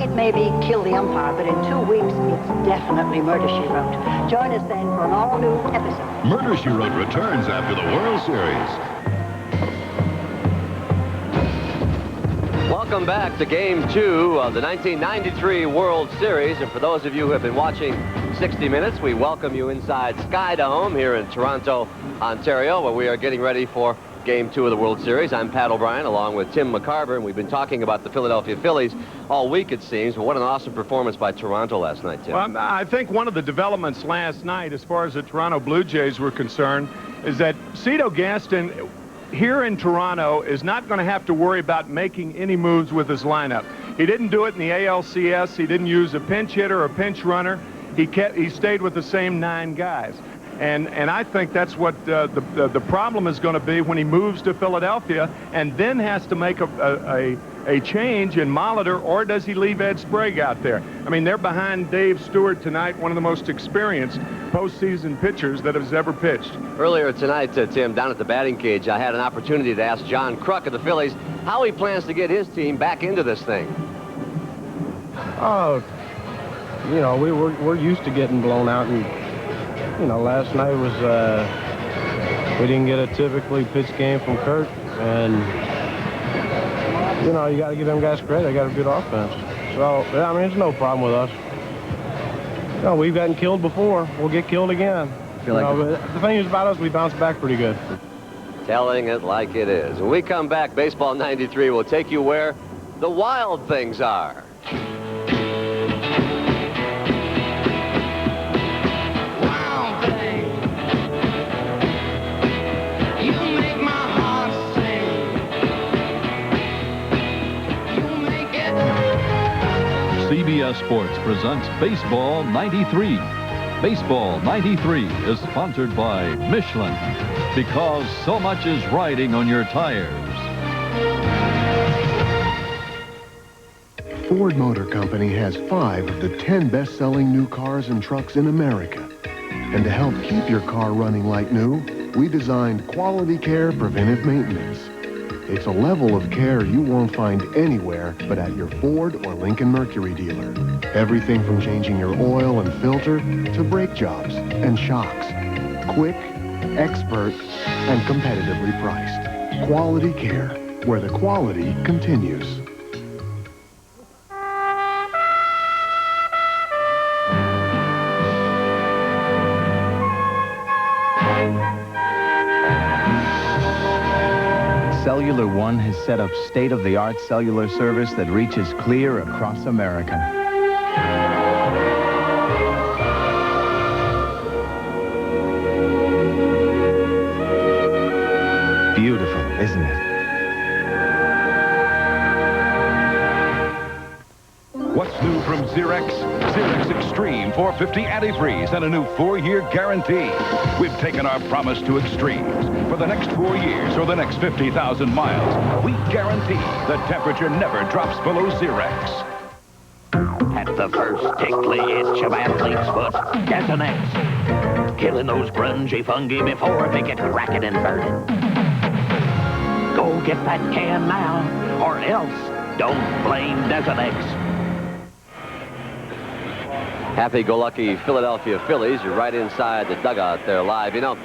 It may be kill the umpire, but in 2 weeks, it's definitely Murder, She Wrote. Join us then for an all-new episode. Murder, She Wrote returns after the World Series. Welcome back to Game 2 of the 1993 World Series. And for those of you who have been watching 60 Minutes, we welcome you inside Sky Dome here in Toronto, Ontario, where we are getting ready for Game 2 of the World Series. I'm Pat O'Brien along with Tim McCarver, and we've been talking about the Philadelphia Phillies all week, it seems. But what an awesome performance by Toronto last night, Tim. Well, I think one of the developments last night, as far as the Toronto Blue Jays were concerned, is that Cito Gaston here in Toronto is not going to have to worry about making any moves with his lineup. He didn't do it in the ALCS. He didn't use a pinch hitter or a pinch runner. He stayed with the same 9 guys. And I think that's what the problem is going to be when he moves to Philadelphia and then has to make a change in Molitor, or does he leave Ed Sprague out there? I mean, they're behind Dave Stewart tonight, one of the most experienced postseason pitchers that has ever pitched. Earlier tonight, Tim, down at the batting cage, I had an opportunity to ask John Kruk of the Phillies how he plans to get his team back into this thing. Oh, you know, we're used to getting blown out, and you know, last night was, we didn't get a typically pitched game from Kurt, and, you know, you got to give them guys credit. They got a good offense. So, yeah, I mean, there's no problem with us. You know, we've gotten killed before. We'll get killed again. But the thing is about us, we bounce back pretty good. Telling it like it is. When we come back, Baseball 93 will take you where the wild things are. CBS Sports presents Baseball 93. Baseball 93 is sponsored by Michelin, because so much is riding on your tires. Ford Motor Company has 5 of the 10 best-selling new cars and trucks in America. And to help keep your car running like new, we designed Quality Care Preventive Maintenance. It's a level of care you won't find anywhere but at your Ford or Lincoln Mercury dealer. Everything from changing your oil and filter to brake jobs and shocks. Quick, expert, and competitively priced. Quality Care, where the quality continues. Cellular One has set up state-of-the-art cellular service that reaches clear across America. Beautiful, isn't it? What's new from Xerox? Xerox Extreme 450 Antifreeze and a new 4-year guarantee. We've taken our promise to extremes. For the next 4 years or the next 50,000 miles, we guarantee the temperature never drops below Xerox. At the first tickly itch of athlete's foot, Desonex. Killing those grungy fungi before they get racket and burning. Go get that can now, or else don't blame Desonex. Happy-go-lucky Philadelphia Phillies. You're right inside the dugout there live. You know,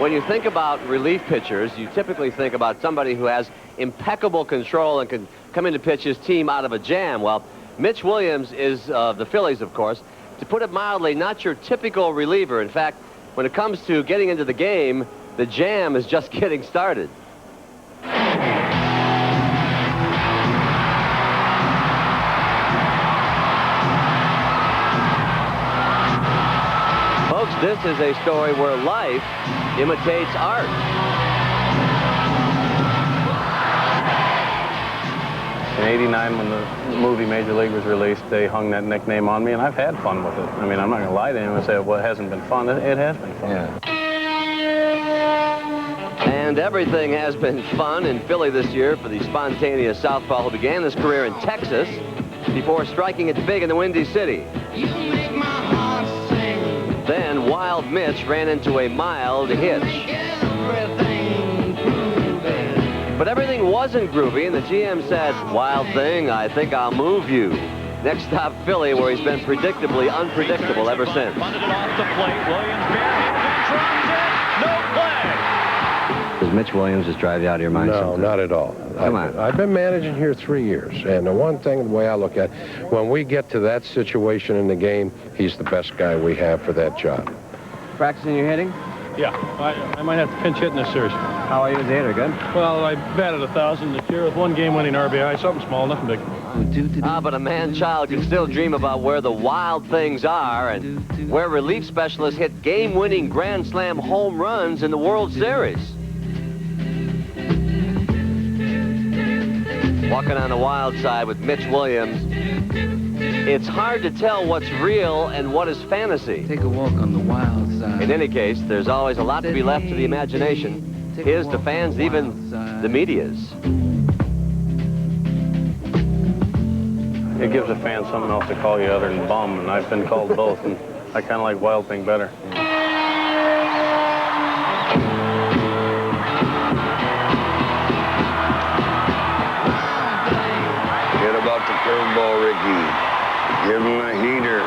when you think about relief pitchers, you typically think about somebody who has impeccable control and can come in to pitch his team out of a jam. Well, Mitch Williams is the Phillies, of course. To put it mildly, not your typical reliever. In fact, when it comes to getting into the game, the jam is just getting started. This is a story where life imitates art. In '89, when the movie Major League was released, they hung that nickname on me, and I've had fun with it. I mean, I'm not going to lie to anyone and say, well, it hasn't been fun. It has been fun. Yeah. And everything has been fun in Philly this year for the spontaneous southpaw who began his career in Texas before striking it big in the Windy City. Then Wild Mitch ran into a mild hitch. But everything wasn't groovy, and the GM said, "Wild thing, I think I'll move you." Next stop, Philly, where he's been predictably unpredictable ever since. Bunted it off the plate. Williams barehanded and dropped it. No play. Does Mitch Williams just drive you out of your mind No, sometimes? not at all. Come on. I've been managing here 3 years, and the one thing, the way I look at it, when we get to that situation in the game, he's the best guy we have for that job. Practicing your hitting? Yeah, I might have to pinch hit in this series. How are you as a hitter? Good? Well, I batted 1,000 this year with one game-winning RBI, something small, nothing big. But a man-child can still dream about where the wild things are and where relief specialists hit game-winning Grand Slam home runs in the World Series. Walking on the wild side with Mitch Williams, it's hard to tell what's real and what is fantasy. Take a walk on the wild side. In any case, there's always a lot to be left to the imagination. His, the fans, even the media's. It gives a fan something else to call you other than bum, and I've been called both, and I kind of like wild thing better. Forget about the curveball, Ricky. Give him a heater.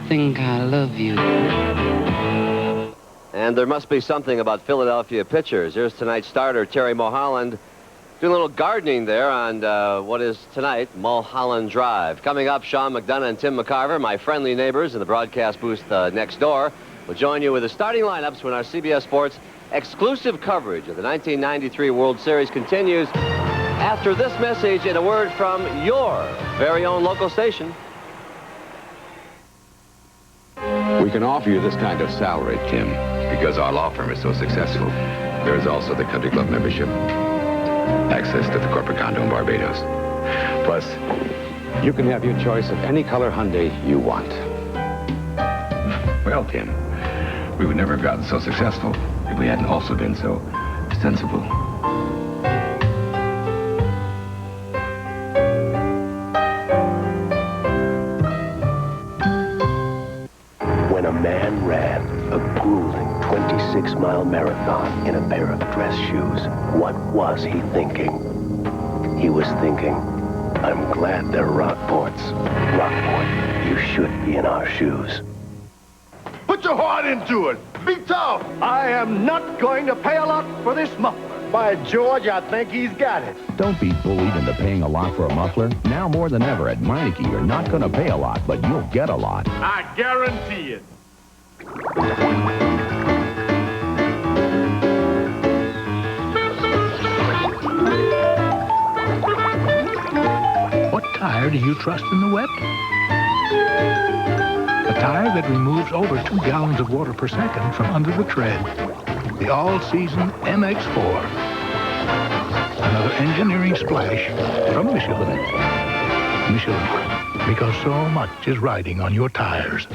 Think I love you. And there must be something about Philadelphia pitchers. Here's tonight's starter, Terry Mulholland, doing a little gardening there on what is tonight, Mulholland Drive. Coming up, Sean McDonough and Tim McCarver, my friendly neighbors in the broadcast booth next door, will join you with the starting lineups when our CBS Sports exclusive coverage of the 1993 World Series continues after this message and a word from your very own local station. We can offer you this kind of salary, Tim, because our law firm is so successful. There is also the country club membership, access to the corporate condo in Barbados. Plus, you can have your choice of any color Hyundai you want. Well, Tim, we would never have gotten so successful if we hadn't also been so sensible. When a man ran a grueling 26-mile marathon in a pair of dress shoes, what was he thinking? He was thinking, I'm glad they're Rockports. Rockport, you should be in our shoes. Put your heart into it. Be tough. I am not going to pay a lot for this muffler. By George, I think he's got it. Don't be bullied into paying a lot for a muffler. Now more than ever at Meineke, you're not going to pay a lot, but you'll get a lot. I guarantee it. What tire do you trust in the wet? A tire that removes over 2 gallons of water per second from under the tread. The all-season MX4. Another engineering splash from Michelin. Michelin, because so much is riding on your tires.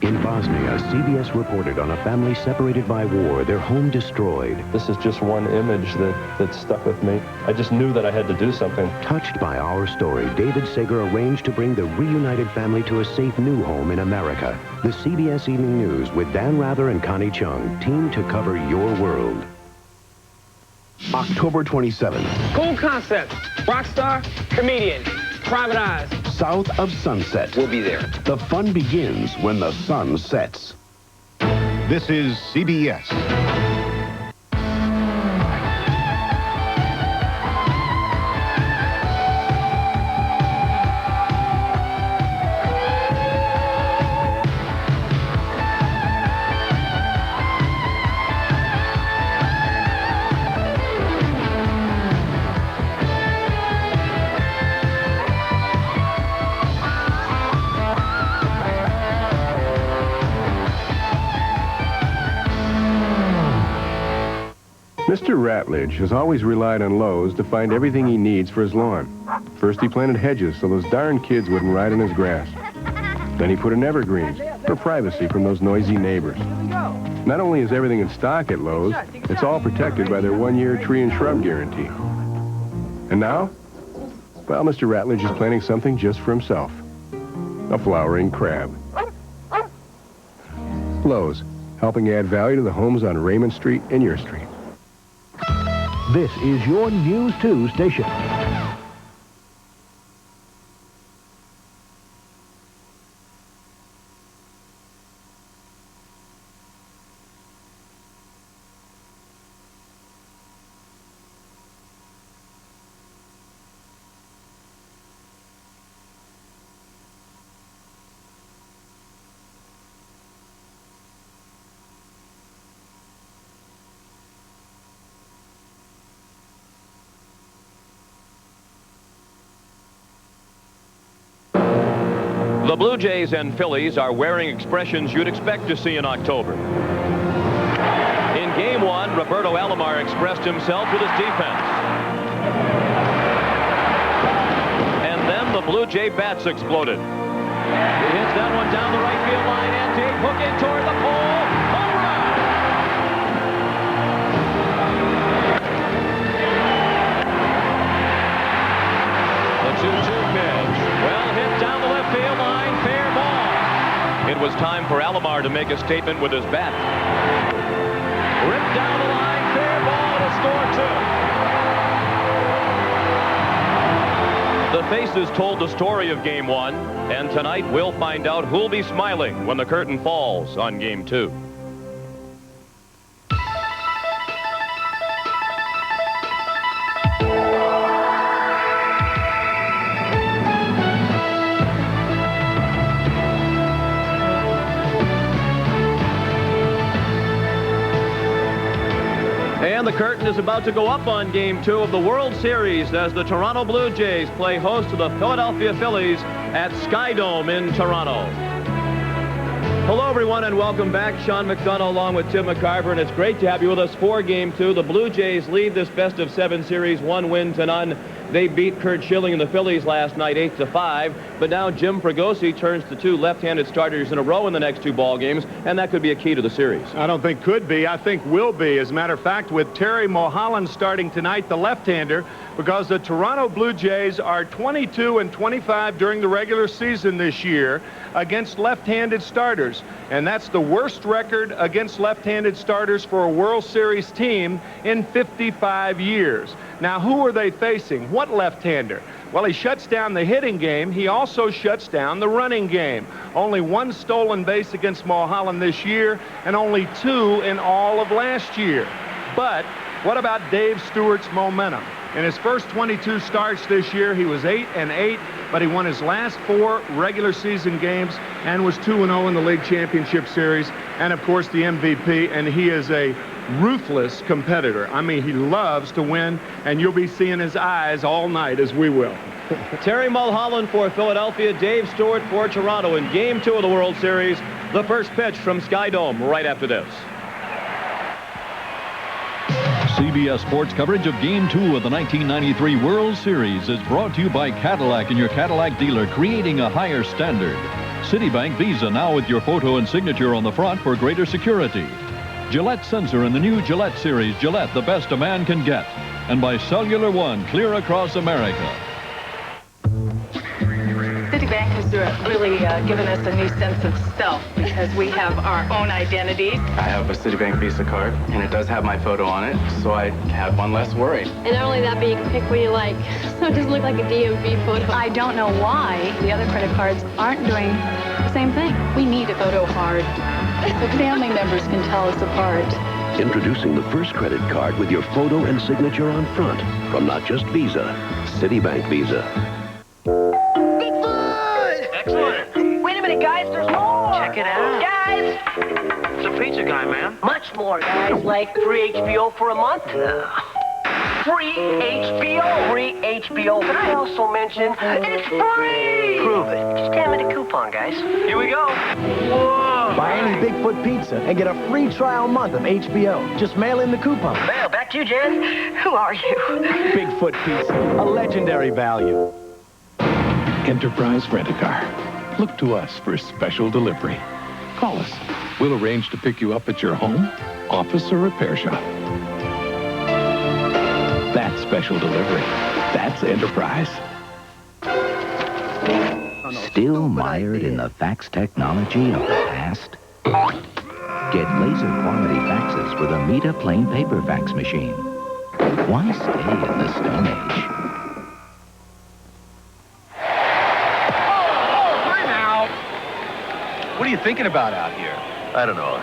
In Bosnia, CBS reported on a family separated by war, their home destroyed. This is just one image that stuck with me. I just knew that I had to do something. Touched by our story, David Sager arranged to bring the reunited family to a safe new home in America. The CBS Evening News with Dan Rather and Connie Chung, teamed to cover your world. October 27th. Cool concept. Rock star, comedian, private eyes. South of Sunset. We'll be there. The fun begins when the sun sets. This is CBS. Mr. Ratledge has always relied on Lowe's to find everything he needs for his lawn. First, he planted hedges so those darn kids wouldn't ride in his grass. Then he put in evergreens for privacy from those noisy neighbors. Not only is everything in stock at Lowe's, it's all protected by their 1-year tree and shrub guarantee. And now? Well, Mr. Ratledge is planting something just for himself. A flowering crab. Lowe's, helping add value to the homes on Raymond Street and your street. This is your News 2 station. The Blue Jays and Phillies are wearing expressions you'd expect to see in October. In Game 1, Roberto Alomar expressed himself with his defense. And then the Blue Jay bats exploded. He hits that one down the right field line and deep, hook in toward the pole. Home run! The 2-2 pitch. Well hit down the left field line. Fair ball. It was time for Alomar to make a statement with his bat. Ripped down the line. Fair ball to score 2. The faces told the story of Game 1, and tonight we'll find out who'll be smiling when the curtain falls on Game 2. And the curtain is about to go up on Game 2 of the World Series as the Toronto Blue Jays play host to the Philadelphia Phillies at Skydome in Toronto. Hello, everyone, and welcome back. Sean McDonough along with Tim McCarver, and it's great to have you with us for Game 2. The Blue Jays lead this best-of-7 series 1-0. They beat Curt Schilling and the Phillies last night 8-5, but now Jim Fregosi turns to 2 left-handed starters in a row in the next 2 ball games, and that could be a key to the series. I don't think could be. I think will be. As a matter of fact, with Terry Mulholland starting tonight, the left-hander, because the Toronto Blue Jays are 22-25 during the regular season this year against left-handed starters, and that's the worst record against left-handed starters for a World Series team in 55 years. Now, who are they facing? What left-hander? Well, he shuts down the hitting game. He also shuts down the running game. Only 1 stolen base against Mulholland this year, and only 2 in all of last year. But what about Dave Stewart's momentum? In his first 22 starts this year, he was 8-8, but he won his last 4 regular season games and was 2-0 in the league championship series, and of course the MVP, and he is a ruthless competitor. I mean, he loves to win, and you'll be seeing his eyes all night, as we will. Terry Mulholland for Philadelphia, Dave Stewart for Toronto in Game 2 of the World Series. The first pitch from Skydome right after this. CBS Sports coverage of Game 2 of the 1993 World Series is brought to you by Cadillac and your Cadillac dealer, creating a higher standard. Citibank Visa now with your photo and signature on the front for greater security. Gillette Sensor in the new Gillette series, Gillette, the best a man can get. And by Cellular One, clear across America. Citibank has really given us a new sense of self because we have our own identities. I have a Citibank Visa card, and it does have my photo on it, so I have one less worry. And not only that, but you can pick what you like, so it doesn't look like a DMV photo. I don't know why the other credit cards aren't doing the same thing. We need a photo card. The family members can tell us apart. Introducing the first credit card with your photo and signature on front from not just Visa, Citibank Visa. Excellent. Wait a minute, guys, there's more. Check it out. Guys! It's a pizza guy, man. Much more, guys. Like free HBO for a month. Free HBO. Free HBO. Can I also mention it's free? Prove it. Just hand me the coupon, guys. Here we go. Whoa. Buy any Bigfoot pizza and get a free trial month of HBO. Just mail in the coupon. Well, back to you, Jen. Who are you? Bigfoot pizza, a legendary value. Enterprise Rent-A-Car. look to us for special delivery. Call us. We'll arrange to pick you up at your home, office, or repair shop. That's special delivery. That's enterprise. Still mired in the fax technology of the past? Get laser quality faxes with a Mita plain paper fax machine. Why stay in the Stone Age? What are you thinking about out here? I don't know.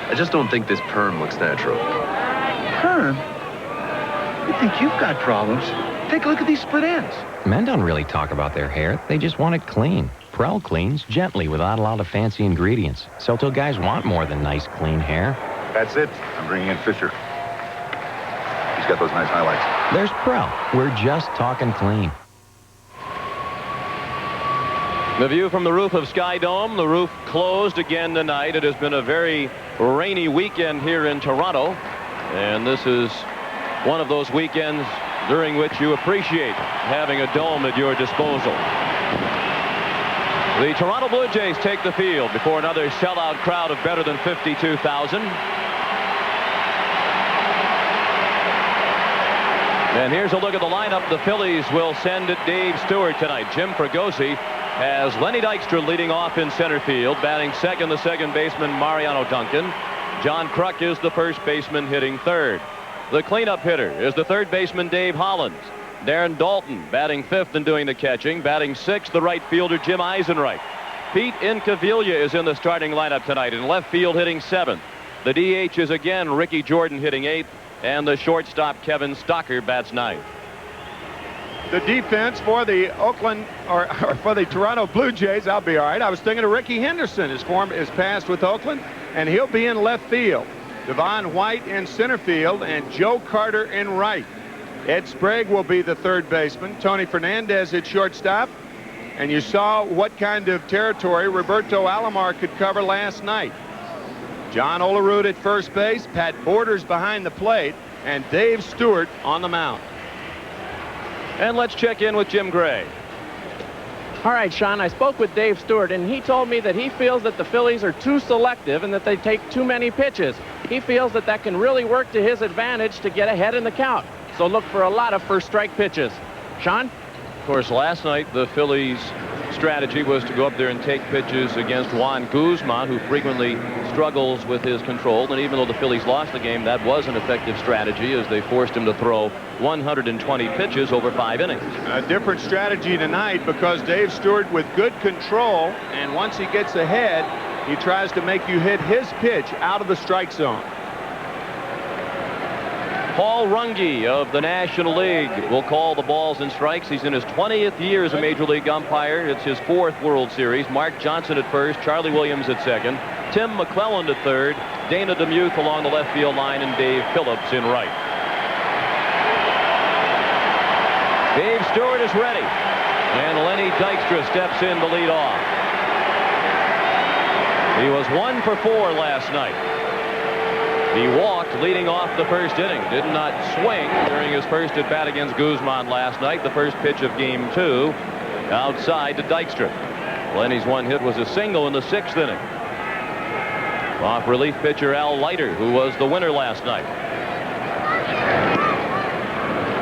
I just don't think this perm looks natural. Perm? You think you've got problems? Take a look at these split ends. Men don't really talk about their hair. They just want it clean. Prel cleans gently without a lot of fancy ingredients. So till guys want more than nice, clean hair. That's it. I'm bringing in Fisher. He's got those nice highlights. There's Prel. We're just talking clean. The view from the roof of Sky Dome. The roof closed again tonight. It has been a very rainy weekend here in Toronto. And this is one of those weekends during which you appreciate having a dome at your disposal. The Toronto Blue Jays take the field before another sellout crowd of better than 52,000. And here's a look at the lineup. The Phillies will send it Dave Stewart tonight. Jim Fregosi has Lenny Dykstra leading off in center field. Batting second, the second baseman Mariano Duncan. John Kruk is the first baseman hitting third. The cleanup hitter is the third baseman Dave Hollins. Darren Dalton batting fifth and doing the catching. Batting sixth, the right fielder Jim Eisenreich. Pete Incaviglia is in the starting lineup tonight. In left field hitting seventh. The DH is again Ricky Jordan hitting eighth. And the shortstop Kevin Stocker bats ninth. The defense for the for the Toronto Blue Jays, I'll be all right. I was thinking of Ricky Henderson. His form is passed with Oakland, and he'll be in left field. Devon White in center field, and Joe Carter in right. Ed Sprague will be the third baseman. Tony Fernandez at shortstop. And you saw what kind of territory Roberto Alomar could cover last night. John Olerud at first base, Pat Borders behind the plate, and Dave Stewart on the mound. And let's check in with Jim Gray. All right, Sean, I spoke with Dave Stewart, and he told me that he feels that the Phillies are too selective and that they take too many pitches. He feels that that can really work to his advantage to get ahead in the count. So look for a lot of first strike pitches. Sean? Of course, last night the Phillies' strategy was to go up there and take pitches against Juan Guzman, who frequently struggles with his control. And even though the Phillies lost the game, that was an effective strategy as they forced him to throw 120 pitches over 5 innings. A different strategy tonight because Dave Stewart with good control, and once he gets ahead, he tries to make you hit his pitch out of the strike zone. Paul Runge of the National League will call the balls and strikes. He's in his 20th year as a Major League umpire. It's his 4th World Series. Mark Johnson at first, Charlie Williams at second, Tim McClelland at third, Dana DeMuth along the left field line, and Dave Phillips in right. Dave Stewart is ready, and Lenny Dykstra steps in to lead off. He was 1 for 4 last night. He walked leading off the first inning. Did not swing during his first at bat against Guzman last night. The first pitch of game 2 outside to Dykstra. Lenny's one hit was a single in the 6th inning. Off relief pitcher Al Leiter, who was the winner last night.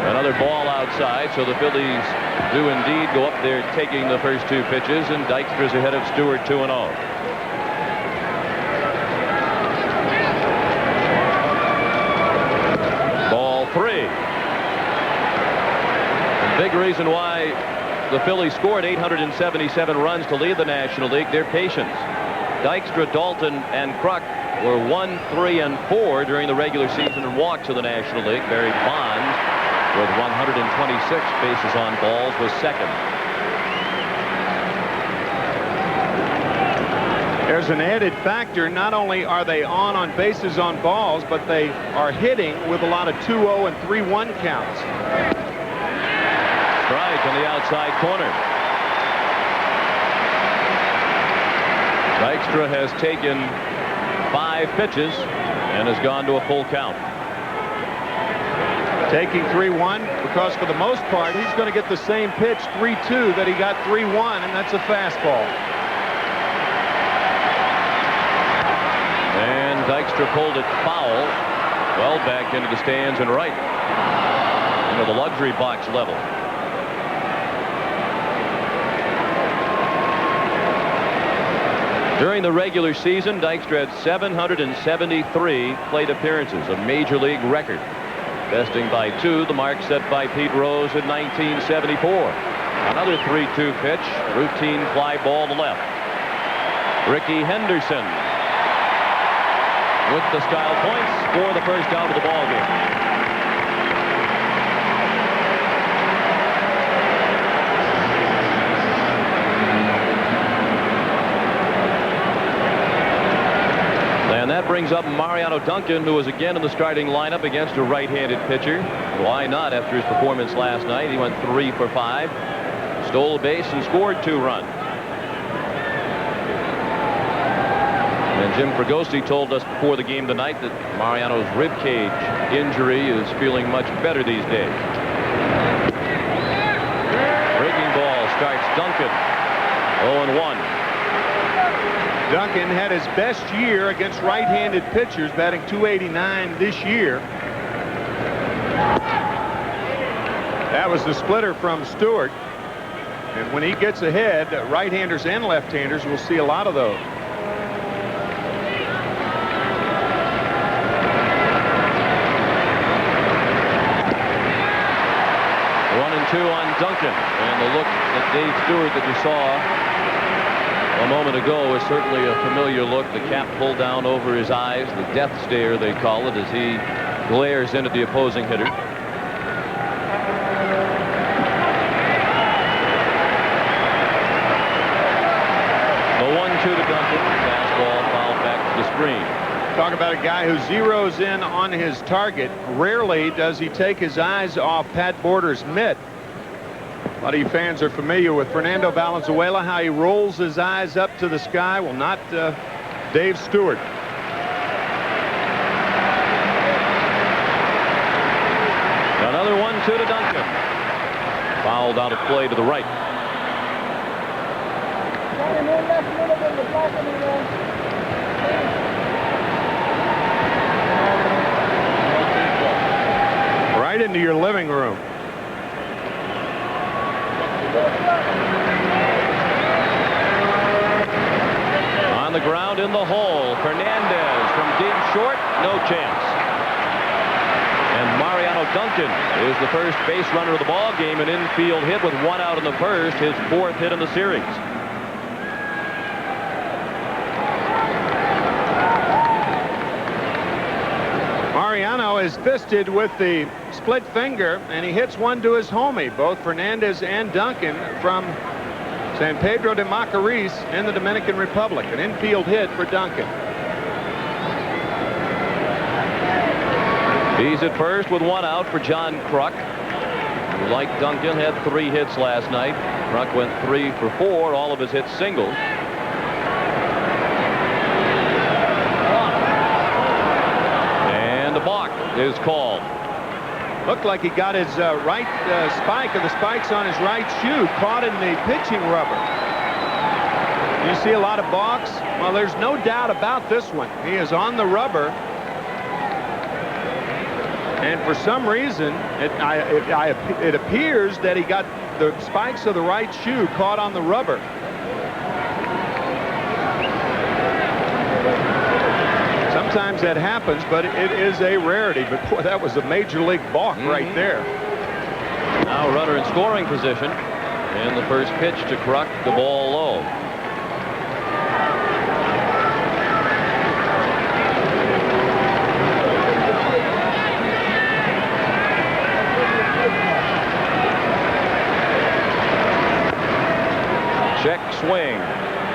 Another ball outside, so the Phillies do indeed go up there taking the first 2 pitches, and Dykstra's ahead of Stewart 2-0. The big reason why the Phillies scored 877 runs to lead the National League, their patience. Dykstra, Dalton, and Kruk were 1, 3, and 4 during the regular season and walked to the National League. Barry Bonds, with 126 bases on balls, was second. There's an added factor. Not only are they on bases on balls, but they are hitting with a lot of 2-0 and 3-1 counts. Strike on the outside corner. Dykstra has taken 5 pitches and has gone to a full count. Taking 3-1, because for the most part, he's going to get the same pitch 3-2 that he got 3-1, and that's a fastball. And Dykstra pulled it foul. Well back into the stands and right. Into the luxury box level. During the regular season, Dykstra had 773 plate appearances, a major league record. Besting by 2, the mark set by Pete Rose in 1974. Another 3-2 pitch, routine fly ball to left. Ricky Henderson with the style points for the first out of the ball game. And that brings up Mariano Duncan, who was again in the starting lineup against a right-handed pitcher. Why not after his performance last night? He went 3 for 5, stole a base and scored 2 runs. And Jim Fregosi told us before the game tonight that Mariano's rib cage injury is feeling much better these days. Breaking ball starts Duncan. 0-1. Duncan had his best year against right-handed pitchers, batting .289 this year. That was the splitter from Stewart. And when he gets ahead, right-handers and left-handers will see a lot of those. 1-2 on Duncan. And the look at Dave Stewart that you saw a moment ago is certainly a familiar look. The cap pulled down over his eyes, the death stare they call it, as he glares into the opposing hitter. The 1-2 to Duncan. Fastball fouled back to the screen. Talk about a guy who zeroes in on his target. Rarely does he take his eyes off Pat Border's mitt. A lot of you fans are familiar with Fernando Valenzuela, how he rolls his eyes up to the sky. Well, not Dave Stewart. Another 1-2 to Duncan. Fouled out of play to the right. Right into your living room. On the ground in the hole, Fernandez from deep short, no chance. And Mariano Duncan is the first base runner of the ball game, an infield hit with 1 out in the first, his 4th hit in the series. Mariano is fisted with the split finger, and he hits one to his homie, both Fernandez and Duncan, from San Pedro de Macorís in the Dominican Republic. An infield hit for Duncan. He's at first with 1 out for John Kruk. Like Duncan, had 3 hits last night. Kruk went 3 for 4, all of his hits singles. And the balk is called. Looked like he got his right spike, or the spikes on his right shoe, caught in the pitching rubber. You see a lot of balks? Well, there's no doubt about this one. He is on the rubber. And for some reason, it appears that he got the spikes of the right shoe caught on the rubber. Sometimes that happens, but it is a rarity. But boy, that was a major league balk right there. Now runner in scoring position. And the first pitch to Kruk, the ball low. Check swing.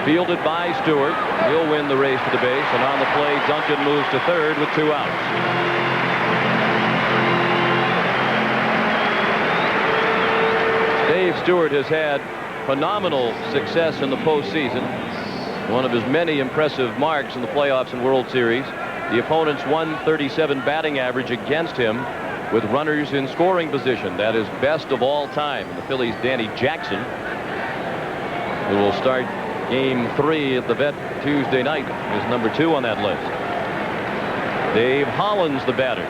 Fielded by Stewart. He'll win the race to the base. And on the play, Duncan moves to third with 2 outs. Dave Stewart has had phenomenal success in the postseason. One of his many impressive marks in the playoffs and World Series. The opponent's .137 batting average against him with runners in scoring position. That is best of all time. And the Phillies' Danny Jackson, who will start Game 3 at the Vet Tuesday night, is number 2 on that list. Dave Hollins, the batter.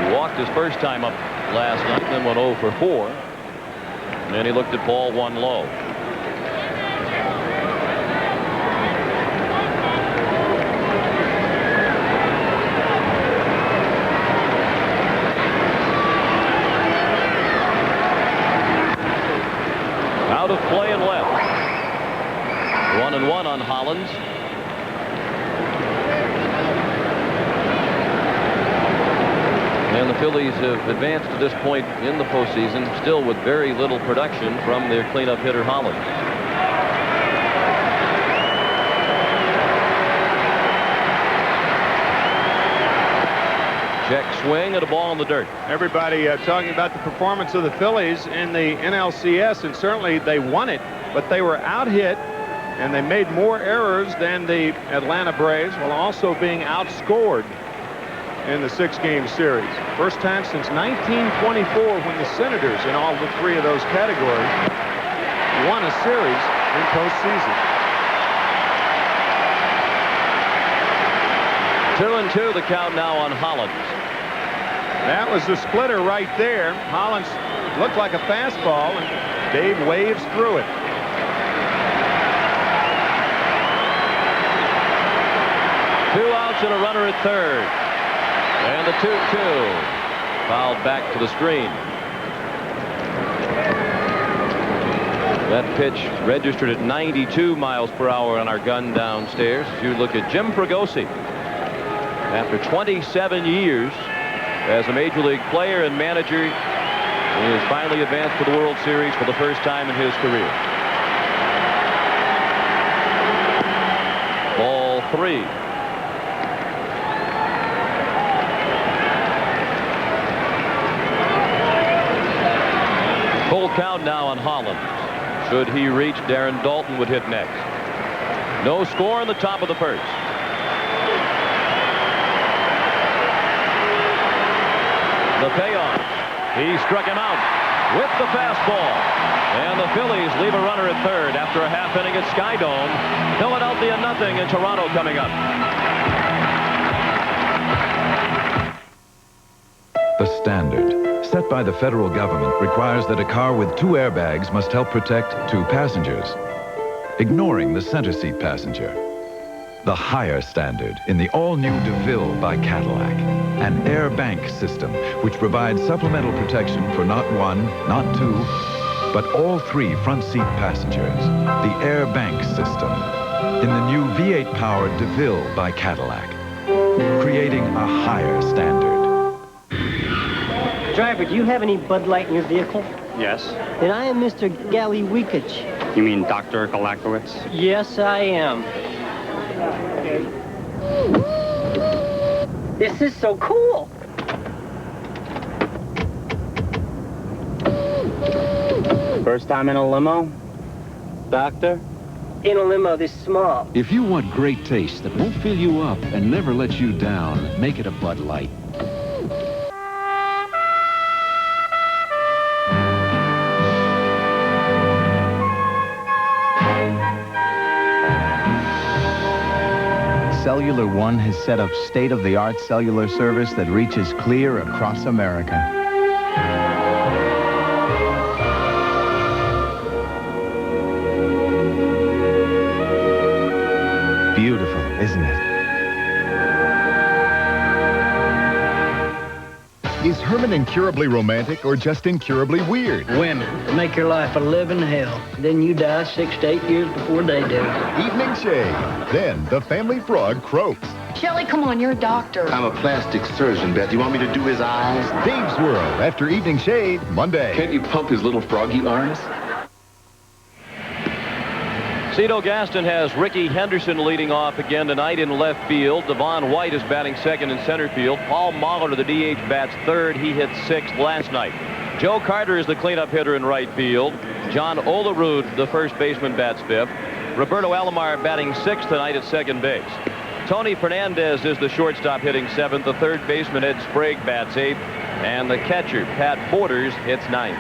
He walked his first time up last night, then went 0 for 4. And then he looked at ball 1 low. Out of play and left. 1-1 on Hollins. And the Phillies have advanced to this point in the postseason, still with very little production from their cleanup hitter Hollins. Check swing and a ball in the dirt. Everybody talking about the performance of the Phillies in the NLCS, and certainly they won it, but they were out-hit, and they made more errors than the Atlanta Braves, while also being outscored in the 6-game series. First time since 1924 when the Senators, in all the 3 of those categories, won a series in postseason. 2-2 the count now on Hollins. That was the splitter right there. Hollins looked like a fastball, and Dave waves through it. Two outs and a runner at third. And the 2-2. Fouled back to the screen. That pitch registered at 92 miles per hour on our gun downstairs. As you look at Jim Fregosi, after 27 years as a Major League player and manager, he has finally advanced to the World Series for the first time in his career. Ball 3. Full count now on Hollins. Should he reach, Darren Dalton would hit next. No score in the top of the first. The payoff. He struck him out with the fastball. And the Phillies leave a runner at third after a half inning at Skydome. Philadelphia 0 and Toronto coming up. The standard set by the federal government requires that a car with 2 airbags must help protect 2 passengers, ignoring the center seat passenger. The higher standard in the all-new DeVille by Cadillac, an air bank system which provides supplemental protection for not 1, not 2, but all 3 front seat passengers. The air bank system in the new V8-powered DeVille by Cadillac, creating a higher standard. Driver, do you have any Bud Light in your vehicle? Yes. Then I am Mr. Gallywikich. You mean Dr. Galakowitz? Yes, I am. This is so cool. First time in a limo? Doctor? In a limo this small. If you want great taste that won't fill you up and never lets you down, make it a Bud Light. Cellular One has set up state-of-the-art cellular service that reaches clear across America. Beautiful, isn't it? Is Herman incurably romantic or just incurably weird? Women make your life a living hell. Then you die 6 to 8 years before they do. Evening shade. Then the family frog croaks. Shelly, come on, you're a doctor. I'm a plastic surgeon, Beth. You want me to do his eyes? Dave's World after Evening Shade, Monday. Can't you pump his little froggy arms? Cito Gaston has Ricky Henderson leading off again tonight in left field. Devon White is batting second in center field. Paul Mahler, the DH, bats third. He hit 6th last night. Joe Carter is the cleanup hitter in right field. John Olerud, the first baseman, bats 5th. Roberto Alomar batting 6th tonight at second base. Tony Fernandez is the shortstop hitting 7th. The third baseman, Ed Sprague, bats 8th. And the catcher, Pat Borders, hits 9th.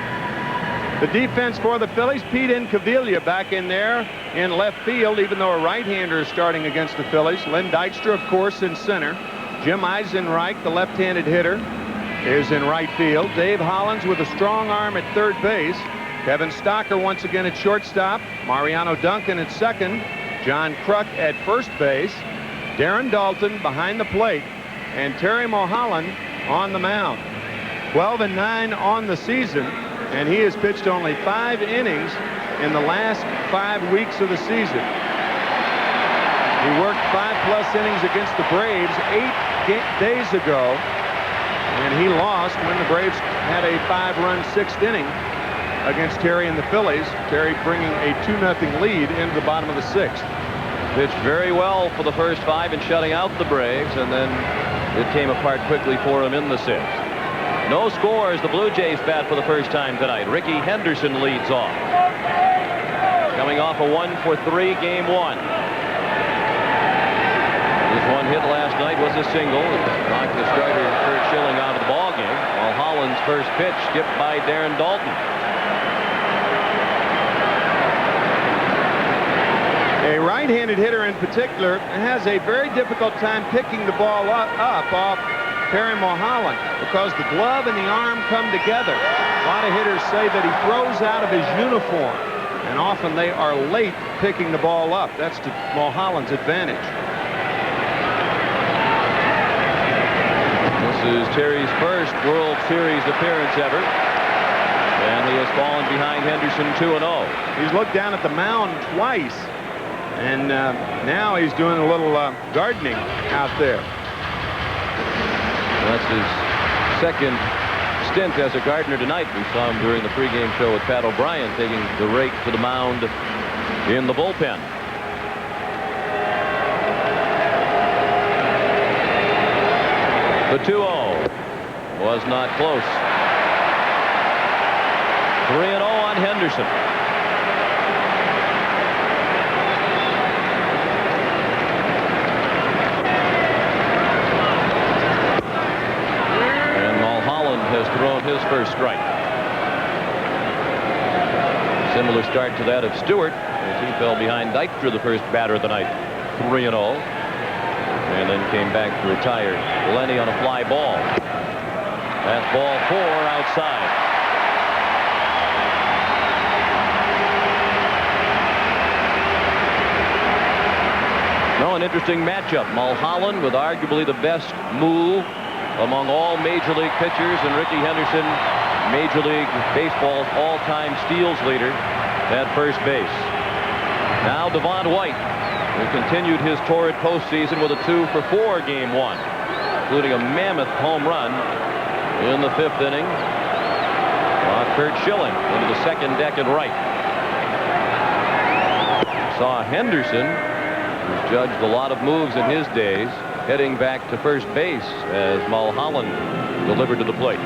The defense for the Phillies, Pete Incaviglia back in there in left field, even though a right-hander is starting against the Phillies. Len Dykstra, of course, in center. Jim Eisenreich, the left-handed hitter, is in right field. Dave Hollins with a strong arm at third base. Kevin Stocker once again at shortstop. Mariano Duncan at second. John Kruk at first base. Darren Daulton behind the plate. And Terry Mulholland on the mound. 12-9 on the season. And he has pitched only 5 innings in the last 5 weeks of the season. He worked 5+ innings against the Braves 8 days ago. And he lost when the Braves had a 5-run 6th inning against Terry and the Phillies. Terry bringing a 2-0 lead into the bottom of the 6th. Pitched very well for the first 5 and shutting out the Braves, and then it came apart quickly for him in the 6th. No scores. The Blue Jays bat for the first time tonight. Ricky Henderson leads off. Coming off a 1-for-3 game 1. His one hit last night was a single. Knocked the starter Kurt Schilling out of the ballgame. While Holland's first pitch skipped by Darren Daulton. A right-handed hitter in particular has a very difficult time picking the ball up off Terry Mulholland because the glove and the arm come together. A lot of hitters say that he throws out of his uniform, and often they are late picking the ball up. That's to Mulholland's advantage. This is Terry's first World Series appearance ever, and he has fallen behind Henderson 2-0. He's looked down at the mound twice, and now he's doing a little gardening out there. That's his second stint as a gardener tonight. We saw him during the pregame show with Pat O'Brien taking the rake to the mound in the bullpen. The 2-0 was not close. 3-0 on Henderson. Has thrown his first strike. Similar start to that of Stewart as he fell behind Dykstra, the first batter of the night, 3-0, and then came back to retire Lenny on a fly ball. That's ball 4 outside. Now an interesting matchup. Mulholland with arguably the best move among all Major League pitchers, and Ricky Henderson, Major League Baseball's all-time steals leader at first base. Now Devon White, who continued his torrid postseason with a 2-for-4 game 1, including a mammoth home run in the 5th inning. Kurt Schilling into the second deck and right. Saw Henderson, who's judged a lot of moves in his days, heading back to first base as Mulholland delivered to the plate.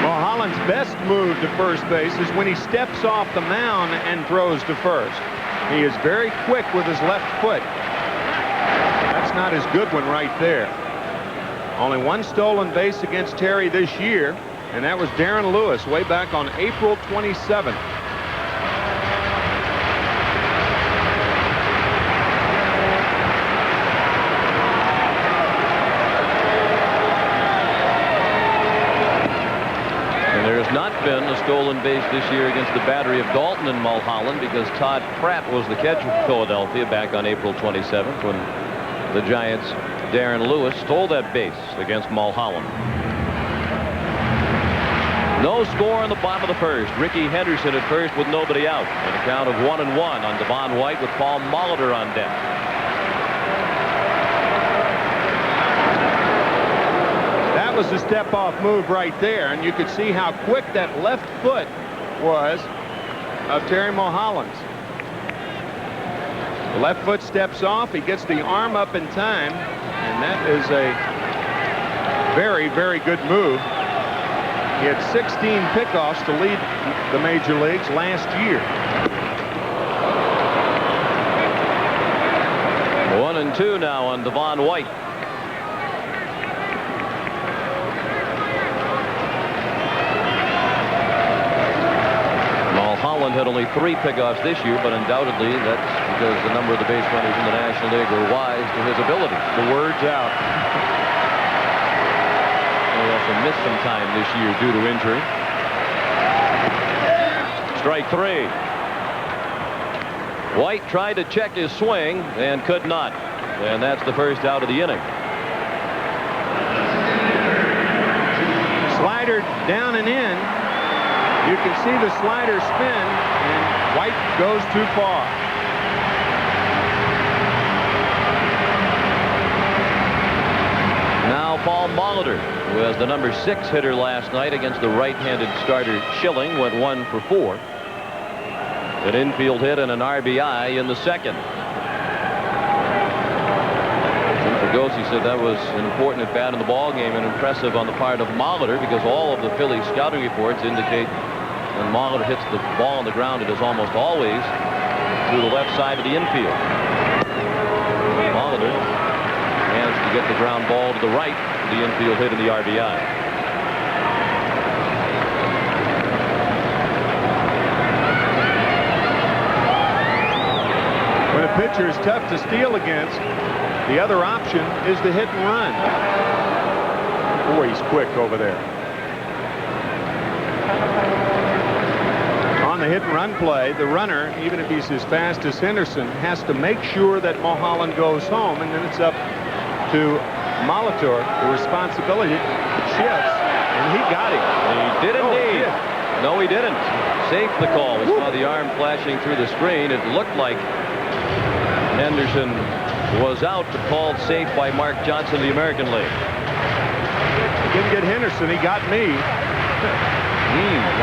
Mulholland's best move to first base is when he steps off the mound and throws to first. He is very quick with his left foot. That's not his good one right there. Only 1 stolen base against Terry this year, and that was Darren Lewis way back on April 27th. Not been a stolen base this year against the battery of Daulton and Mulholland because Todd Pratt was the catcher for Philadelphia back on April 27th when the Giants' Darren Lewis stole that base against Mulholland. No score in the bottom of the first. Ricky Henderson at first with nobody out. And a count of 1-1 on Devon White with Paul Molitor on deck. That was a step-off move right there, and you could see how quick that left foot was of Terry Mulholland's. The left foot steps off. He gets the arm up in time, and that is a very, very good move. He had 16 pickoffs to lead the major leagues last year. 1-2 now on Devon White. Mulholland had only 3 pickoffs this year, but undoubtedly that's because the number of the base runners in the National League were wise to his ability. The word's out. He also missed some time this year due to injury. Strike 3. White tried to check his swing and could not. And that's the first out of the inning. Slider down and in. You can see the slider spin, and White goes too far. Now Paul Molitor, who was the number 6 hitter last night against the right-handed starter Schilling, went 1 for 4. An infield hit and an RBI in the second. Fergosi said that was an important at bat in the ball game and impressive on the part of Molitor, because all of the Phillies scouting reports indicate when Molitor hits the ball on the ground, it is almost always through the left side of the infield. Molitor managed to get the ground ball to the right for the infield hit and the RBI. When a pitcher is tough to steal against, the other option is the hit and run. Boy, he's quick over there. On the hit and run play, the runner, even if he's as fast as Henderson, has to make sure that Mulholland goes home, and then it's up to Molitor. The responsibility shifts, and he got him. He did indeed. No, he didn't. Safe the call. We saw the arm flashing through the screen. It looked like Henderson was out, but called safe by Mark Johnson of the American League. He didn't get Henderson. He got me.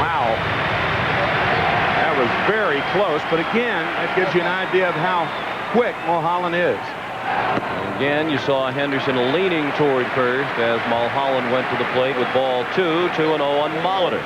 Wow. That was very close, but again, that gives you an idea of how quick Mulholland is. Again, you saw Henderson leaning toward first as Mulholland went to the plate with ball 2, 2-0 on Molitor.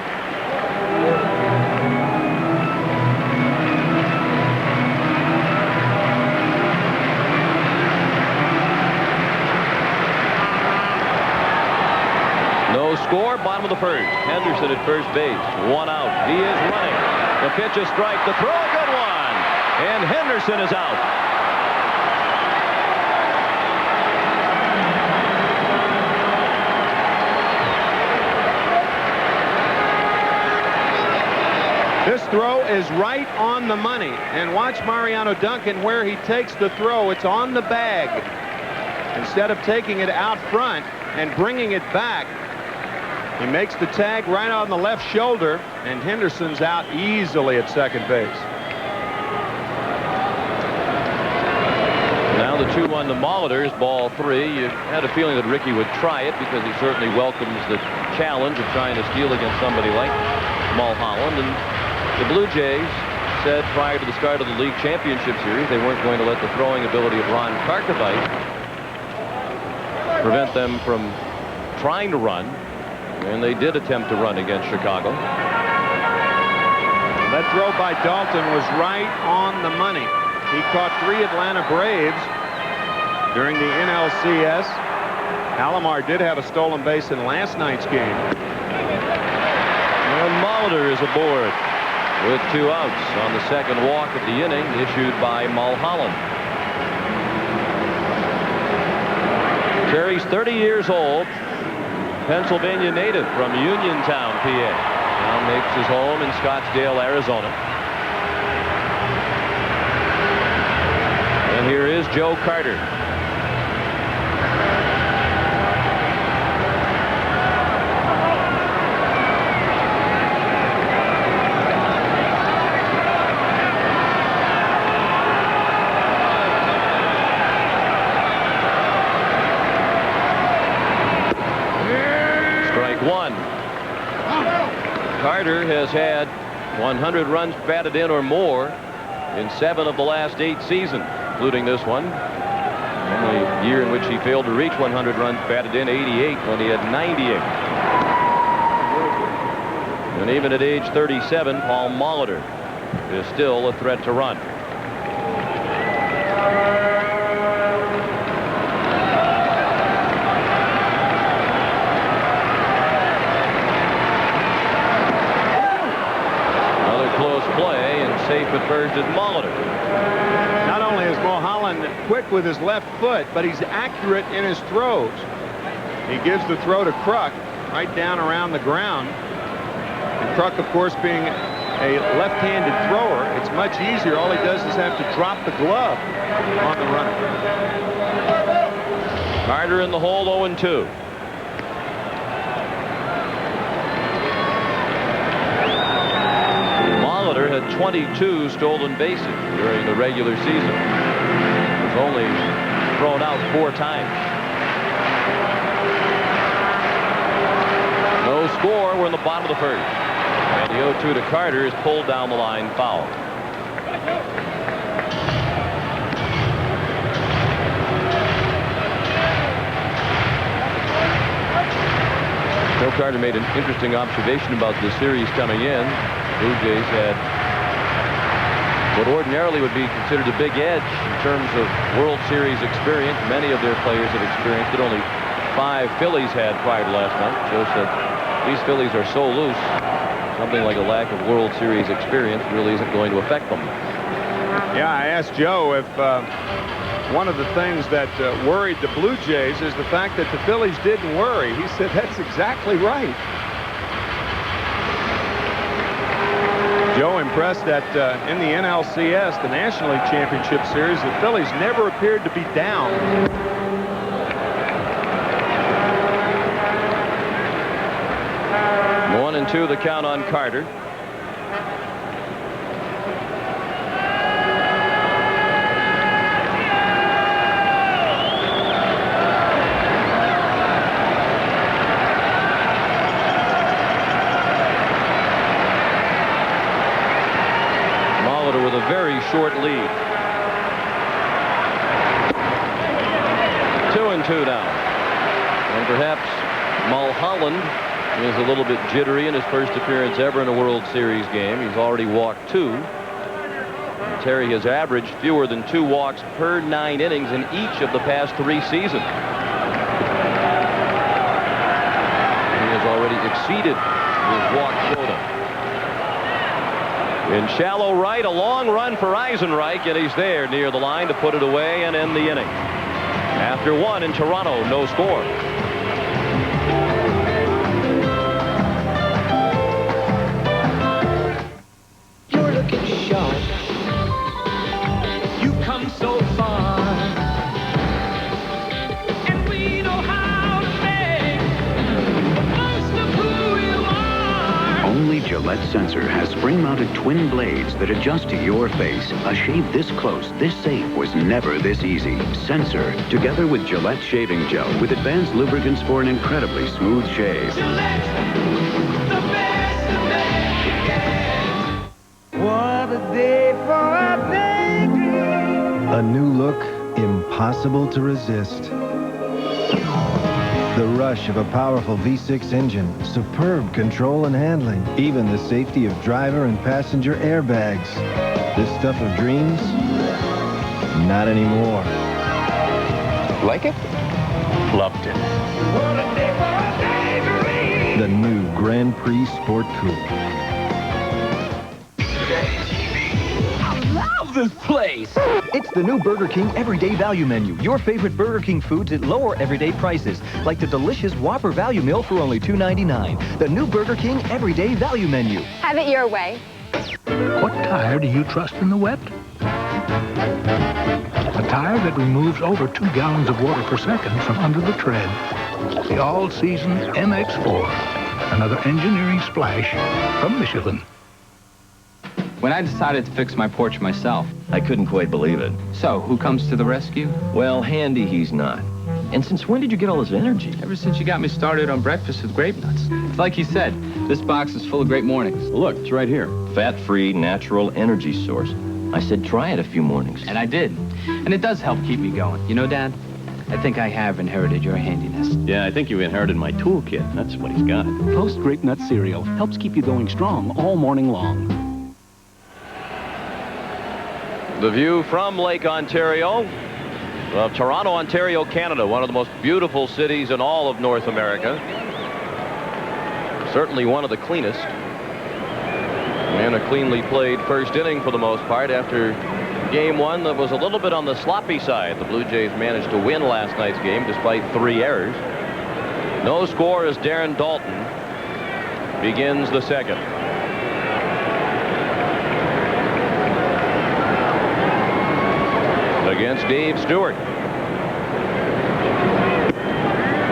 No score, bottom of the first. Henderson at first base, 1 out. He is running. The pitch is strike, the throw, a good one. And Henderson is out. This throw is right on the money. And watch Mariano Duncan where he takes the throw. It's on the bag. Instead of taking it out front and bringing it back, he makes the tag right on the left shoulder, and Henderson's out easily at second base. Now the 2-1 to Molitor is ball 3. You had a feeling that Ricky would try it because he certainly welcomes the challenge of trying to steal against somebody like Mulholland. And the Blue Jays said prior to the start of the league championship series they weren't going to let the throwing ability of Ron Karkavite prevent them from trying to run. And they did attempt to run against Chicago. That throw by Dalton was right on the money. He caught 3 Atlanta Braves during the NLCS. Alomar did have a stolen base in last night's game. And Molitor is aboard with 2 outs on the second walk of the inning issued by Mulholland. Terry's 30 years old. Pennsylvania native from Uniontown, PA. Now makes his home in Scottsdale, Arizona. And here is Joe Carter. Carter has had 100 runs batted in or more in 7 of the last 8 seasons, including this one. Only year in which he failed to reach 100 runs batted in, 88, when he had 98. And even at age 37, Paul Molitor is still a threat to run. Play safe at first is Molitor. Not only is Mulholland quick with his left foot, but he's accurate in his throws. He gives the throw to Kruk right down around the ground. And Kruk, of course, being a left-handed thrower, it's much easier. All he does is have to drop the glove on the runner. Carter in the hole, 0-2. Molitor had 22 stolen bases during the regular season. He was only thrown out 4 times. No score. We're in the bottom of the first. And the 0-2 to Carter is pulled down the line, foul. Joe Carter made an interesting observation about the series coming in. Blue Jays had what ordinarily would be considered a big edge in terms of World Series experience. Many of their players have experienced it. Only 5 Phillies had prior to last night. Joe said these Phillies are so loose, something like a lack of World Series experience really isn't going to affect them. Yeah, I asked Joe if one of the things that worried the Blue Jays is the fact that the Phillies didn't worry. He said that's exactly right. Joe impressed that in the NLCS, the National League Championship Series, the Phillies never appeared to be down. 1-2 the count on Carter. Molitor with a very short lead. 2-2 now. And perhaps Mulholland is a little bit jittery in his first appearance ever in a World Series game. He's already walked 2. And Terry has averaged fewer than 2 walks per 9 innings in each of the past 3 seasons. He has already exceeded his walk quota. In shallow right, a long run for Eisenreich, and he's there near the line to put it away and end the inning. After 1 in Toronto, no score. Gillette Sensor has spring-mounted twin blades that adjust to your face. A shave this close, this safe was never this easy. Sensor, together with Gillette shaving gel with advanced lubricants for an incredibly smooth shave. Gillette, the best What a day for a daydream. A new look, impossible to resist. The rush of a powerful V6 engine, superb control and handling, even the safety of driver and passenger airbags. This stuff of dreams? Not anymore. Like it? Loved it. The new Grand Prix Sport Coupe. This place. It's the new Burger King Everyday Value Menu. Your favorite Burger King foods at lower everyday prices, like the delicious Whopper Value Meal for only $2.99. The new Burger King Everyday Value Menu. Have it your way. What tire do you trust in the wet? A tire that removes over 2 gallons of water per second from under the tread. The all-season MX4. Another engineering splash from Michelin. When I decided to fix my porch myself, I couldn't quite believe it. So, who comes to the rescue? Well, handy he's not. And since when did you get all this energy? Ever since you got me started on breakfast with grape nuts. It's like you said, this box is full of great mornings. Look, it's right here. Fat-free, natural energy source. I said try it a few mornings. And I did. And it does help keep me going. You know, Dad, I think I have inherited your handiness. Yeah, I think you inherited my toolkit. That's what he's got. Toast Grape Nut cereal helps keep you going strong all morning long. The view from Lake Ontario of Toronto, Ontario, Canada, one of the most beautiful cities in all of North America. Certainly one of the cleanest. And a cleanly played first inning for the most part after game one that was a little bit on the sloppy side. The Blue Jays managed to win last night's game despite 3 errors. No score as Darren Dalton begins the second. Against Dave Stewart.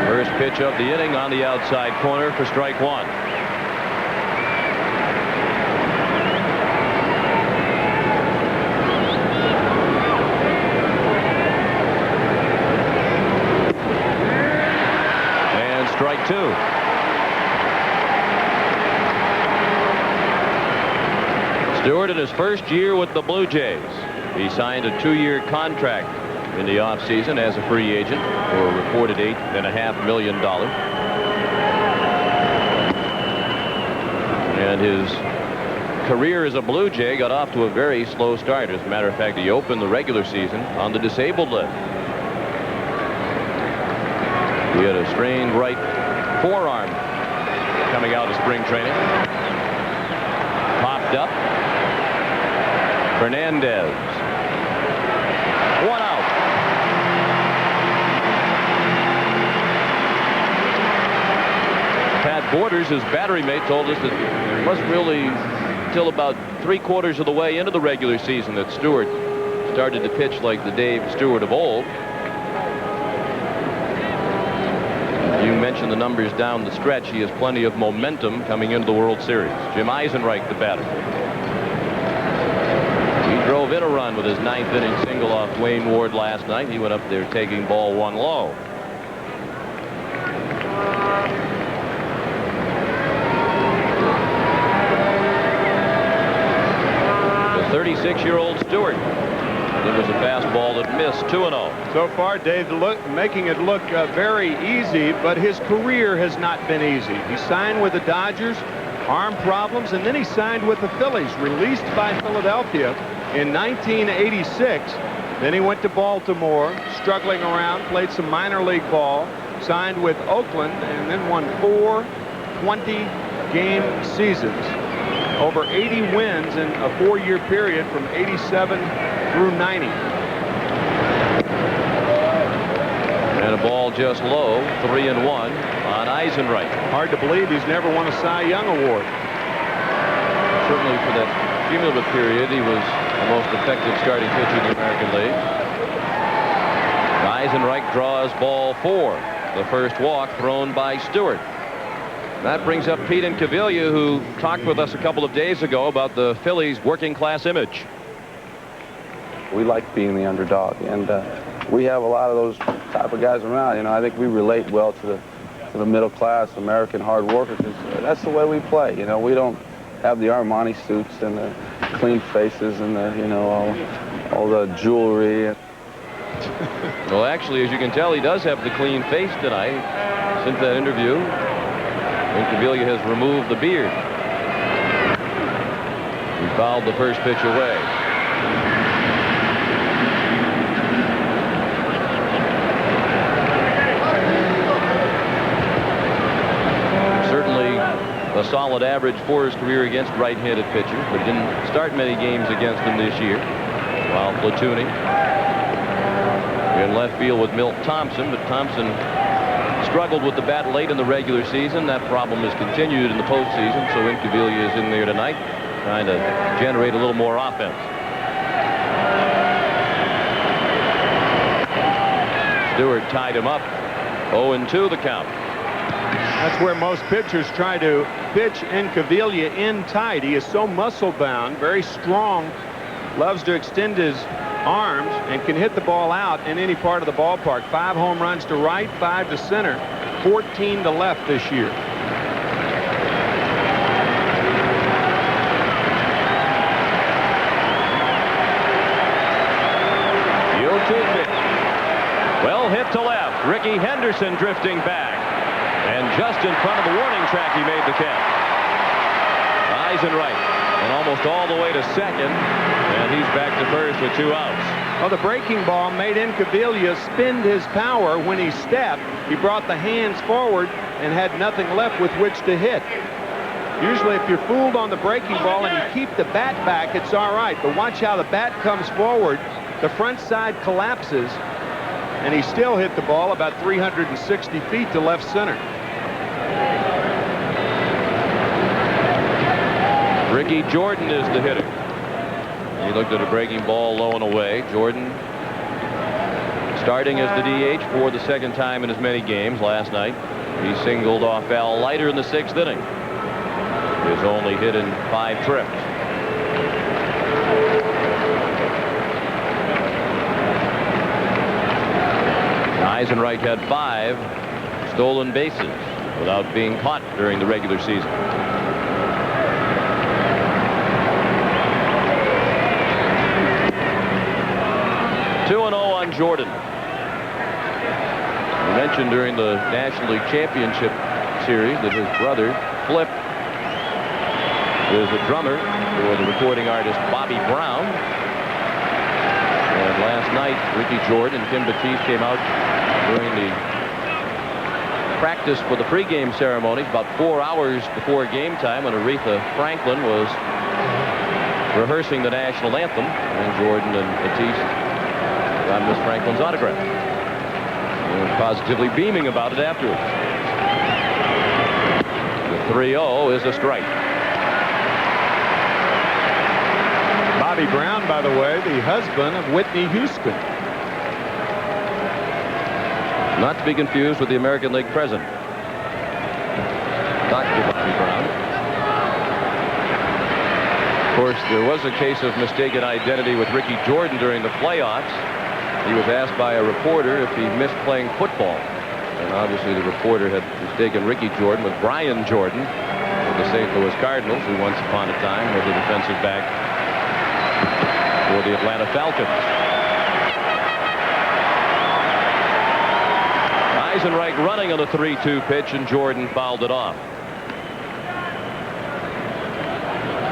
First pitch of the inning on the outside corner for strike 1. And strike 2. Stewart in his first year with the Blue Jays. He signed a 2-year contract in the offseason as a free agent for a reported $8.5 million. And his career as a Blue Jay got off to a very slow start. As a matter of fact, he opened the regular season on the disabled list. He had a strained right forearm coming out of spring training. Popped up. Fernandez. 1 out. Pat Borders, his battery mate, told us that it wasn't really until about 3/4 of the way into the regular season that Stewart started to pitch like the Dave Stewart of old. You mentioned the numbers down the stretch. He has plenty of momentum coming into the World Series. Jim Eisenreich, the batter. He drove in a run with his 9th inning single off Wayne Ward last night. He went up there taking ball 1 low. The 36-year-old Stewart. It was a fastball that missed. 2-0. So far, Dave, making it look very easy, but his career has not been easy. He signed with the Dodgers, arm problems, and then he signed with the Phillies, released by Philadelphia in 1986. Then he went to Baltimore, struggling around, played some minor league ball, signed with Oakland, and then won 4 20-game seasons. Over 80 wins in a 4-year period from 87 through 90. And a ball just low, 3-1 on Eisenreich. Hard to believe he's never won a Cy Young award. Certainly for that cumulative period, he was the most effective starting pitcher in the American League. Eisenreich draws ball 4. The first walk thrown by Stewart. That brings up Pete Incaviglia, who talked with us a couple of days ago about the Phillies' working class image. We like being the underdog, and we have a lot of those type of guys around. You know, I think we relate well to the middle class American hard worker, because that's the way we play. You know, we don't have the Armani suits and the clean faces and the, you know, all the jewelry. Well, actually, as you can tell, he does have the clean face tonight. Since that interview, Incaviglia has removed the beard. He fouled the first pitch away. Certainly a solid average for his career against right-handed pitchers, but he didn't start many games against them this year while platooning in left field with Milt Thompson. But Thompson struggled with the bat late in the regular season. That problem has continued in the postseason, so Incaviglia is in there tonight trying to generate a little more offense. Stewart tied him up. 0-2 the count. That's where most pitchers try to pitch Incaviglia in tight. He is so muscle-bound, very strong, loves to extend his arms, and can hit the ball out in any part of the ballpark. 5 home runs to right, 5 to center, 14 to left this year. The 0-2 pitch. Well hit to left. Ricky Henderson drifting back. And just in front of the warning track, he made the catch. Eisenreich, and almost all the way to second, and he's back to first with 2 outs. Well, the breaking ball made Incaviglia spend his power when he stepped. He brought the hands forward and had nothing left with which to hit. Usually if you're fooled on the breaking ball and you keep the bat back, it's all right. But watch how the bat comes forward. The front side collapses, and he still hit the ball about 360 feet to left center. Ricky Jordan is the hitter. He looked at a breaking ball low and away. Jordan starting as the DH for the second time in as many games last night. He singled off Al Leiter in the 6th inning. His only hit in 5 trips. Eisenreich had 5 stolen bases without being caught during the regular season. Jordan. We mentioned during the National League Championship Series that his brother, Flip, is a drummer for the recording artist Bobby Brown. And last night, Ricky Jordan and Kim Batiste came out during the practice for the pregame ceremonies about 4 hours before game time when Aretha Franklin was rehearsing the national anthem. And Jordan and Batiste got Miss Franklin's autograph. And positively beaming about it afterwards. The 3-0 is a strike. Bobby Brown, by the way, the husband of Whitney Houston. Not to be confused with the American League president, Dr. Bobby Brown. Of course, there was a case of mistaken identity with Ricky Jordan during the playoffs. He was asked by a reporter if he missed playing football. And obviously the reporter had mistaken Ricky Jordan with Brian Jordan of the St. Louis Cardinals, who once upon a time was a defensive back for the Atlanta Falcons. Eisenreich running on the 3-2 pitch, and Jordan fouled it off.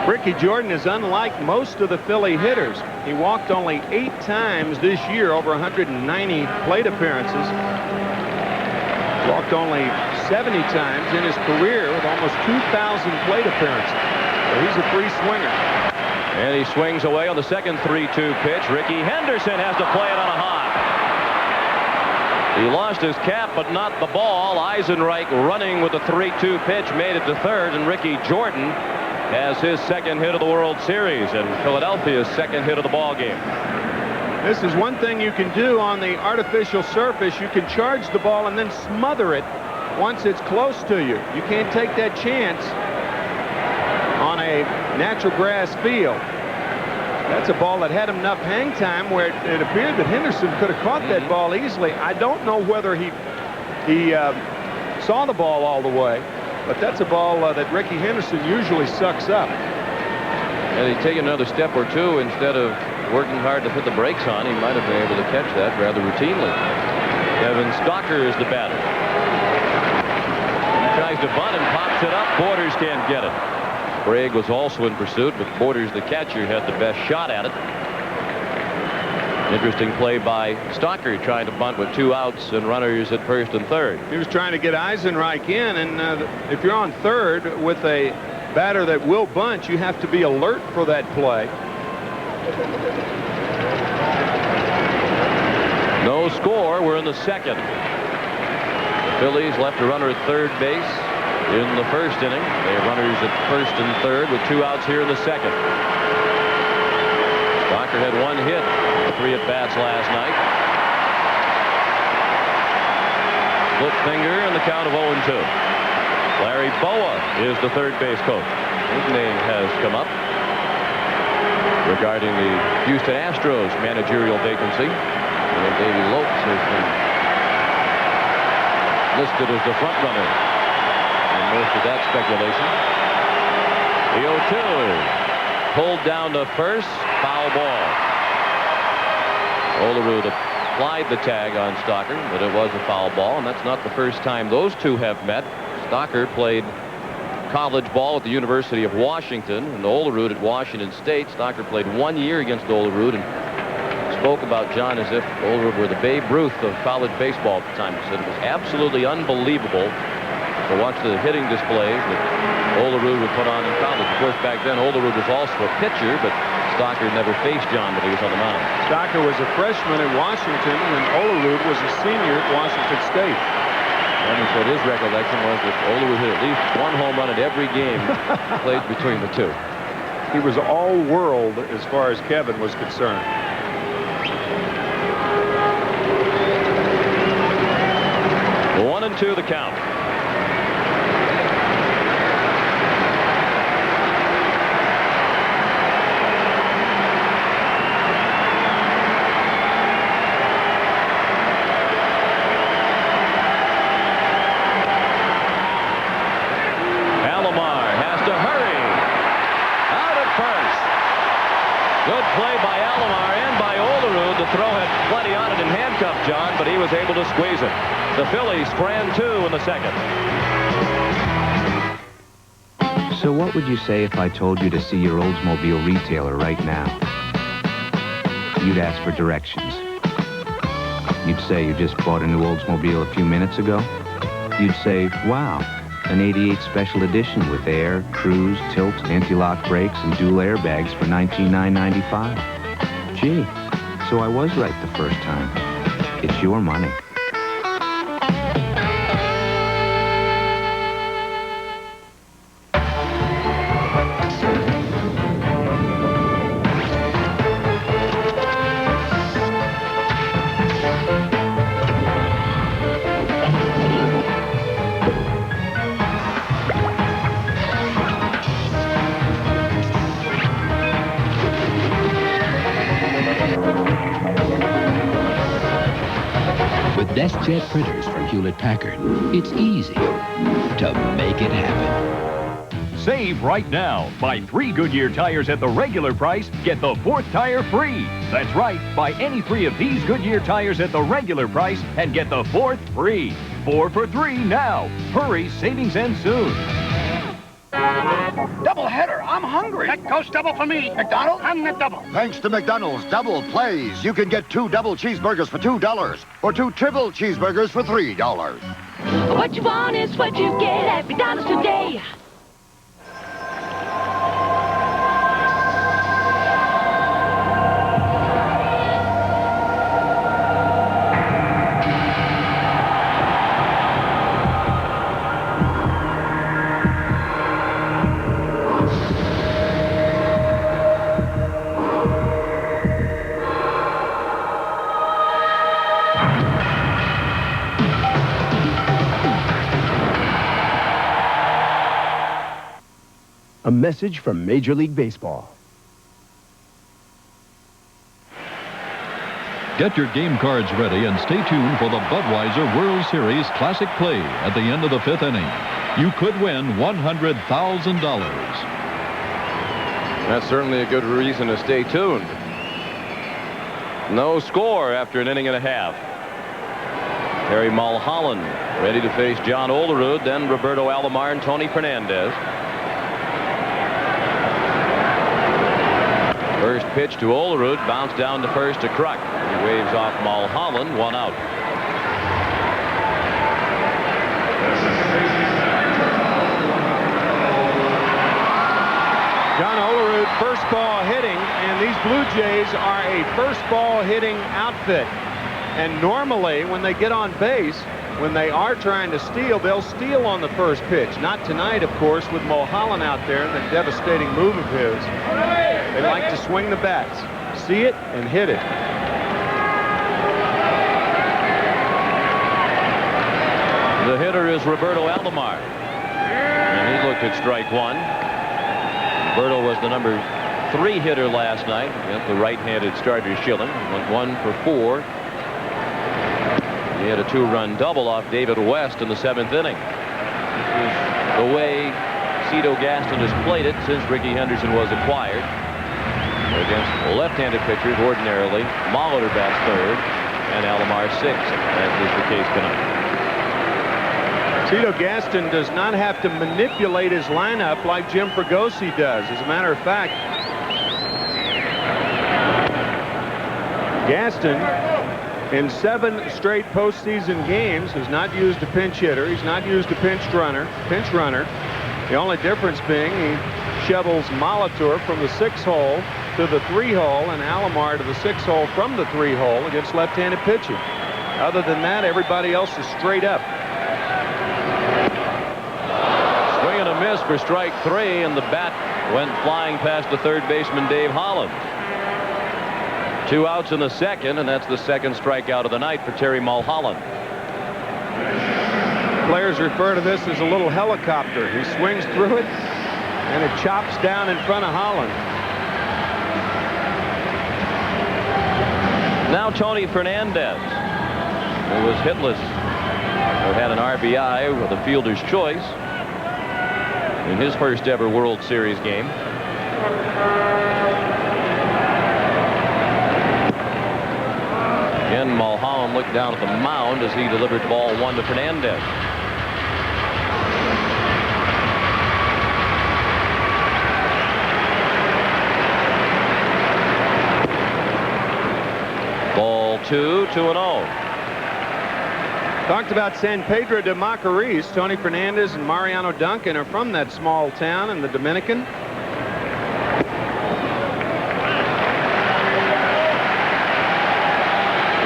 Ricky Jordan is unlike most of the Philly hitters. He walked only 8 times this year, over 190 plate appearances. Walked only 70 times in his career with almost 2,000 plate appearances. So he's a free swinger. And he swings away on the second 3-2 pitch. Ricky Henderson has to play it on a hop. He lost his cap, but not the ball. Eisenreich running with the 3-2 pitch made it to third, and Ricky Jordan has his second hit of the World Series and Philadelphia's second hit of the ball game. This is one thing you can do on the artificial surface. You can charge the ball and then smother it once it's close to you. You can't take that chance on a natural grass field. That's a ball that had enough hang time where it appeared that Henderson could have caught that ball easily. I don't know whether he saw the ball all the way. But that's a ball that Ricky Henderson usually sucks up. And he'd taken another step or two instead of working hard to put the brakes on. He might have been able to catch that rather routinely. Kevin Stalker is the batter. He tries to bunt and pops it up. Borders can't get it. Craig was also in pursuit, but Borders, the catcher, had the best shot at it. Interesting play by Stalker, trying to bunt with 2 outs and runners at first and third. He was trying to get Eisenreich in, and if you're on third with a batter that will bunt, you have to be alert for that play. No score. We're in the second. The Phillies left a runner at third base in the first inning. They have runners at first and third with 2 outs here in the second. Stalker had 1 hit, 3 at-bats last night. Split finger and the count of 0-2. Larry Boa is the third base coach. His name has come up regarding the Houston Astros managerial vacancy. And Davey Lopes has been listed as the front runner in most of that speculation. The 0-2. Pulled down to first, foul ball. Olerud applied the tag on Stalker, but it was a foul ball, and that's not the first time those two have met. Stalker played college ball at the University of Washington, and Olerud at Washington State. Stalker played 1 year against Olerud and spoke about John as if Olerud were the Babe Ruth of college baseball at the time. He said it was absolutely unbelievable to watch the hitting displays that Olerud would put on in college. Of course, back then, Olerud was also a pitcher, but Stocker never faced John when he was on the mound. Stocker was a freshman at Washington when Olerud was a senior at Washington State. And he said his recollection was that Olerud hit at least one home run at every game played between the two. He was all world as far as Kevin was concerned. One and two the count. Alomar has to hurry. Out at first. Good play by Alomar and by Olerud. The throw had plenty on it and handcuffed John, but he was able to squeeze it. The Phillies strand two in the second. So what would you say if I told you to see your Oldsmobile retailer right now? You'd ask for directions. You'd say you just bought a new Oldsmobile a few minutes ago. You'd say, wow, an 88 special edition with air, cruise, tilt, anti-lock brakes, and dual airbags for $19,995. Gee, so I was right the first time. It's your money. DeskJet printers from Hewlett-Packard. It's easy to make it happen. Save right now. Buy 3 Goodyear tires at the regular price, get the 4th tire free. That's right. Buy any 3 of these Goodyear tires at the regular price and get the 4th free. 4 for 3 now. Hurry, savings end soon. Double header. I'm hungry. That goes double for me. McDonald's, I'm the double. Thanks to McDonald's Double Plays, you can get 2 double cheeseburgers for $2 or 2 triple cheeseburgers for $3. What you want is what you get at McDonald's today. A message from Major League Baseball. Get your game cards ready and stay tuned for the Budweiser World Series Classic Play at the end of the 5th inning. You could win $100,000. That's certainly a good reason to stay tuned. No score after an inning and a half. Terry Mulholland ready to face John Olerud, then Roberto Alomar and Tony Fernandez. First pitch to Olerud, bounced down to first to Kruk. He waves off Mulholland, 1 out. John Olerud, first ball hitting, and these Blue Jays are a first ball hitting outfit. And normally when they get on base, when they are trying to steal, they'll steal on the first pitch. Not tonight, of course, with Mulholland out there and the devastating move of his. They like to swing the bats, see it, and hit it. The hitter is Roberto Alomar. And he looked at strike 1. Roberto was the number 3 hitter last night against the right-handed starter Schilling. Went 1 for 4. He had a 2-run double off David West in the 7th inning. This is the way Cito Gaston has played it since Rickey Henderson was acquired. Against left-handed pitchers, ordinarily, Molitor bats 3rd and Alomar 6th, as is the case tonight. Cito Gaston does not have to manipulate his lineup like Jim Fregosi does. As a matter of fact, Gaston, in 7 straight postseason games, has not used a pinch hitter. He's not used a pinch runner. The only difference being he shovels Molitor from the 6-hole to the 3-hole and Alomar to the 6-hole from the 3-hole against left-handed pitching. Other than that, everybody else is straight up. Swing and a miss for strike 3, and the bat went flying past the third baseman Dave Holland. 2 outs in the second, and that's the second strikeout of the night for Terry Mulholland. Players refer to this as a little helicopter. He swings through it, and it chops down in front of Holland. Now Tony Fernandez, who was hitless, who had an RBI with a fielder's choice in his first ever World Series game. Again, Mulholland looked down at the mound as he delivered ball 1 to Fernandez. Ball 2, 2-0. Talked about San Pedro de Macorís. Tony Fernandez and Mariano Duncan are from that small town in the Dominican.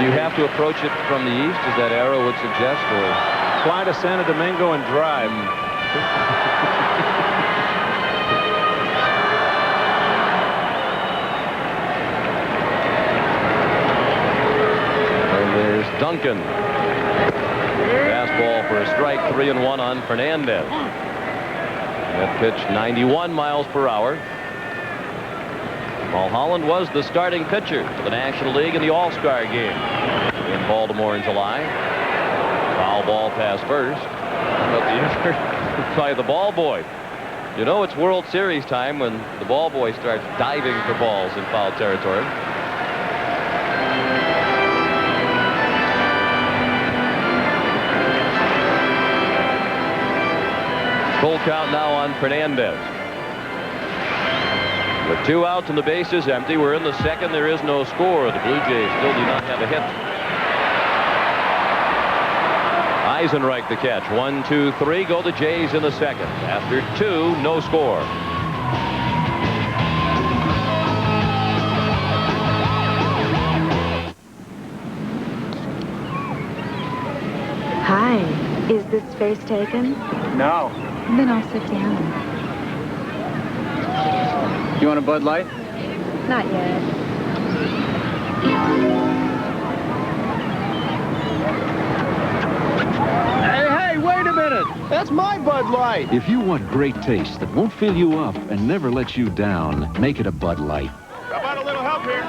You have to approach it from the east, as that arrow would suggest, or fly to Santo Domingo and drive. And there's Duncan. Fastball for a strike, 3-1 on Fernandez. That pitch 91 miles per hour. Mulholland was the starting pitcher for the National League in the All-Star game in Baltimore in July. Foul ball past first, but the effort by the ball boy. You know it's World Series time when the ball boy starts diving for balls in foul territory. Full count now on Fernandez. With 2 outs and the bases empty, we're in the second. There is no score. The Blue Jays still do not have a hit. Eisenreich the catch. 1, 2, 3. Go the Jays in the second. After 2, no score. Hi. Is this space taken? No. Then I'll sit down. You want a Bud Light? Not yet. Hey, wait a minute! That's my Bud Light! If you want great taste that won't fill you up and never let you down, make it a Bud Light. How about a little help here?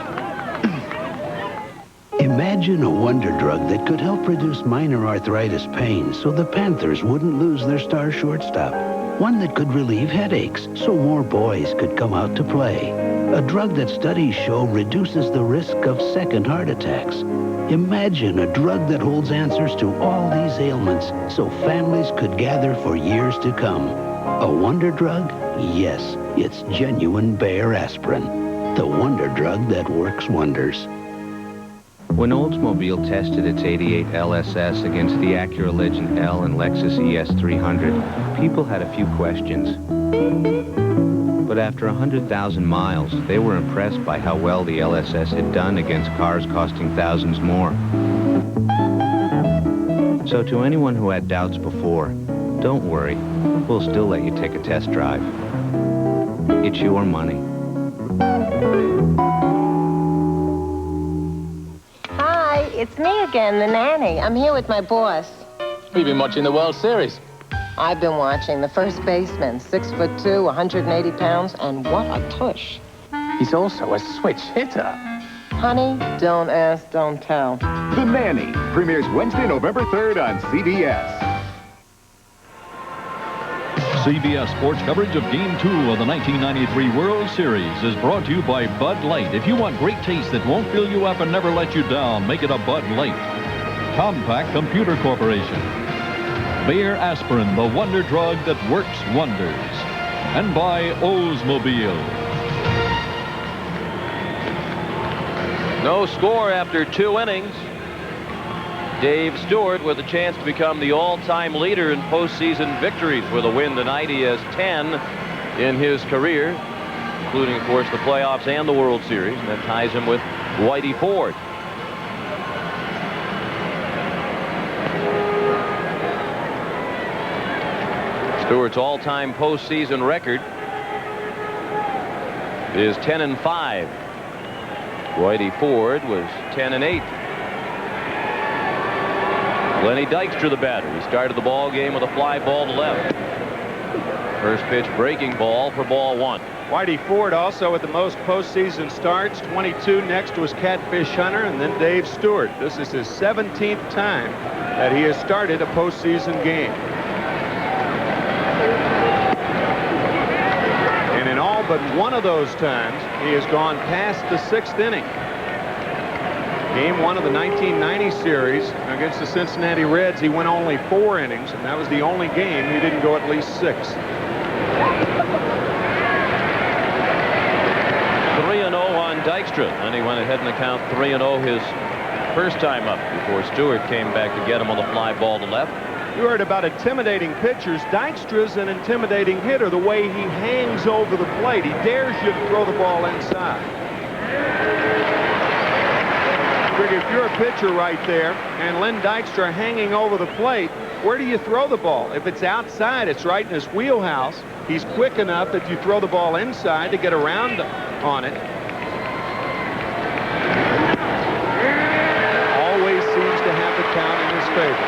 Imagine a wonder drug that could help reduce minor arthritis pain so the Panthers wouldn't lose their star shortstop. One that could relieve headaches so more boys could come out to play. A drug that studies show reduces the risk of second heart attacks. Imagine a drug that holds answers to all these ailments so families could gather for years to come. A wonder drug? Yes, it's genuine Bayer aspirin. The wonder drug that works wonders. When Oldsmobile tested its 88 LSS against the Acura Legend L and Lexus ES300, people had a few questions. But after 100,000 miles, they were impressed by how well the LSS had done against cars costing thousands more. So to anyone who had doubts before, don't worry, we'll still let you take a test drive. It's your money. It's me again, the nanny. I'm here with my boss. We've been watching the World Series. I've been watching the first baseman, 6'2", 180 pounds, and what a tush. He's also a switch hitter. Honey, don't ask, don't tell. The Nanny premieres Wednesday, November 3rd on CBS. CBS Sports coverage of Game 2 of the 1993 World Series is brought to you by Bud Light. If you want great taste that won't fill you up and never let you down, make it a Bud Light. Compaq Computer Corporation. Bayer Aspirin, the wonder drug that works wonders. And by Oldsmobile. No score after 2 innings. Dave Stewart with a chance to become the all-time leader in postseason victories with a win tonight. He has 10 in his career, including, of course, the playoffs and the World Series. And that ties him with Whitey Ford. Stewart's all-time postseason record is 10-5. Whitey Ford was 10-8. Lenny Dykstra, the batter. He started the ball game with a fly ball to left. First pitch breaking ball for ball 1. Whitey Ford also with the most postseason starts, 22. Next was Catfish Hunter, and then Dave Stewart. This is his 17th time that he has started a postseason game. And in all but one of those times, he has gone past the 6th inning. Game 1 of the 1990 series against the Cincinnati Reds, he went only 4 innings, and that was the only game he didn't go at least 6. 3-0 on Dykstra. Then he went ahead and count 3-0 his first time up before Stewart came back to get him on the fly ball to left. You heard about intimidating pitchers. Dykstra's an intimidating hitter, the way he hangs over the plate. He dares you to throw the ball inside. If you're a pitcher right there and Len Dykstra hanging over the plate, where do you throw the ball? If it's outside, it's right in his wheelhouse. He's quick enough that you throw the ball inside to get around on it. Always seems to have the count in his favor.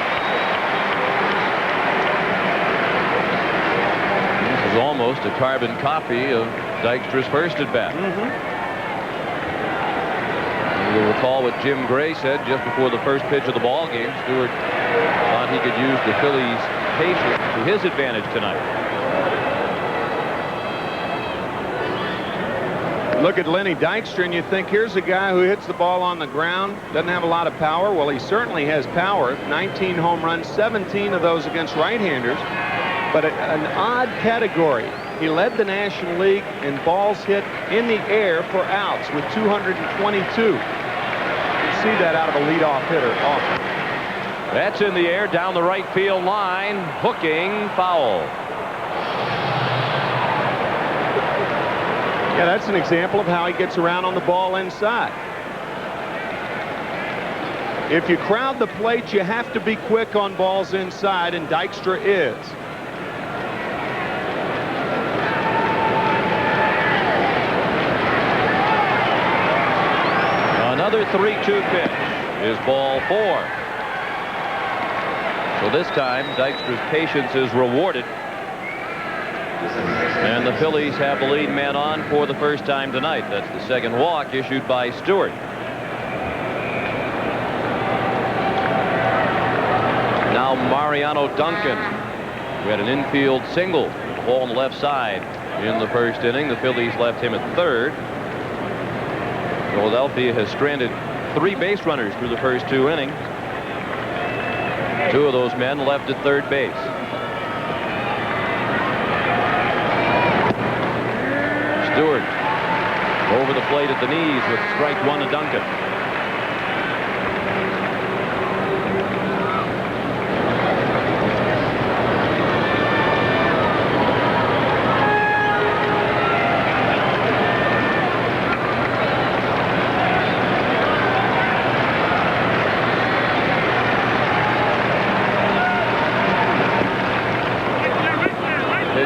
This is almost a carbon copy of Dykstra's first at bat. You'll recall what Jim Gray said just before the first pitch of the ball game. Stewart thought he could use the Phillies' patience to his advantage tonight. Look at Lenny Dykstra and you think, here's a guy who hits the ball on the ground, doesn't have a lot of power. Well, he certainly has power. 19 home runs, 17 of those against right-handers. But an odd category. He led the National League in balls hit in the air for outs with 222. See that out of a leadoff hitter often. That's in the air down the right field line. Hooking foul. Yeah, that's an example of how he gets around on the ball inside. If you crowd the plate, you have to be quick on balls inside, and Dykstra is. Another 3-2 pitch is ball 4. So this time, Dykstra's patience is rewarded. And the Phillies have the lead man on for the first time tonight. That's the second walk issued by Stewart. Now Mariano Duncan, who had an infield single, ball on the left side in the first inning. The Phillies left him at third. Philadelphia has stranded 3 base runners through the first 2 innings. 2 of those men left at third base. Stewart over the plate at the knees with strike 1 to Duncan.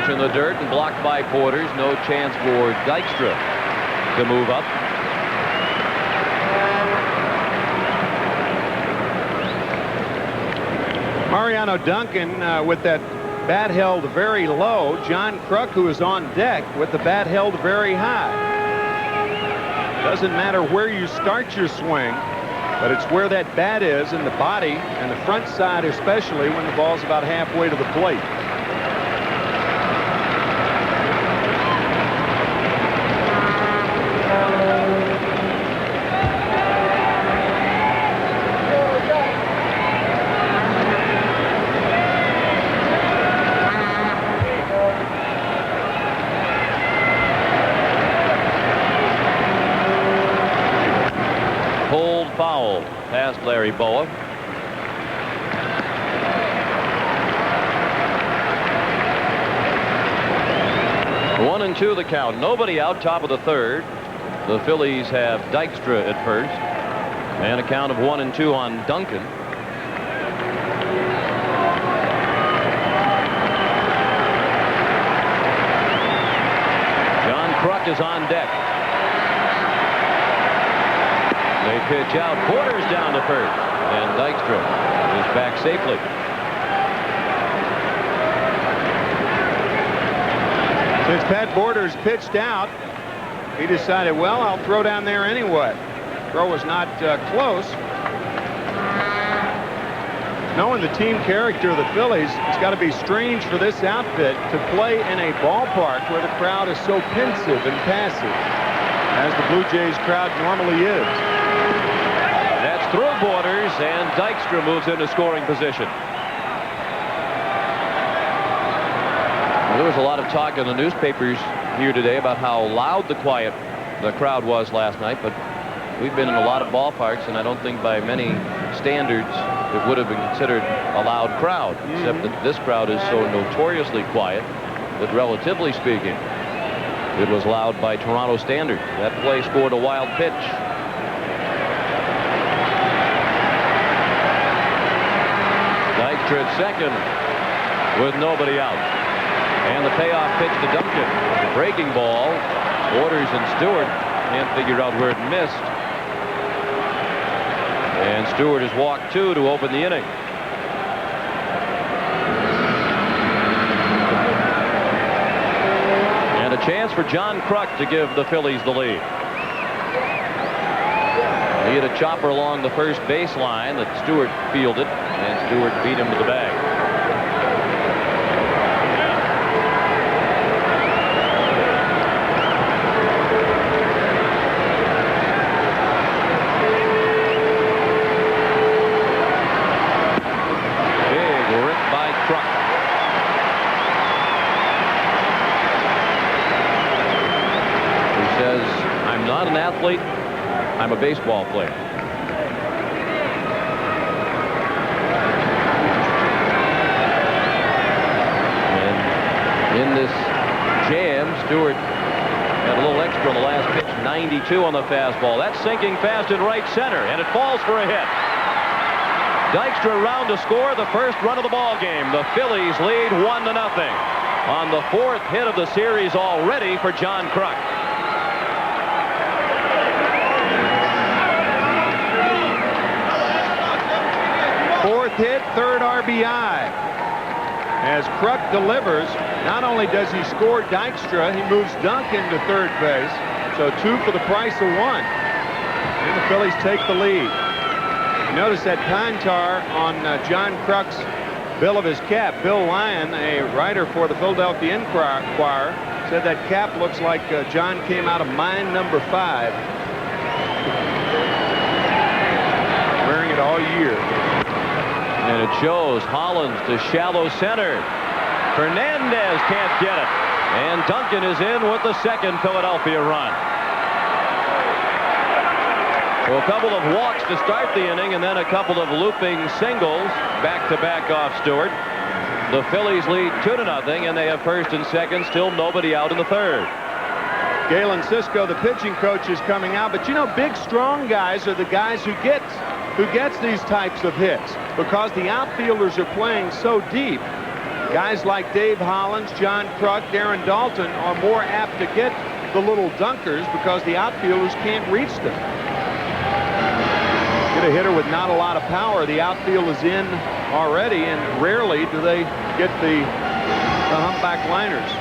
In the dirt and blocked by Porters. No chance for Dykstra to move up. Mariano Duncan with that bat held very low. John Kruk, who is on deck, with the bat held very high. Doesn't matter where you start your swing, but it's where that bat is in the body and the front side, especially when the ball's about halfway to the plate. Larry Boa. 1-2 the count. Nobody out, top of the third. The Phillies have Dykstra at first. And a count of 1-2 on Duncan. John Kruk is on deck. They pitch out. Borders down to first. And Dykstra is back safely. Since Pat Borders pitched out, he decided, well, I'll throw down there anyway. Throw was not close. Knowing the team character of the Phillies, it's got to be strange for this outfit to play in a ballpark where the crowd is so pensive and passive, as the Blue Jays crowd normally is. That's through Borders, and Dykstra moves into scoring position. There was a lot of talk in the newspapers here today about how loud the crowd was last night, but we've been in a lot of ballparks, and I don't think by many standards it would have been considered a loud crowd, except that this crowd is so notoriously quiet that, relatively speaking, it was loud by Toronto standards. That play scored a wild pitch. Dykstra at second with nobody out. And the payoff pitch to Duncan. Breaking ball. Borders and Stewart can't figure out where it missed. And Stewart has walked 2 to open the inning. And a chance for John Kruk to give the Phillies the lead. He hit a chopper along the first baseline that Stewart fielded, and Stewart beat him to the bag. I'm a baseball player. And in this jam, Stewart had a little extra on the last pitch. 92 on the fastball. That's sinking fast in right center, and it falls for a hit. Dykstra around to score the first run of the ball game. The Phillies lead 1-0 on the 4th hit of the series already for John Kruk. Fourth hit, third RBI. As Kruk delivers, not only does he score Dykstra, he moves Duncan to third base. So 2 for the price of 1. And the Phillies take the lead. Notice that pine tar on John Kruk's bill of his cap. Bill Lyon, a writer for the Philadelphia Inquirer, said that cap looks like John came out of mine number 5. Wearing it all year. And it shows. Hollins to shallow center. Fernandez can't get it. And Duncan is in with the second Philadelphia run. So a couple of walks to start the inning, and then a couple of looping singles back-to-back off Stewart. The Phillies lead 2-0, and they have first and second, still nobody out in the third. Galen Cisco, the pitching coach, is coming out, but you know, big, strong guys are the guys who gets these types of hits, because the outfielders are playing so deep. Guys like Dave Hollins, John Kruk, Darren Dalton are more apt to get the little dunkers because the outfielders can't reach them. Get a hitter with not a lot of power, the outfield is in already, and rarely do they get the humpback liners.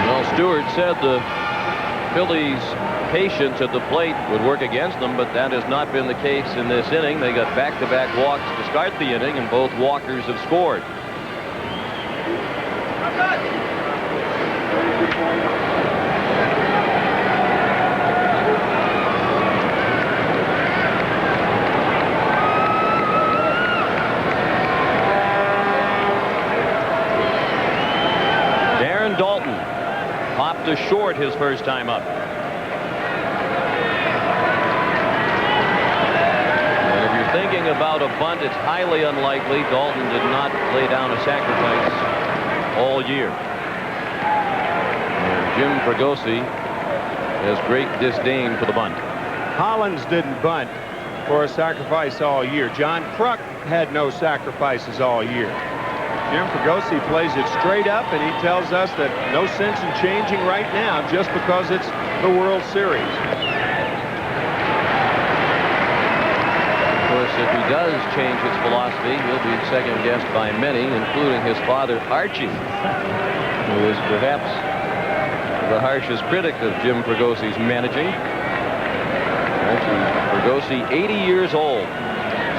Well, Stewart said the Phillies' patience at the plate would work against them, but that has not been the case in this inning. They got back-to-back walks to start the inning, and both walkers have scored. Darren Dalton popped to short his first time up. Thinking about a bunt, it's highly unlikely. Dalton did not lay down a sacrifice all year. And Jim Fregosi has great disdain for the bunt. Hollins didn't bunt for a sacrifice all year. John Kruk had no sacrifices all year. Jim Fregosi plays it straight up, and he tells us that no sense in changing right now just because it's the World Series. Of course, if he does change his philosophy, he'll be second-guessed by many, including his father, Archie, who is perhaps the harshest critic of Jim Fregosi's managing. Archie Fregosi, 80 years old,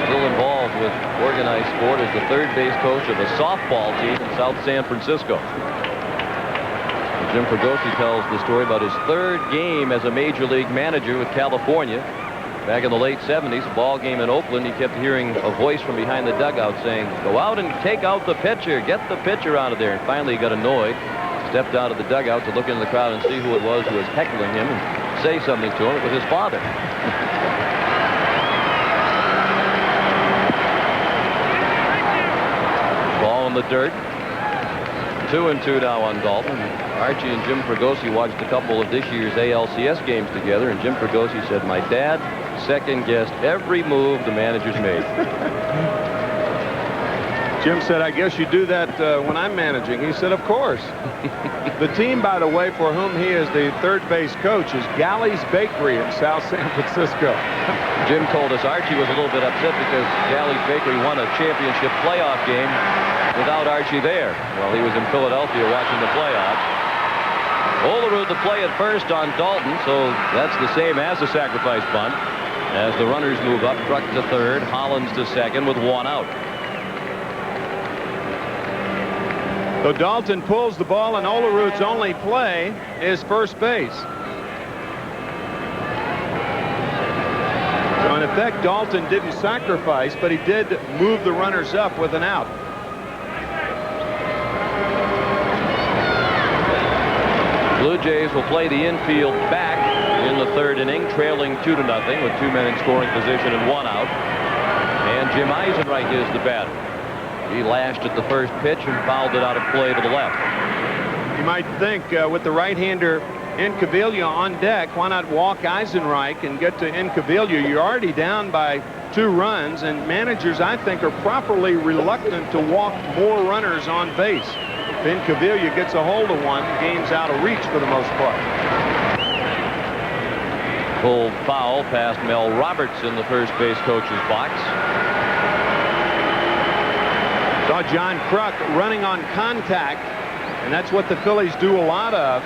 still involved with organized sport as the third base coach of a softball team in South San Francisco. Jim Fregosi tells the story about his third game as a major league manager with California. Back in the late 70s, a ball game in Oakland, he kept hearing a voice from behind the dugout saying, "Go out and take out the pitcher, get the pitcher out of there." And finally he got annoyed, stepped out of the dugout to look into the crowd and see who it was who was heckling him and say something to him. It was his father. Ball in the dirt. 2-2 now on Dalton. Archie and Jim Fregosi watched a couple of this year's ALCS games together, and Jim Fregosi said, "My dad second-guessed every move the managers made." Jim said, "I guess you do that when I'm managing." He said, "Of course." The team, by the way, for whom he is the third base coach is Galley's Bakery in South San Francisco. Jim told us Archie was a little bit upset because Galley's Bakery won a championship playoff game without Archie there while he was in Philadelphia watching the playoffs. Olerud to play at first on Dalton, so that's the same as a sacrifice bunt. As the runners move up, Kruk to third, Hollins to second with one out. So Dalton pulls the ball, and Olerud's only play is first base. So in effect, Dalton didn't sacrifice, but he did move the runners up with an out. Blue Jays will play the infield back in the third inning, trailing 2-0 with 2 men in scoring position and one out. And Jim Eisenreich is the batter. He lashed at the first pitch and fouled it out of play to the left. You might think with the right-hander Incaviglia on deck, why not walk Eisenreich and get to Incaviglia? You're already down by 2 runs, and managers, I think, are properly reluctant to walk more runners on base. If Incaviglia gets a hold of one, the game's out of reach for the most part. Pulled foul past Mel Roberts in the first base coach's box. Saw John Kruk running on contact, and that's what the Phillies do a lot of.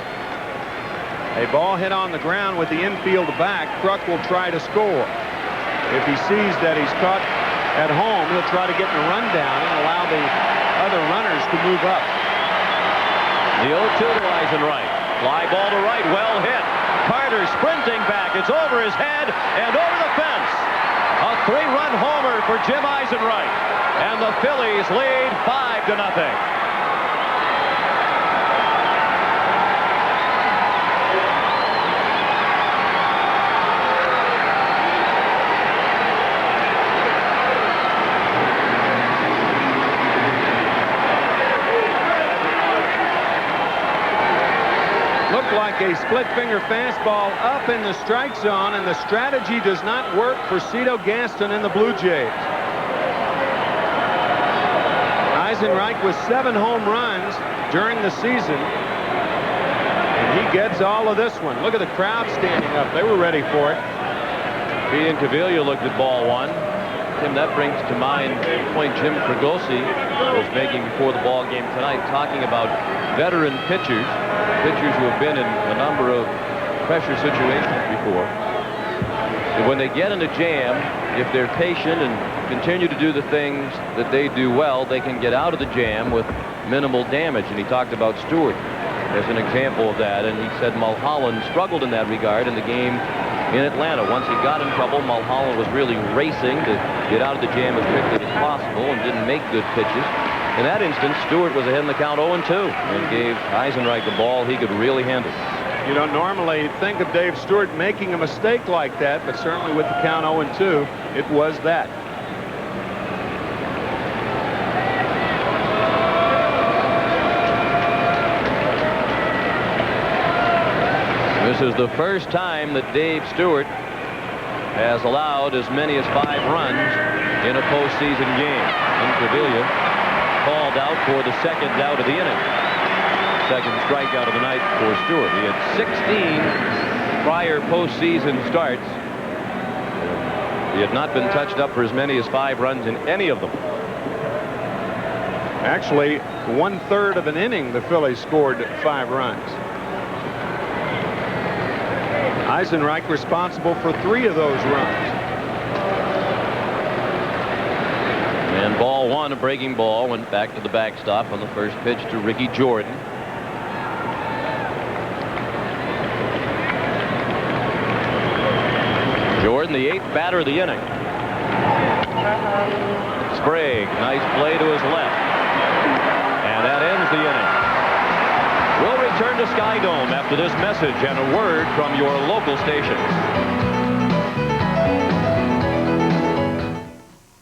A ball hit on the ground with the infield back, Kruk will try to score. If he sees that he's caught at home, he'll try to get in a rundown and allow the other runners to move up. The 0-2 to Eisenreich. Fly ball to right, well hit. Carter sprinting back. It's over his head and over the fence. A 3-run homer for Jim Eisenreich. And the Phillies lead 5-0. Looked like a split-finger fastball up in the strike zone, and the strategy does not work for Cito Gaston and the Blue Jays. Eisenreich with 7 home runs during the season, and he gets all of this one. Look at the crowd standing up. They were ready for it. He and Caviglia looked at ball one. Tim, that brings to mind the point Jim Fregosi was making before the ball game tonight, talking about veteran pitchers who have been in a number of pressure situations before. And when they get in a jam, if they're patient and continue to do the things that they do well, they can get out of the jam with minimal damage. And he talked about Stewart as an example of that. And he said Mulholland struggled in that regard in the game in Atlanta. Once he got in trouble, Mulholland was really racing to get out of the jam as quickly as possible and didn't make good pitches. In that instance, Stewart was ahead in the count 0-2 and gave Eisenreich a ball he could really handle. You don't normally think of Dave Stewart making a mistake like that, but certainly with the count 0-2, it was that. This is the first time that Dave Stewart has allowed as many as 5 runs in a postseason game. Incaviglia called out for the second out of the inning. Second strikeout of the night for Stewart. He had 16 prior postseason starts. He had not been touched up for as many as 5 runs in any of them. Actually, 1/3 of an inning, the Phillies scored 5 runs. Eisenreich responsible for 3 of those runs. And ball 1, a breaking ball, went back to the backstop on the first pitch to Ricky Jordan. Jordan, the 8th batter of the inning. Sprague, nice play to his left. And that ends the inning. We'll return to Sky Dome after this message and a word from your local stations.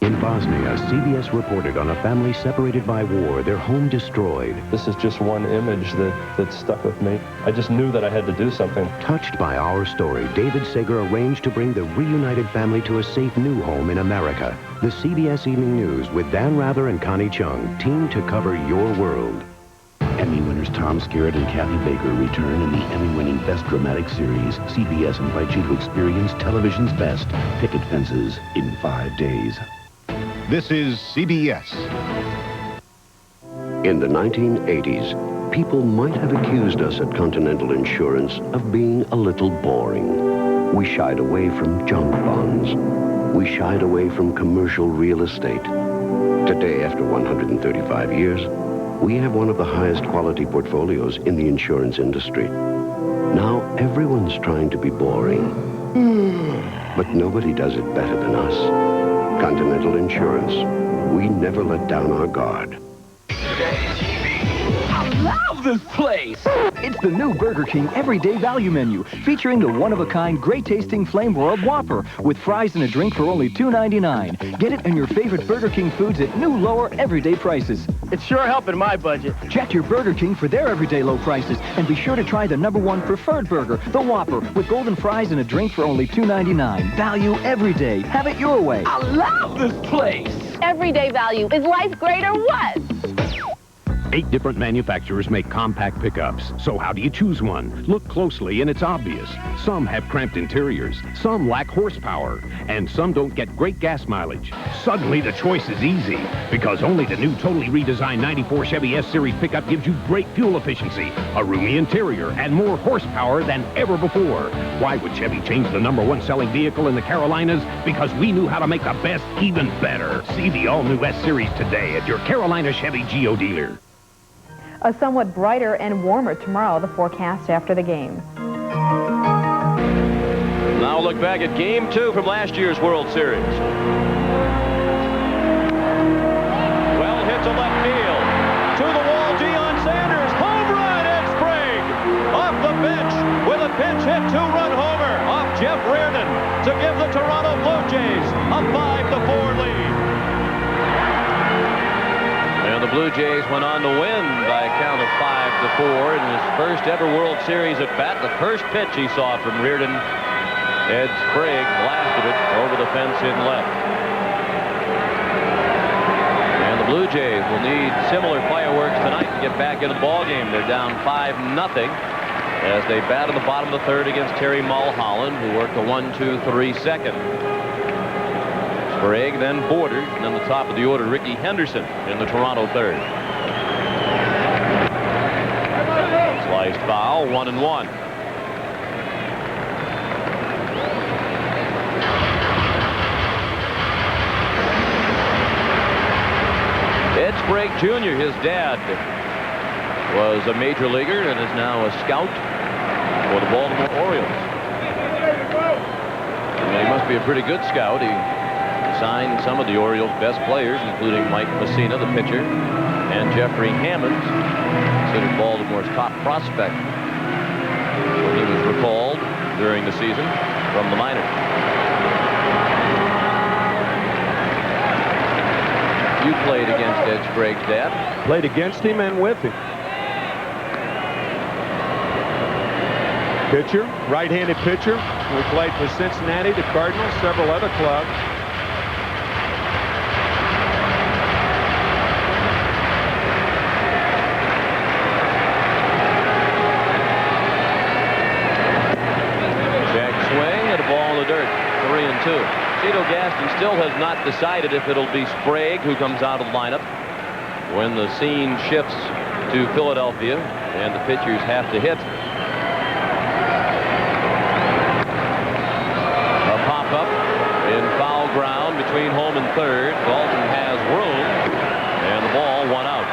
In Bosnia, CBS reported on a family separated by war, their home destroyed. This is just one image that stuck with me. I just knew that I had to do something. Touched by our story, David Sager arranged to bring the reunited family to a safe new home in America. The CBS Evening News with Dan Rather and Connie Chung, teamed to cover your world. Emmy winners Tom Skerritt and Kathy Baker return in the Emmy-winning Best Dramatic Series. CBS invites you to experience television's best. Picket fences in 5 days. This is CBS. In the 1980s, people might have accused us at Continental Insurance of being a little boring. We shied away from junk bonds. We shied away from commercial real estate. Today, after 135 years, we have one of the highest quality portfolios in the insurance industry. Now, everyone's trying to be boring. But nobody does it better than us. Continental Insurance. We never let down our guard. I love this place! It's the new Burger King Everyday Value Menu, featuring the one-of-a-kind, great-tasting Flame Broiled Whopper with fries and a drink for only $2.99. Get it in your favorite Burger King foods at new, lower, everyday prices. It's sure helping my budget. Check your Burger King for their everyday low prices, and be sure to try the #1 preferred burger, the Whopper, with golden fries and a drink for only $2.99. Value every day. Have it your way. I love this place! Everyday value. Is life great or what? 8 different manufacturers make compact pickups. So how do you choose one? Look closely and it's obvious. Some have cramped interiors, some lack horsepower, and some don't get great gas mileage. Suddenly the choice is easy, because only the new totally redesigned 94 Chevy S-Series pickup gives you great fuel efficiency, a roomy interior, and more horsepower than ever before. Why would Chevy change the #1 selling vehicle in the Carolinas? Because we knew how to make the best even better. See the all-new S-Series today at your Carolina Chevy Geo dealer. A somewhat brighter and warmer tomorrow, the forecast after the game. Now look back at Game 2 from last year's World Series. Well hit to left field. To the wall, Deion Sanders. Home run, Ed Sprague. Off the bench with a pinch hit 2-run homer off Jeff Reardon to give the Toronto Blue Jays a 5-4 lead. And the Blue Jays went on to win by a count of 5-4 in his first ever World Series at bat. The first pitch he saw from Reardon, Ed Sprague blasted it over the fence in left. And the Blue Jays will need similar fireworks tonight to get back into the ballgame. They're down 5-0 as they bat in the bottom of the 3rd against Terry Mulholland, who worked a 1-2-3 second. Sprague, then Borders, and then the top of the order, Ricky Henderson in the Toronto 3rd. Sliced foul, 1-1. Ed Sprague Jr., his dad, was a major leaguer and is now a scout for the Baltimore Orioles. And he must be a pretty good scout. He signed some of the Orioles' best players, including Mike Messina, the pitcher, and Jeffrey Hammond, considered Baltimore's top prospect when he was recalled during the season from the minors. You played against Ed Sprague's dad. Played against him and with him. Pitcher, right-handed pitcher, who played for Cincinnati, the Cardinals, several other clubs. Check swing and a ball in the dirt. 3-2. Tito Gaston still has not decided if it'll be Sprague who comes out of the lineup when the scene shifts to Philadelphia and the pitchers have to hit. A pop-up in foul ground between home and third. Dalton has room, and the ball 1 out.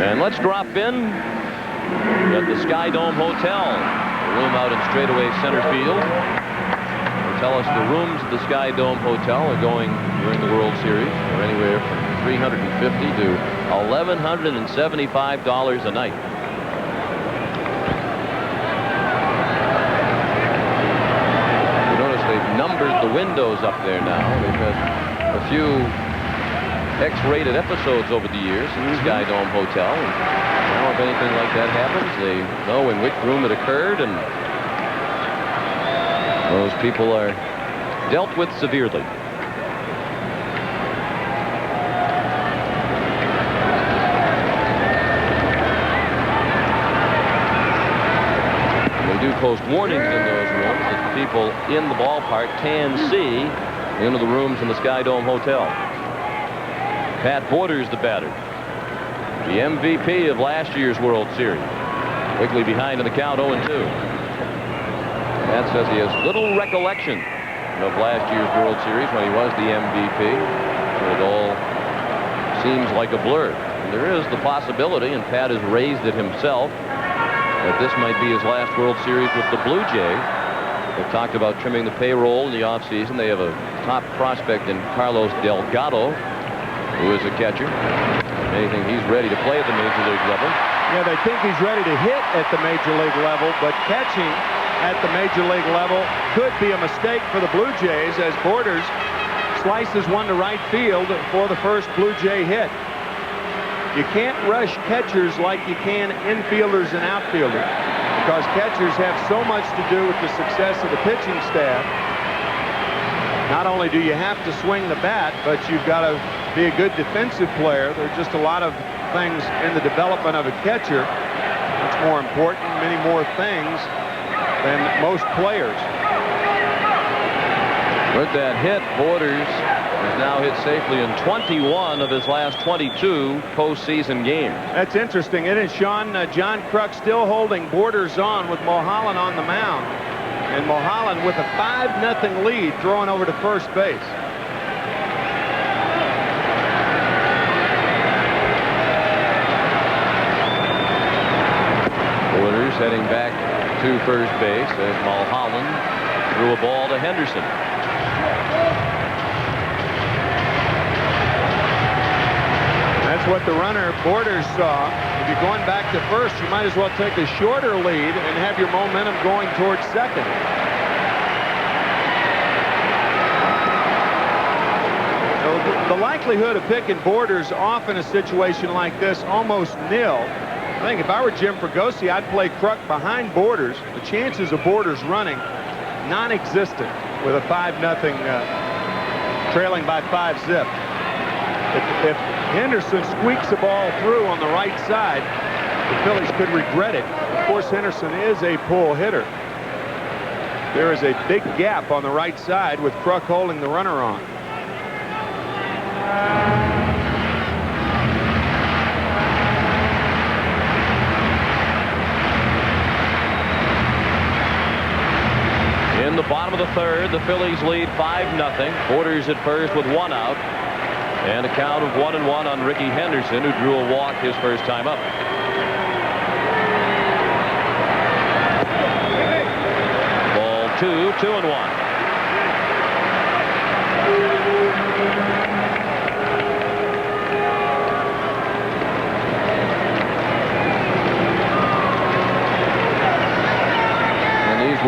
And let's drop in at the Sky Dome Hotel. A room out in straightaway center field. They tell us the rooms at the Sky Dome Hotel are going during the World Series are anywhere from $350 to $1,175 a night. You notice they've numbered the windows up there now. They've had a few X-rated episodes over the years in the Sky Dome Hotel. And now if anything like that happens, they know in which room it occurred, and those people are dealt with severely. They do post warnings in those rooms that the people in the ballpark can see into the rooms in the Sky Dome Hotel. Pat Borders, the batter, the MVP of last year's World Series. Quickly behind in the count, 0-2. Pat says he has little recollection of last year's World Series when he was the MVP. It all seems like a blur. And there is the possibility, and Pat has raised it himself, that this might be his last World Series with the Blue Jays. They've talked about trimming the payroll in the offseason. They have a top prospect in Carlos Delgado, who is a catcher. Anything he's ready to play at the major league level. Yeah, they think he's ready to hit at the major league level, but catching at the major league level could be a mistake for the Blue Jays as Borders slices one to right field for the first Blue Jay hit. You can't rush catchers like you can infielders and outfielders because catchers have so much to do with the success of the pitching staff. Not only do you have to swing the bat, but you've got to be a good defensive player. There's just a lot of things in the development of a catcher that's more important, many more things than most players. With that hit, Borders has now hit safely in 21 of his last 22 postseason games. That's interesting, isn't it, Sean? John Kruk still holding Borders on with Mulholland on the mound. And Mulholland with a 5-0 lead throwing over to first base. Borders heading back to first base as Mulholland threw a ball to Henderson. That's what the runner Borders saw. If you're going back to first, you might as well take a shorter lead and have your momentum going towards second. So the likelihood of picking Borders off in a situation like this almost nil. I think if I were Jim Fregosi, I'd play Kruk behind Borders. The chances of Borders running non-existent with a 5-0 trailing by 5 zip. If Henderson squeaks the ball through on the right side, the Phillies could regret it. Of course, Henderson is a pull hitter. There is a big gap on the right side with Kruk holding the runner on. In the bottom of the third, the Phillies lead 5-0. Borders at first with 1 out. And a count of 1-1 on Ricky Henderson, who drew a walk his first time up. Ball 2, 2-1.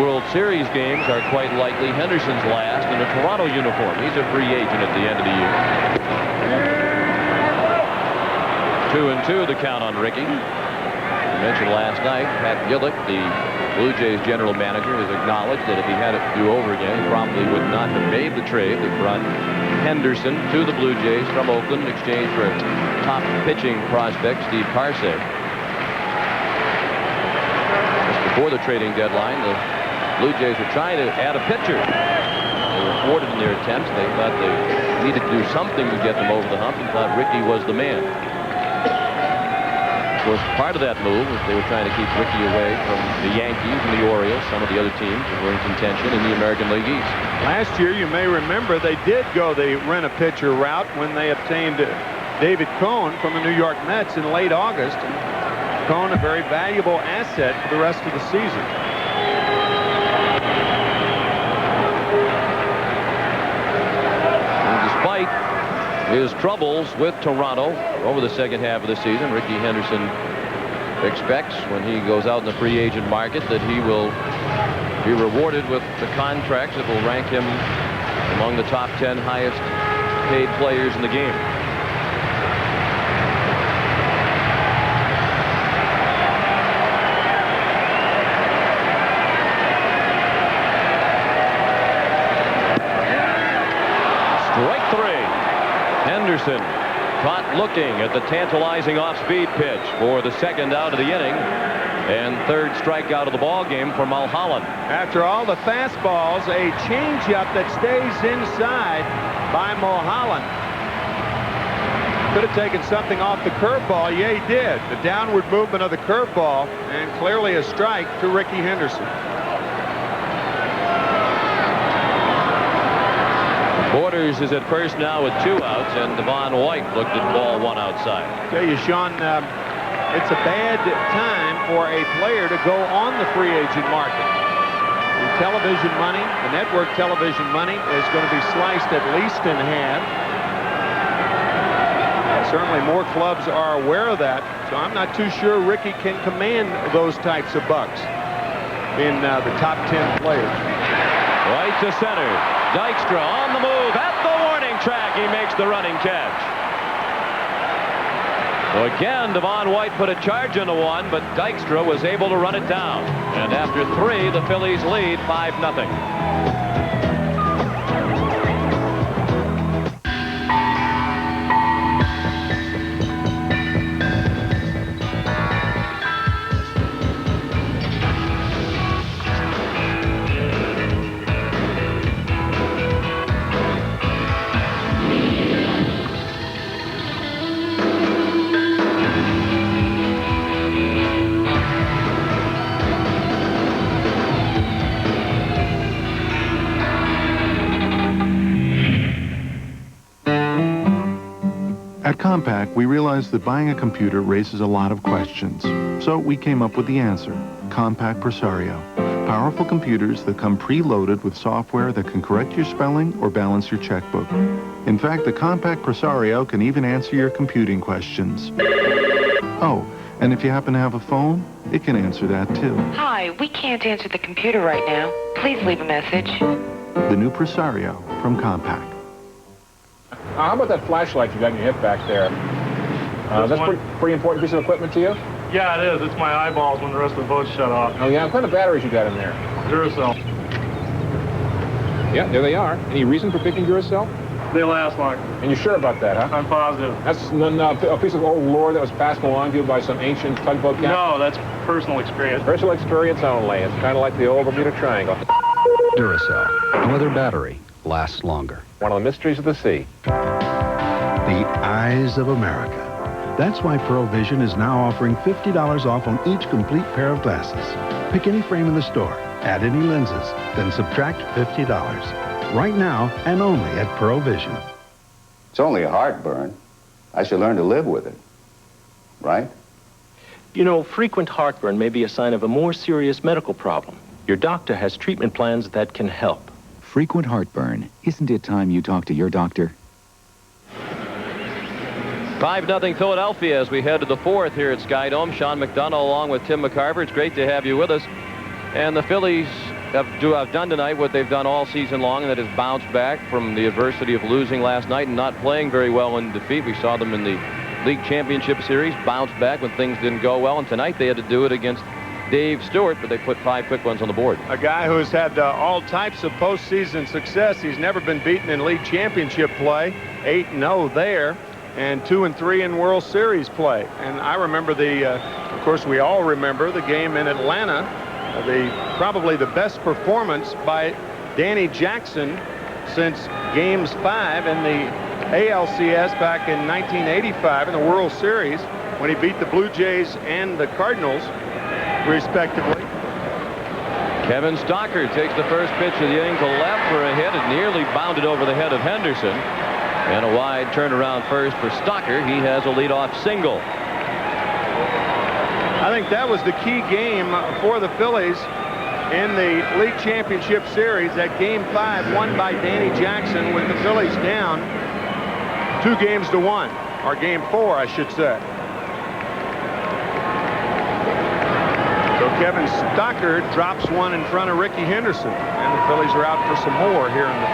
World Series games are quite likely Henderson's last in a Toronto uniform. He's a free agent at the end of the year. 2-2 the count on Ricky. I mentioned last night, Pat Gillick, the Blue Jays general manager, has acknowledged that if he had it to do over again, he probably would not have made the trade that brought Henderson to the Blue Jays from Oakland in exchange for a top pitching prospect, Steve Karsay. Just before the trading deadline, the Blue Jays were trying to add a pitcher. They were thwarted in their attempts. They thought they needed to do something to get them over the hump and thought Ricky was the man. Of course, part of that move was they were trying to keep Ricky away from the Yankees and the Orioles, some of the other teams that were in contention in the American League East. Last year, you may remember, they did go the rent-a-pitcher route when they obtained David Cohn from the New York Mets in late August. Cohn, a very valuable asset for the rest of the season. Despite his troubles with Toronto over the second half of the season, Ricky Henderson expects when he goes out in the free agent market that he will be rewarded with the contracts that will rank him among the top 10 highest paid players in the game. Strike 3. Henderson caught looking at the tantalizing off-speed pitch for the second out of the inning and third strikeout of the ball game for Mulholland. After all the fastballs, a changeup that stays inside by Mulholland. Could have taken something off the curveball. Yeah, he did. The downward movement of the curveball, and clearly a strike to Ricky Henderson. Borders is at first now with 2 outs, and Devon White looked at ball 1 outside. Tell you, Sean, it's a bad time for a player to go on the free agent market. The television money, the network television money, is going to be sliced at least in half. Certainly more clubs are aware of that, so I'm not too sure Ricky can command those types of bucks in the top 10 players. Right to center. Dykstra on the move at the warning track. He makes the running catch. So again, Devon White put a charge into one, but Dykstra was able to run it down. And after 3, the Phillies lead 5-0. At Compaq, we realized that buying a computer raises a lot of questions. So we came up with the answer, Compaq Presario. Powerful computers that come preloaded with software that can correct your spelling or balance your checkbook. In fact, the Compaq Presario can even answer your computing questions. Oh, and if you happen to have a phone, it can answer that too. Hi, we can't answer the computer right now. Please leave a message. The new Presario from Compaq. How about that flashlight you got in your hip back there? That's a pretty important piece of equipment to you? Yeah, it is. It's my eyeballs when the rest of the boat's shut off. Oh, yeah? What kind of batteries you got in there? Duracell. Yeah, there they are. Any reason for picking Duracell? They last long. And you're sure about that, huh? I'm positive. That's a piece of old lore that was passed along to you by some ancient tugboat captain? No, that's personal experience. Personal experience only. It's kind of like the old Bermuda Triangle. Duracell. No other battery lasts longer. One of the mysteries of the sea. The eyes of America. That's why ProVision is now offering $50 off on each complete pair of glasses. Pick any frame in the store, add any lenses, then subtract $50. Right now and only at ProVision. It's only a heartburn. I should learn to live with it. Right? You know, frequent heartburn may be a sign of a more serious medical problem. Your doctor has treatment plans that can help. Frequent heartburn. Isn't it time you talk to your doctor? 5-0 Philadelphia as we head to the 4th here at Skydome. Sean McDonough along with Tim McCarver. It's great to have you with us. And the Phillies have done tonight what they've done all season long, and that is bounced back from the adversity of losing last night and not playing very well in defeat. We saw them in the League Championship Series, bounced back when things didn't go well, and tonight they had to do it against Dave Stewart, but they put 5 quick ones on the board. A guy who's had all types of postseason success. He's never been beaten in league championship play. 8-0 there, and 2-3 in World Series play. And I remember of course, we all remember the game in Atlanta, probably the best performance by Danny Jackson since Games 5 in the ALCS back in 1985 in the World Series when he beat the Blue Jays and the Cardinals, respectively. Kevin Stocker takes the first pitch of the inning to left for a hit. It nearly bounded over the head of Henderson. And a wide turnaround first for Stocker. He has a leadoff single. I think that was the key game for the Phillies in the League Championship Series. That Game 5 won by Danny Jackson with the Phillies down 2-1, or Game 4, I should say. So Kevin Stocker drops one in front of Ricky Henderson, and the Phillies are out for some more here in the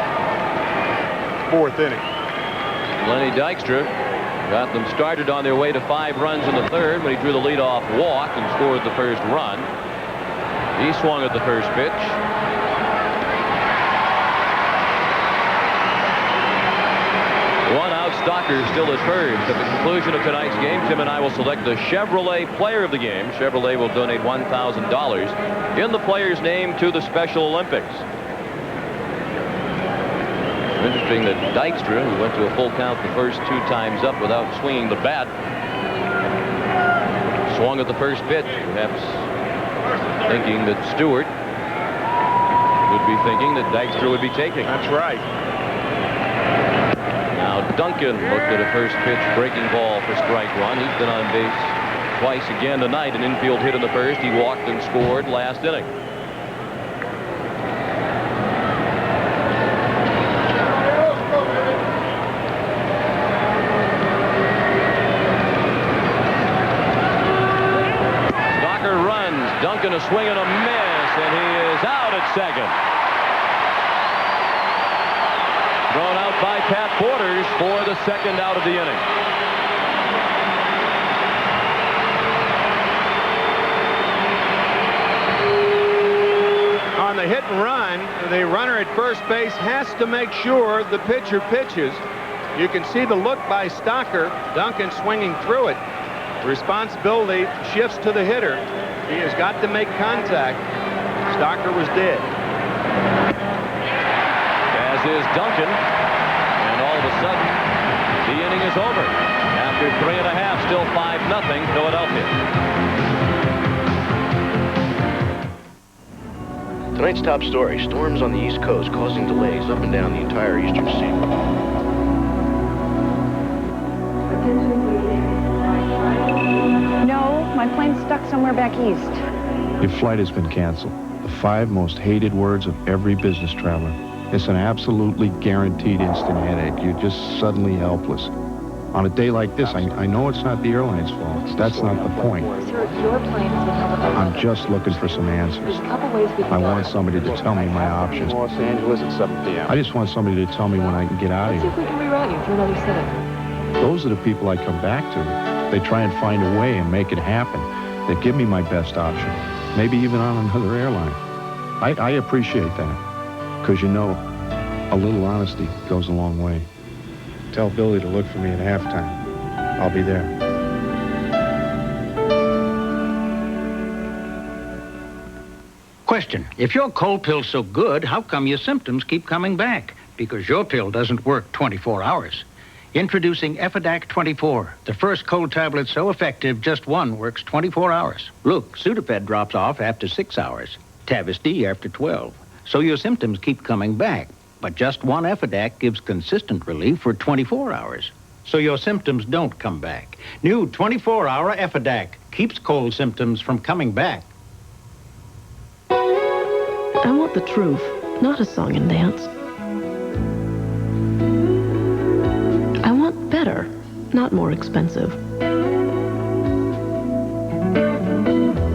4th inning. Lenny Dykstra got them started on their way to 5 runs in the 3rd when he drew the leadoff walk and scored the first run. He swung at the first pitch. One out. Stocker still at first. At the conclusion of tonight's game, Tim and I will select the Chevrolet Player of the Game. Chevrolet will donate $1,000 in the player's name to the Special Olympics. Interesting that Dykstra, who went to a full count the first 2 times up without swinging the bat, swung at the first pitch, perhaps thinking that Stewart would be thinking that Dykstra would be taking. That's right. Now Duncan looked at a first pitch breaking ball for strike 1. He's been on base twice again tonight. An infield hit in the first. He walked and scored last inning. Duncan a swing and a miss, and he is out at second. Thrown out by Pat Borders for the second out of the inning. On the hit and run, the runner at first base has to make sure the pitcher pitches. You can see the look by Stocker. Duncan swinging through it. Responsibility shifts to the hitter. He has got to make contact. Stocker was dead. As is Duncan. And all of a sudden, the inning is over. After 3.5, still 5-0 Philadelphia. Tonight's top story, storms on the East Coast causing delays up and down the entire eastern seaboard. No, my plane's stuck somewhere back east. Your flight has been canceled. The 5 most hated words of every business traveler. It's an absolutely guaranteed instant headache. You're just suddenly helpless. On a day like this, I know it's not the airline's fault. That's not the point. Sir, your plane has been held up. I'm just looking for some answers. There's a couple ways we can I want somebody to tell me my options. Los Angeles at 7 p.m. I just want somebody to tell me when I can get out of Let's see if here. we can reroute you through another city. Those are the people I come back to. They try and find a way and make it happen. They give me my best option, maybe even on another airline. I appreciate that, because you know, a little honesty goes a long way. Tell Billy to look for me at halftime. I'll be there. Question: if your cold pill's so good, how come your symptoms keep coming back? Because your pill doesn't work 24 hours. Introducing Effidac 24, the first cold tablet so effective just one works 24 hours. Look, Sudafed drops off after 6 hours, Tavist after 12. So your symptoms keep coming back, but just one Effidac gives consistent relief for 24 hours. So your symptoms don't come back. New 24-hour Effidac keeps cold symptoms from coming back. I want the truth, not a song and dance. I want better, not more expensive.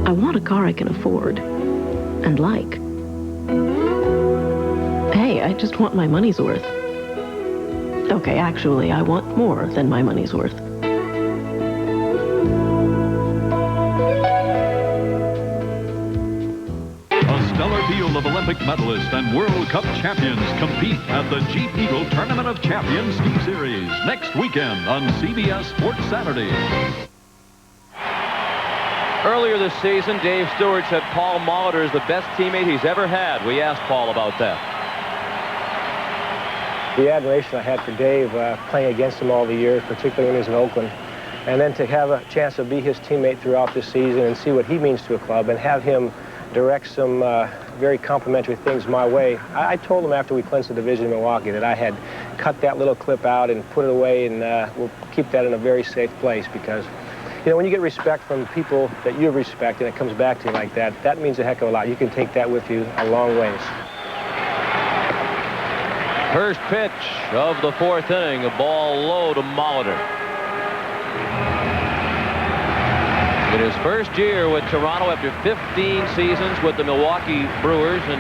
I want a car I can afford and like. Hey, I just want my money's worth. Okay, actually, I want more than my money's worth. couple of Olympic medalists and World Cup champions compete at the Jeep Eagle Tournament of Champions Ski Series next weekend on CBS Sports Saturday. Earlier this season, Dave Stewart said Paul Molitor is the best teammate he's ever had. We asked Paul about that. The admiration I had for Dave playing against him all the years, particularly when he was in Oakland, and then to have a chance to be his teammate throughout this season and see what he means to a club and have him direct some very complimentary things my way. I told him after we clinched the division in Milwaukee that I had cut that little clip out and put it away, and we'll keep that in a very safe place, because you know, when you get respect from people that you respect and it comes back to you like that, that means a heck of a lot. You can take that with you a long ways. First pitch of the fourth inning, a ball low to Molitor. In his first year with Toronto, after 15 seasons with the Milwaukee Brewers, and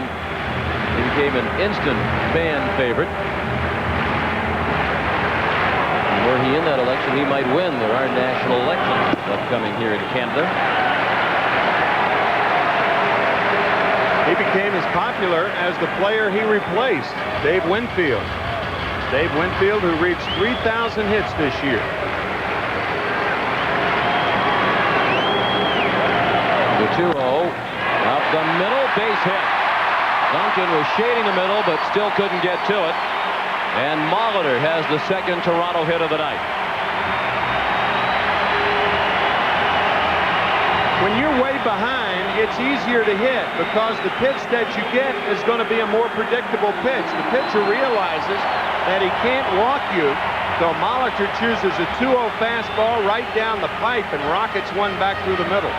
he became an instant fan favorite. Were he in that election, he might win. There are national elections upcoming here in Canada. He became as popular as the player he replaced, Dave Winfield. Dave Winfield, who reached 3,000 hits this year. The 2-0, up the middle, base hit. Duncan was shading the middle, but still couldn't get to it. And Molitor has the second Toronto hit of the night. When you're way behind, it's easier to hit because the pitch that you get is going to be a more predictable pitch. The pitcher realizes that he can't walk you, so Molitor chooses a 2-0 fastball right down the pipe and rockets one back through the middle.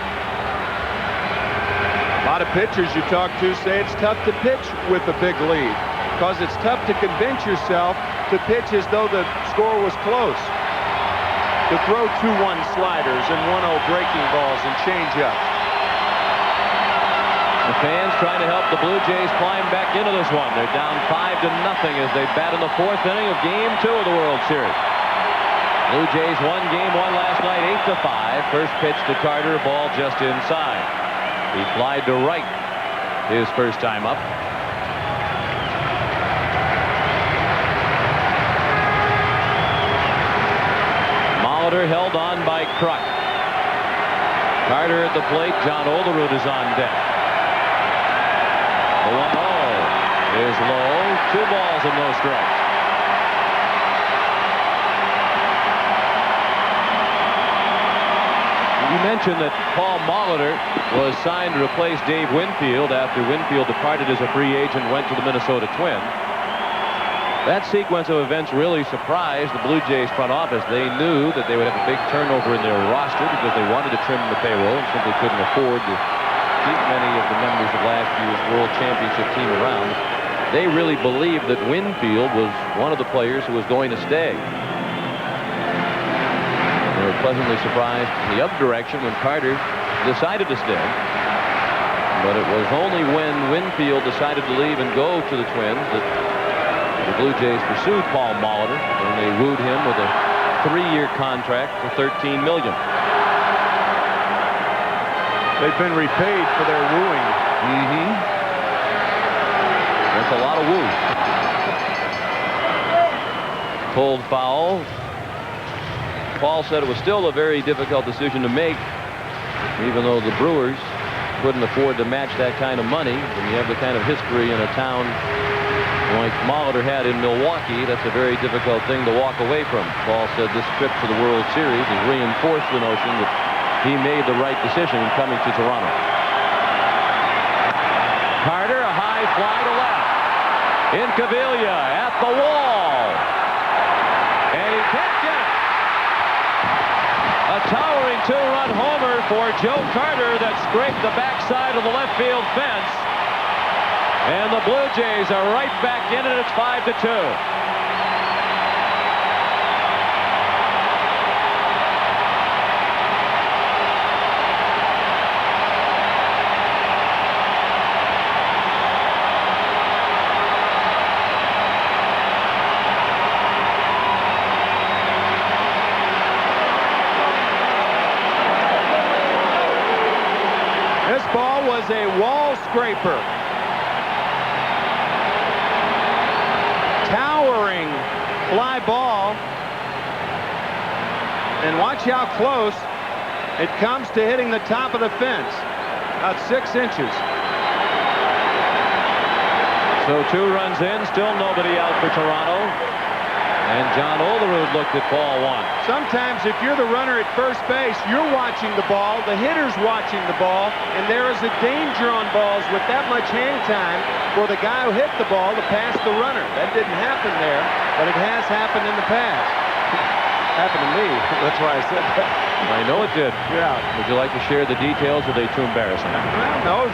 A lot of pitchers you talk to say it's tough to pitch with a big lead, because it's tough to convince yourself to pitch as though the score was close. To throw 2-1 sliders and 1-0 breaking balls and change-ups. The fans trying to help the Blue Jays climb back into this one. They're down 5-0 as they bat in the fourth inning of Game 2 of the World Series. Blue Jays won Game 1 last night 8-5. First pitch to Carter, ball just inside. He flied to right his first time up. Molitor held on by Kruk. Carter at the plate. John Olerud is on deck. The 1-0 is low. 2 balls and no strikes. You mentioned that Paul Molitor was signed to replace Dave Winfield after Winfield departed as a free agent, went to the Minnesota Twins. That sequence of events really surprised the Blue Jays front office. They knew that they would have a big turnover in their roster because they wanted to trim the payroll and simply couldn't afford to keep many of the members of last year's World Championship team around. They really believed that Winfield was one of the players who was going to stay. They were pleasantly surprised in the other direction when Carter decided to stay. But it was only when Winfield decided to leave and go to the Twins that the Blue Jays pursued Paul Molitor, and they wooed him with a 3-year contract for $13 million. They've been repaid for their wooing. That's a lot of woo. Pulled foul. Paul said it was still a very difficult decision to make, even though the Brewers couldn't afford to match that kind of money. When you have the kind of history in a town like Molitor had in Milwaukee, that's a very difficult thing to walk away from. Paul said this trip to the World Series has reinforced the notion that he made the right decision in coming to Toronto. Carter, a high fly to left. Incaviglia at the wall. And he can't get it. A towering 2-run homer for Joe Carter that scraped the backside of the left field fence. And the Blue Jays are right back in it. It's 5-2. This ball was a wall scraper. fly ball. And watch how close it comes to hitting the top of the fence. About 6 inches. So 2 runs in, still nobody out for Toronto. And John Olerud looked at ball 1. Sometimes if you're the runner at first base, you're watching the ball, the hitter's watching the ball, and there is a danger on balls with that much hang time for the guy who hit the ball to pass the runner. That didn't happen there, but it has happened in the past. Happened to me. That's why I said that. I know it did. Yeah. Would you like to share the details, or are they too embarrassing? No,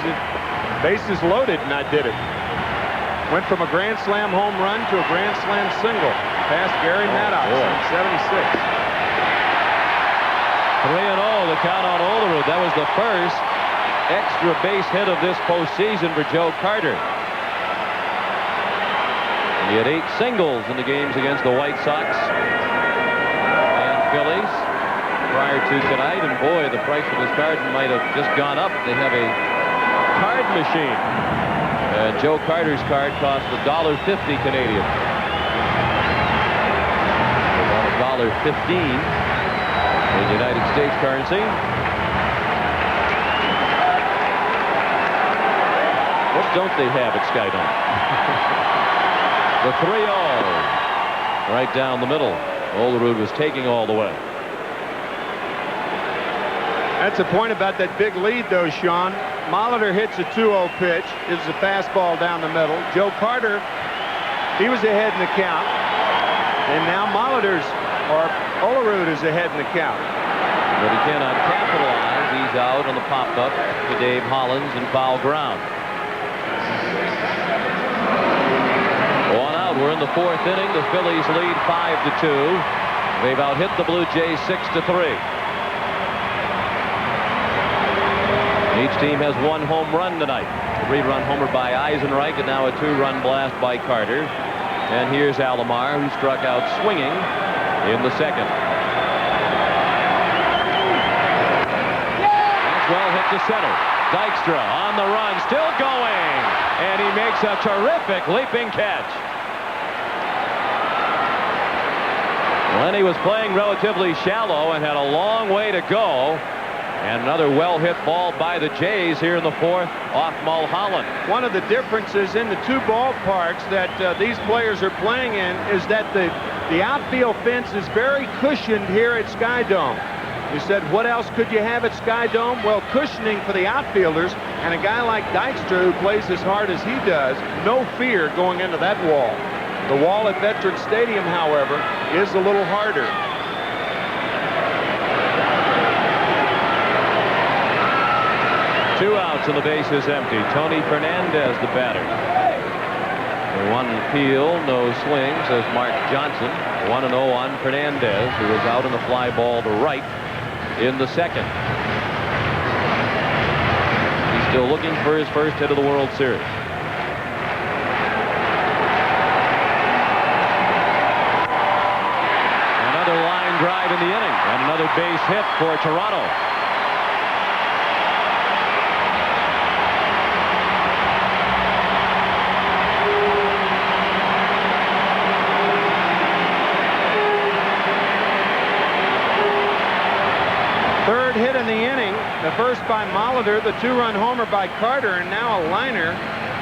bases loaded, and I did it. Went from a Grand Slam home run to a Grand Slam single. Past Gary Maddox in 76. 3-0, the count on Olerud. That was the first extra base hit of this postseason for Joe Carter. He had 8 singles in the games against the White Sox and Phillies prior to tonight. And boy, the price of his card might have just gone up. They have a card machine. And Joe Carter's card cost $1.50 Canadian. About $1.15 in United States currency. What don't they have at Skydome? The 3-0 right down the middle. Olerud was taking all the way. That's a point about that big lead, though, Sean. Molitor hits a 2-0 pitch. This is a fastball down the middle. Joe Carter, he was ahead in the count. And now Olerud is ahead in the count. But he cannot capitalize. He's out on the pop-up to Dave Hollins in foul ground. 1 out. We're in the 4th inning. The Phillies lead 5-2. They've out-hit the Blue Jays 6-3. Each team has 1 home run tonight. A 3-run homer by Eisenreich, and now a 2-run blast by Carter. And here's Alomar, who struck out swinging in the 2nd. Maxwell hit to center. Dykstra on the run, still going, and he makes a terrific leaping catch. Lenny was playing relatively shallow and had a long way to go. And another well-hit ball by the Jays here in the 4th off Mulholland. One of the differences in the 2 ballparks that these players are playing in is that the outfield fence is very cushioned here at Skydome. You said, what else could you have at Skydome? Well, cushioning for the outfielders, and a guy like Dykstra, who plays as hard as he does, no fear going into that wall. The wall at Veterans Stadium, however, is a little harder. 2 outs and the base is empty. Tony Fernandez, the batter. 1 appeal, no swing, says Mark Johnson. 1-0 on Fernandez, who was out in the fly ball to right in the 2nd. He's still looking for his first hit of the World Series. Another line drive in the inning, and another base hit for Toronto. Hit in the inning, the first by Molitor, the 2-run homer by Carter, and now a liner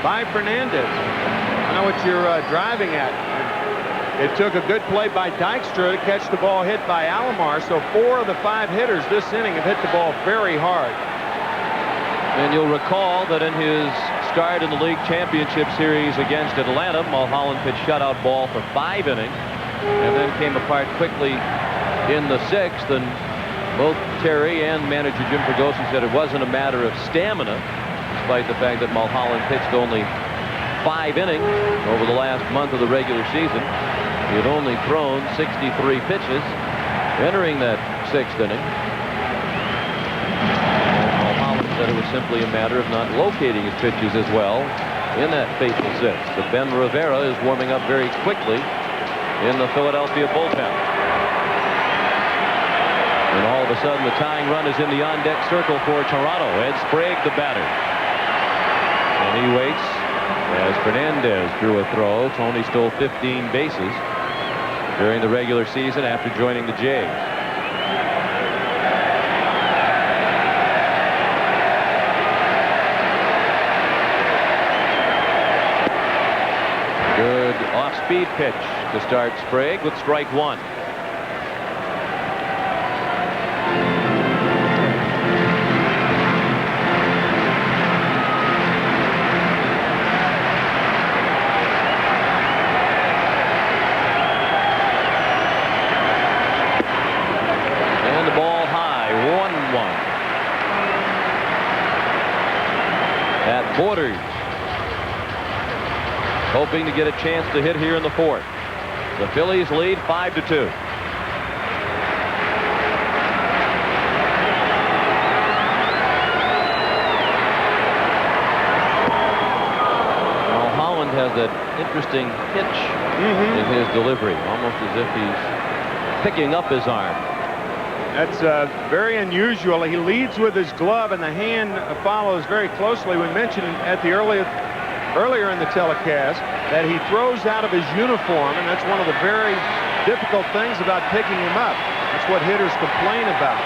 by Fernandez. I know what you're driving at. It took a good play by Dykstra to catch the ball hit by Alomar, so 4 of the 5 hitters this inning have hit the ball very hard. And you'll recall that in his start in the League Championship Series against Atlanta, Mulholland pitched shutout ball for 5 innings and then came apart quickly in the 6th, and both Terry and manager Jim Fregosi said it wasn't a matter of stamina, despite the fact that Mulholland pitched only 5 innings over the last month of the regular season. He had only thrown 63 pitches entering that 6th inning. And Mulholland said it was simply a matter of not locating his pitches as well in that fateful 6th. But Ben Rivera is warming up very quickly in the Philadelphia bullpen. And all of a sudden, the tying run is in the on-deck circle for Toronto. Ed Sprague, the batter. And he waits as Fernandez drew a throw. Tony stole 15 bases. during the regular season after joining the Jays. Good off-speed pitch to start Sprague with strike one. Borders hoping to get a chance to hit here in the fourth. The Phillies lead 5-2. Holland has that interesting hitch in his delivery, almost as if he's picking up his arm. That's very unusual. He leads with his glove, and the hand follows very closely. We mentioned at the earlier in the telecast that he throws out of his uniform, and that's one of the very difficult things about picking him up. That's what hitters complain about.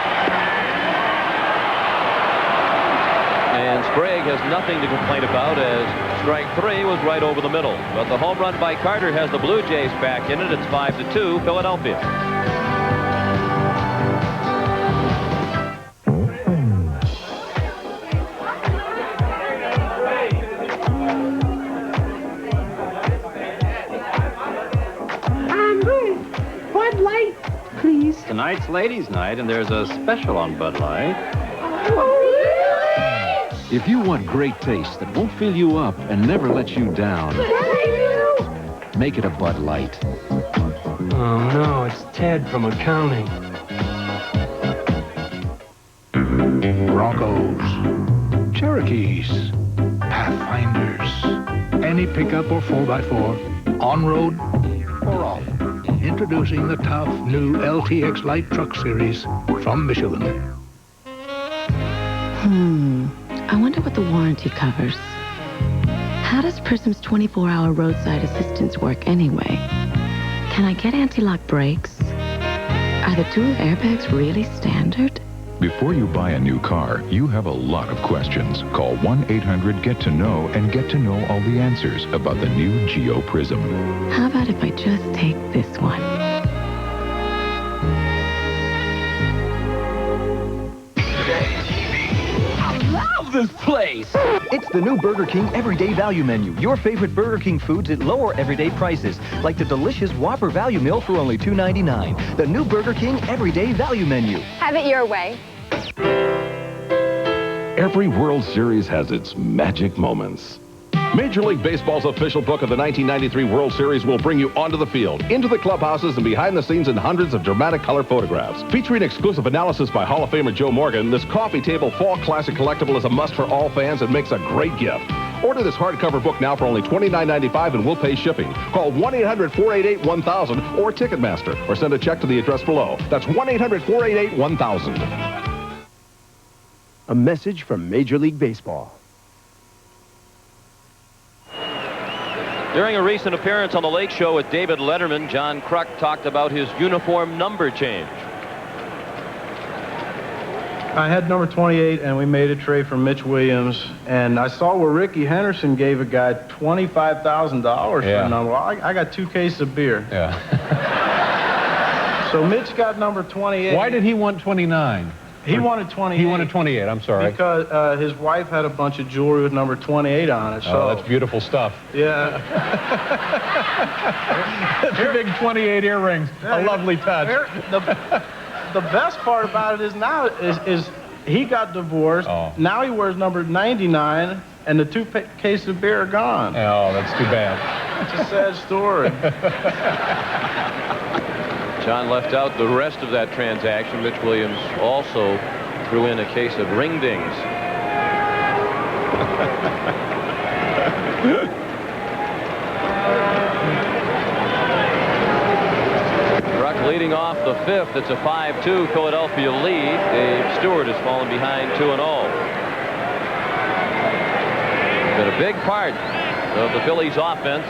And Sprague has nothing to complain about, as strike three was right over the middle. But the home run by Carter has the Blue Jays back in it. It's 5-2 Philadelphia. Tonight's ladies' night, and there's a special on Bud Light. If you want great taste that won't fill you up and never let you down, make it a Bud Light. Oh, no, it's Ted from accounting. Broncos, Cherokees, Pathfinders, any pickup or 4x4, on-road or off. Introducing the tough new LTX Light Truck Series from Michelin. I wonder what the warranty covers. How does Prism's 24-hour roadside assistance work anyway? Can I get anti-lock brakes? Are the dual airbags really standard? Before you buy a new car, you have a lot of questions. Call 1-800-GET-TO-KNOW and get to know all the answers about the new Geo Prism. How about if I just take this one? I love this place! It's the new Burger King Everyday Value Menu. Your favorite Burger King foods at lower everyday prices, like the delicious Whopper Value Meal for only $2.99. The new Burger King Everyday Value Menu. Have it your way. Every World Series has its magic moments. Major League Baseball's official book of the 1993 World Series will bring you onto the field, into the clubhouses, and behind the scenes in hundreds of dramatic color photographs. Featuring exclusive analysis by Hall of Famer Joe Morgan, this coffee table fall classic collectible is a must for all fans and makes a great gift. Order this hardcover book now for only $29.95 and we'll pay shipping. Call 1-800-488-1000 or Ticketmaster, or send a check to the address below. That's 1-800-488-1000. A message from Major League Baseball. During a recent appearance on the Lake Show with David Letterman, John Kruk talked about his uniform number change. I had number 28, and we made a trade for Mitch Williams, and I saw where Ricky Henderson gave a guy $25,000 for a number. Well, I got 2 cases of beer. Yeah. So Mitch got number 28. Why did he want 29? He wanted 28. He wanted 28, I'm sorry. Because his wife had a bunch of jewelry with number 28 on it. So. Oh, that's beautiful stuff. Yeah. The big 28 earrings. A lovely touch. The best part about it is now is he got divorced. Oh. Now he wears number 99, and the 2 cases of beer are gone. Oh, that's too bad. It's a sad story. John left out the rest of that transaction. Mitch Williams also threw in a case of ring dings. Kruk leading off the 5th. It's a 5-2 Philadelphia lead. Dave Stewart has fallen behind 2-0. Been a big part of the Phillies offense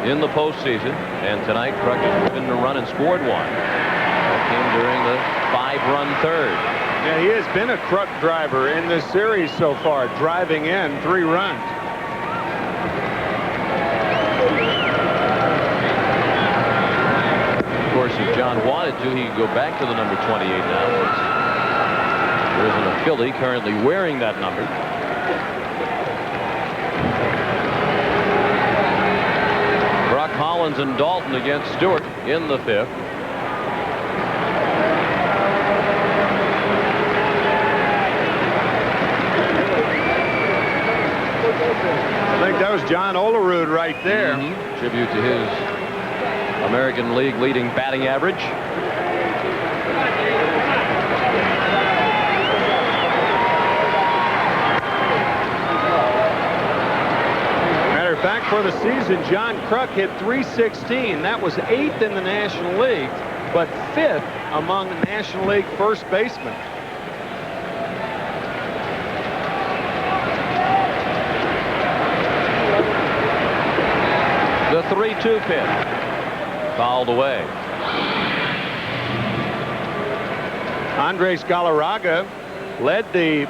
in the postseason. And tonight, Kruk has driven a run and scored one. That came during the 5-run third. Yeah, he has been a Kruk driver in this series so far, driving in 3 runs. Of course, if John wanted to, he could go back to the number 28 now. There isn't a Philly currently wearing that number. Kruk, Hollins, and Dalton against Stewart in the 5th. I think that was John Olerud right there. Tribute to his American League leading batting average. Matter of fact, for the season, John Kruk hit .316. That was 8th in the National League, but 5th among National League first basemen. The 3-2 pitch. Fouled away. Andres Galarraga led the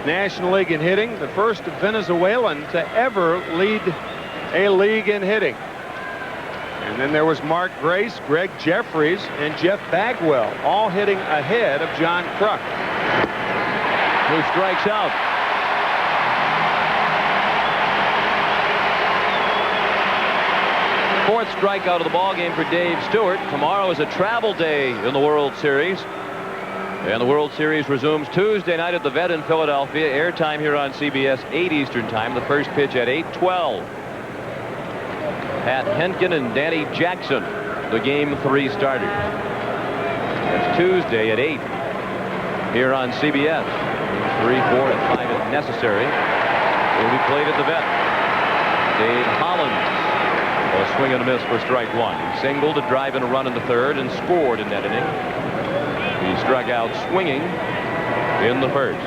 National League in hitting, the first Venezuelan to ever lead a league in hitting. And then there was Mark Grace, Greg Jeffries, and Jeff Bagwell, all hitting ahead of John Kruk. Who strikes out. Fourth strikeout of the ballgame for Dave Stewart. Tomorrow is a travel day in the World Series. And the World Series resumes Tuesday night at the Vet in Philadelphia. Airtime here on CBS, 8 Eastern Time. The first pitch at 8:12. Pat Henkin and Danny Jackson, the Game 3 starters. That's Tuesday at 8 here on CBS. 3, 4, and 5 if necessary. Will be played at the Vet. Dave Hollins. A swing and a miss for strike one. He singled to drive in a run in the 3rd and scored in that inning. He struck out swinging in the 1st.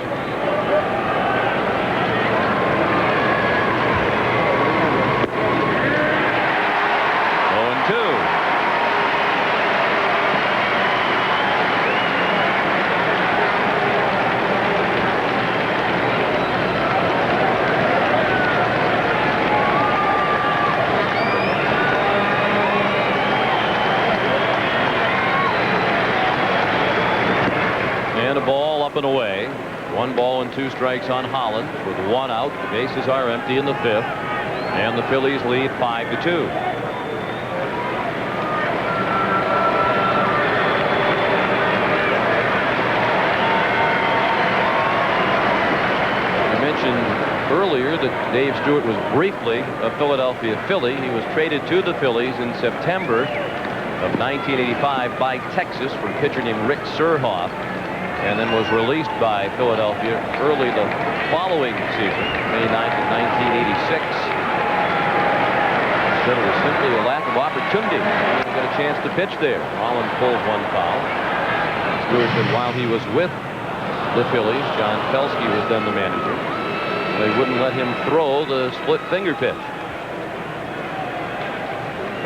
And away. 1 ball and 2 strikes on Holland with 1 out. The bases are empty in the 5th, and the Phillies lead 5-2. I mentioned earlier that Dave Stewart was briefly a Philadelphia Philly. He was traded to the Phillies in September of 1985 by Texas for a pitcher named Rick Surhoff, and then was released by Philadelphia early the following season, May 9th of 1986. Said it was simply a lack of opportunity. He didn't get a chance to pitch there. Holland pulled 1 foul. Stewart said while he was with the Phillies, John Felsky was then the manager, they wouldn't let him throw the split finger pitch.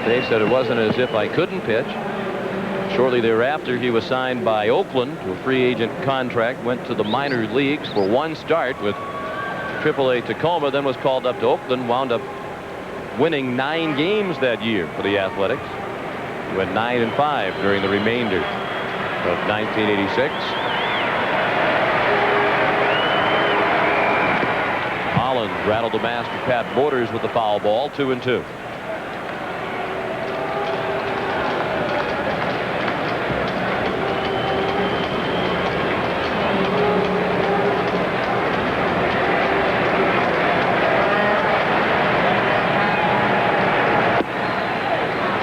Dave said it wasn't as if I couldn't pitch. Shortly thereafter, he was signed by Oakland to a free agent contract, went to the minor leagues for 1 start with AAA Tacoma, then was called up to Oakland, wound up winning 9 games that year for the Athletics. He went 9-5 during the remainder of 1986. Holland rattled the master Pat Borders with the foul ball, 2-2.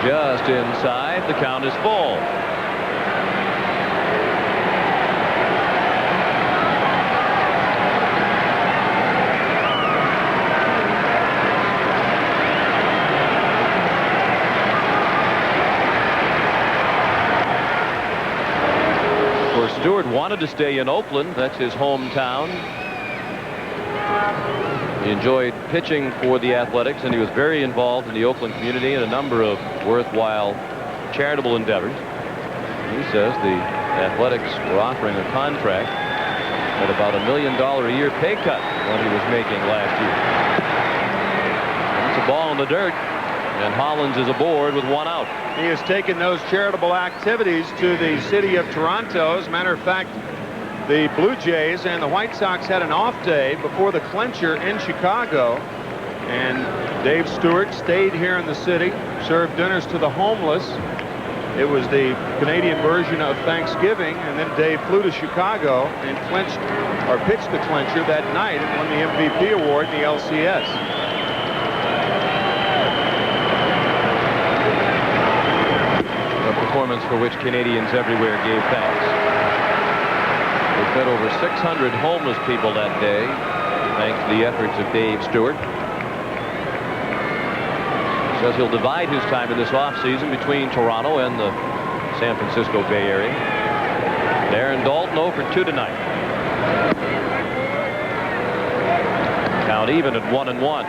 Just inside, the count is full. Of course, Stewart wanted to stay in Oakland. That's his hometown. He enjoyed pitching for the Athletics, and he was very involved in the Oakland community in a number of worthwhile charitable endeavors. He says the Athletics were offering a contract at about $1 million a year pay cut what he was making last year. It's a ball in the dirt, and Hollins is aboard with 1 out. He has taken those charitable activities to the city of Toronto. As a matter of fact, the Blue Jays and the White Sox had an off day before the clincher in Chicago. And Dave Stewart stayed here in the city, served dinners to the homeless. It was the Canadian version of Thanksgiving, and then Dave flew to Chicago and pitched the clincher that night and won the MVP award in the LCS. A performance for which Canadians everywhere gave thanks. They fed over 600 homeless people that day, thanks to the efforts of Dave Stewart. Says he'll divide his time in this offseason between Toronto and the San Francisco Bay Area. Aaron Dalton 0 for 2 tonight. Count even at 1-1.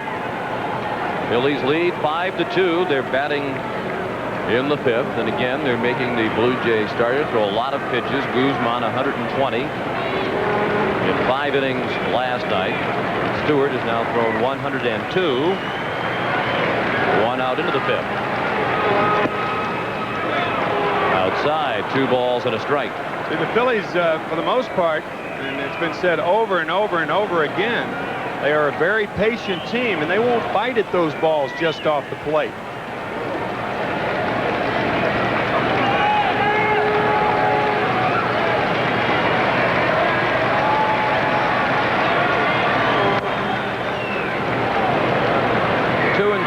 Phillies lead 5-2. They're batting in the 5th, and again they're making the Blue Jays starter throw a lot of pitches. Guzman 120 in 5 innings last night. Stewart has now thrown 102. 1 out into the 5th. Outside, 2 balls and a strike. See, the Phillies, for the most part, and it's been said over and over and over again, they are a very patient team, and they won't bite at those balls just off the plate.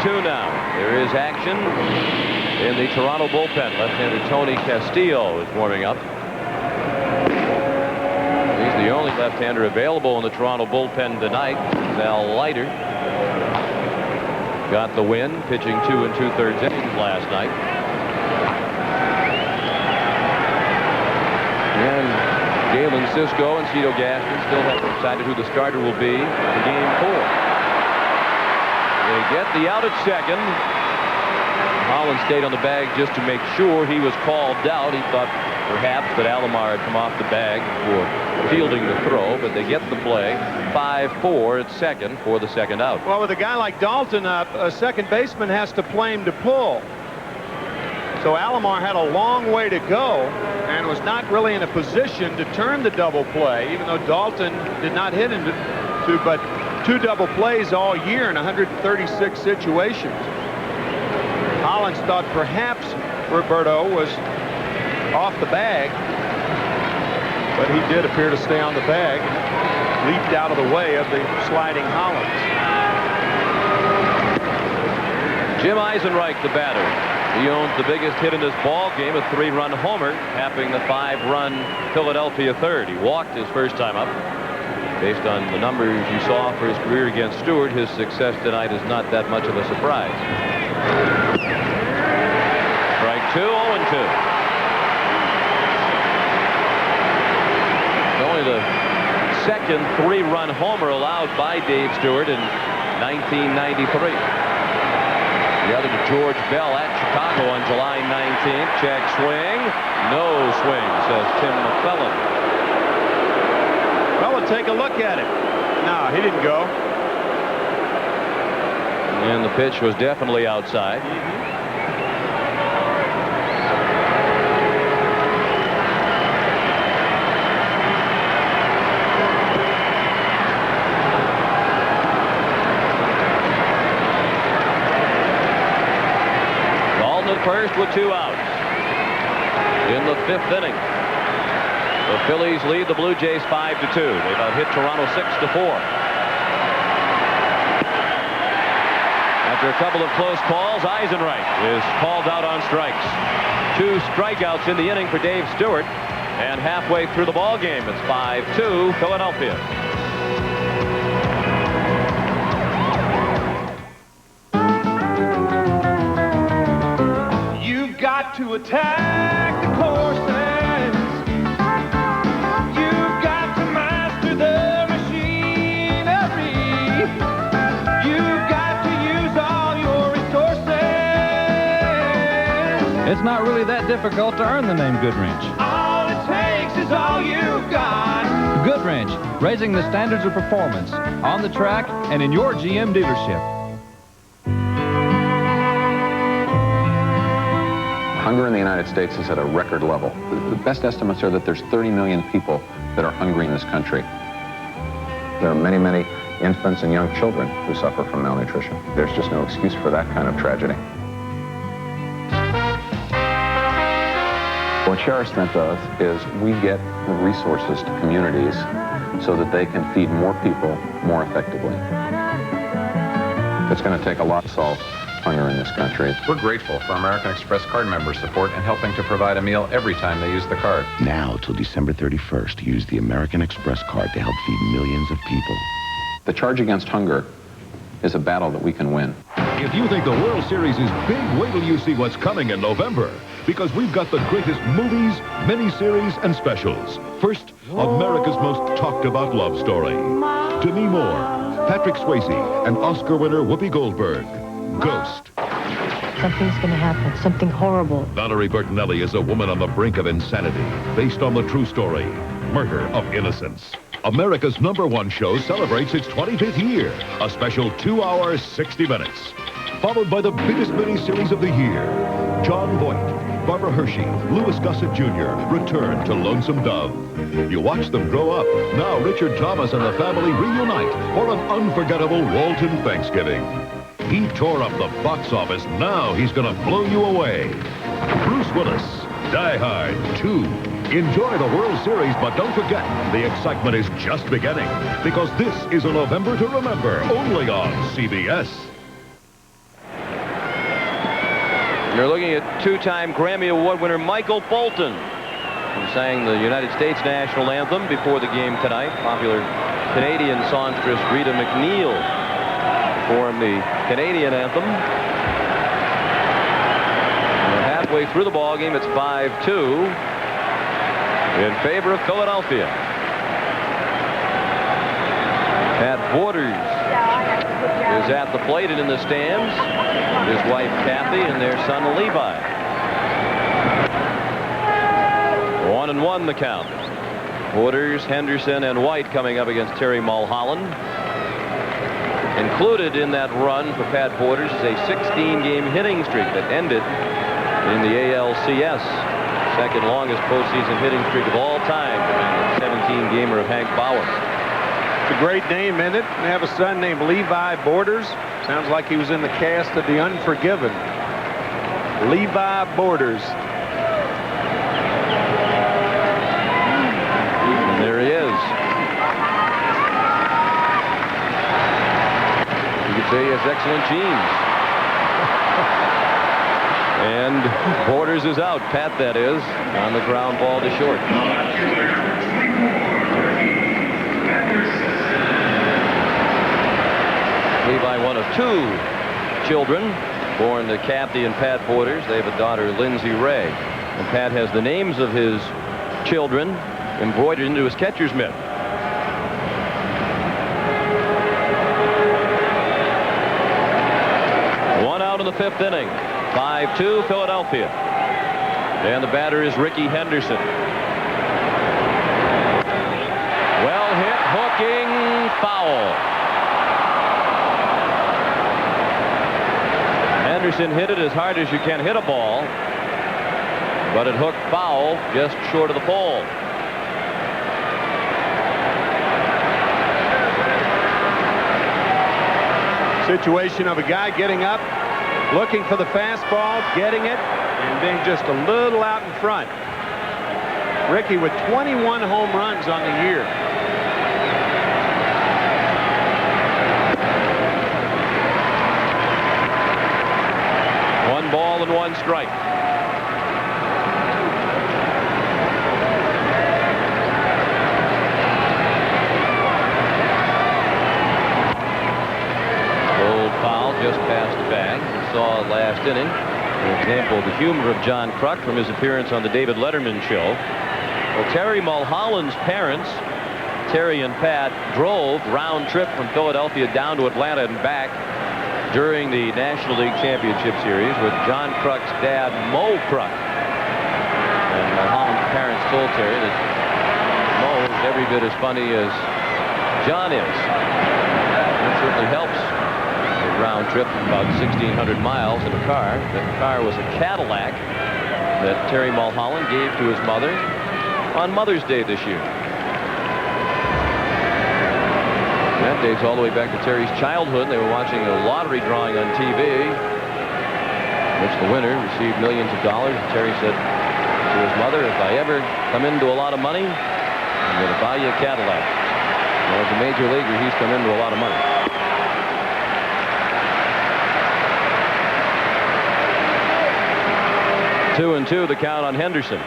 Now there is action in the Toronto bullpen. Left-hander Tony Castillo is warming up. He's the only left-hander available in the Toronto bullpen tonight. Val Leiter got the win, pitching 2 2/3 innings last night. And Galen Cisco and Cito Gaston still haven't decided who the starter will be in Game 4. They get the out at second. Holland stayed on the bag just to make sure he was called out. He thought perhaps that Alomar had come off the bag for fielding the throw, but they get the play. 5-4 at second for the second out. Well, with a guy like Dalton up, a second baseman has to play him to pull. So Alomar had a long way to go and was not really in a position to turn the double play, even though Dalton did not hit into but 2 double plays all year in 136 situations. Hollins thought perhaps Roberto was off the bag, but he did appear to stay on the bag and leaped out of the way of the sliding Hollins. Jim Eisenreich, the batter. He owns the biggest hit in this ball game, a 3-run homer, capping the 5-run Philadelphia third. He walked his first time up. Based on the numbers you saw for his career against Stewart, his success tonight is not that much of a surprise. Strike 2, 0-2. It's only the second 3-run homer allowed by Dave Stewart in 1993. The other to George Bell at Chicago on July 19th. Check swing. No swing, says Tim McClellan. Well, we'll take a look at it. No, he didn't go. And the pitch was definitely outside. Dalton at first with 2 outs in the 5th inning. The Phillies lead the Blue Jays 5-2. They've out-hit Toronto 6-4. After a couple of close calls, Eisenreich is called out on strikes. 2 strikeouts in the inning for Dave Stewart, and halfway through the ball game, it's 5-2 Philadelphia. You've got to attack the courses. You've got to master the machinery. not really that difficult to earn the name Goodwrench. All it takes is all you've got. Goodwrench, raising the standards of performance on the track and in your GM dealership. Hunger in the United States is at a record level. The best estimates are that there's 30 million people that are hungry in this country. There are many, many infants and young children who suffer from malnutrition. There's just no excuse for that kind of tragedy. What Share Strength does is we get resources to communities so that they can feed more people more effectively. It's going to take a lot to solve hunger in this country. We're grateful for American Express card member support in helping to provide a meal every time they use the card. Now till December 31st, use the American Express card to help feed millions of people. The charge against hunger is a battle that we can win. If you think the World Series is big, wait till you see what's coming in November. Because we've got the greatest movies, miniseries, and specials. First, America's most talked about love story. Demi Moore, Patrick Swayze, and Oscar winner Whoopi Goldberg. Ghost. Something's gonna happen. Something horrible. Valerie Bertinelli is a woman on the brink of insanity, based on the true story, Murder of Innocence. America's #1 show celebrates its 25th year. A special 2-hour, 60 minutes. Followed by the biggest miniseries of the year. John Voight, Barbara Hershey, Louis Gossett Jr. return to Lonesome Dove. You watch them grow up. Now Richard Thomas and the family reunite for an unforgettable Walton Thanksgiving. He tore up the box office. Now he's going to blow you away. Bruce Willis, Die Hard 2. Enjoy the World Series, but don't forget, the excitement is just beginning. Because this is a November to remember, only on CBS. You're looking at two-time Grammy Award winner Michael Bolton, who sang the United States national anthem before the game tonight. Popular Canadian songstress Rita McNeil performed the Canadian anthem. And halfway through the ball game, it's 5-2 in favor of Philadelphia. Pat Borders is at the plate and in the stands. His wife Kathy and their son Levi. 1-1 the count. Borders, Henderson, and White coming up against Terry Mulholland. Included in that run for Pat Borders is a 16-game hitting streak that ended in the ALCS. Second longest postseason hitting streak of all time, behind the 17-gamer of Hank Bauer. It's a great name, isn't it? They have a son named Levi Borders. Sounds like he was in the cast of The Unforgiven. Levi Borders. And there he is. You could say he has excellent genes. And Borders is out. Pat, that is, on the ground ball to short. Levi, one of two children born to Kathy and Pat Borders. They have a daughter, Lindsay Ray. And Pat has the names of his children embroidered into his catcher's mitt. One out in the fifth inning. 5-2 Philadelphia. And the batter is Ricky Henderson. Well hit, hooking, foul. Henderson hit it as hard as you can hit a ball, but it hooked foul just short of the pole. Situation of a guy getting up, looking for the fastball, getting it, and being just a little out in front. Ricky with 21 home runs on the year. One ball and one strike. Old foul just past the bag. We saw last inning an example of the humor of John Kruk from his appearance on the David Letterman show. Well, Terry Mulholland's parents, Terry and Pat, drove round trip from Philadelphia down to Atlanta and back during the National League Championship Series with John Kruk's dad, Mo Kruk. And Mulholland's parents told Terry that Mo is every bit as funny as John is. That certainly helps. A round trip of about 1,600 miles in a car. That car was a Cadillac that Terry Mulholland gave to his mother on Mother's Day this year. That dates all the way back to Terry's childhood. They were watching a lottery drawing on TV, in which the winner received millions of dollars. And Terry said to his mother, if I ever come into a lot of money, I'm going to buy you a Cadillac. Well, as a major leaguer, he's come into a lot of money. Two and two, the count on Henderson.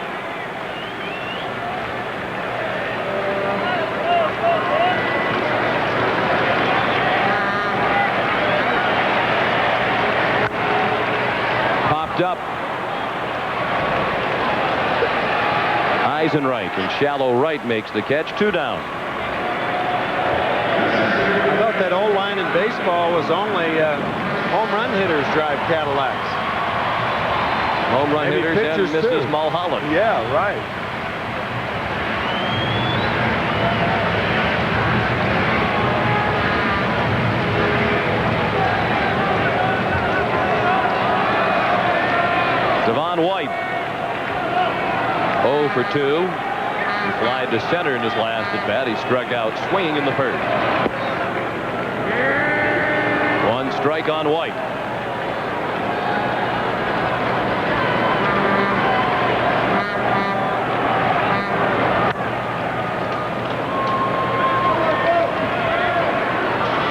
Up. Eisenreich and shallow right makes the catch. 2 down. I thought that old line in baseball was only home run hitters drive Cadillacs. Home run Maybe hitters and Mrs. too. Mulholland. Yeah, right. Devon White 0 for 2. He flied to center in his last at bat. He struck out swinging in the first. 1 strike on White.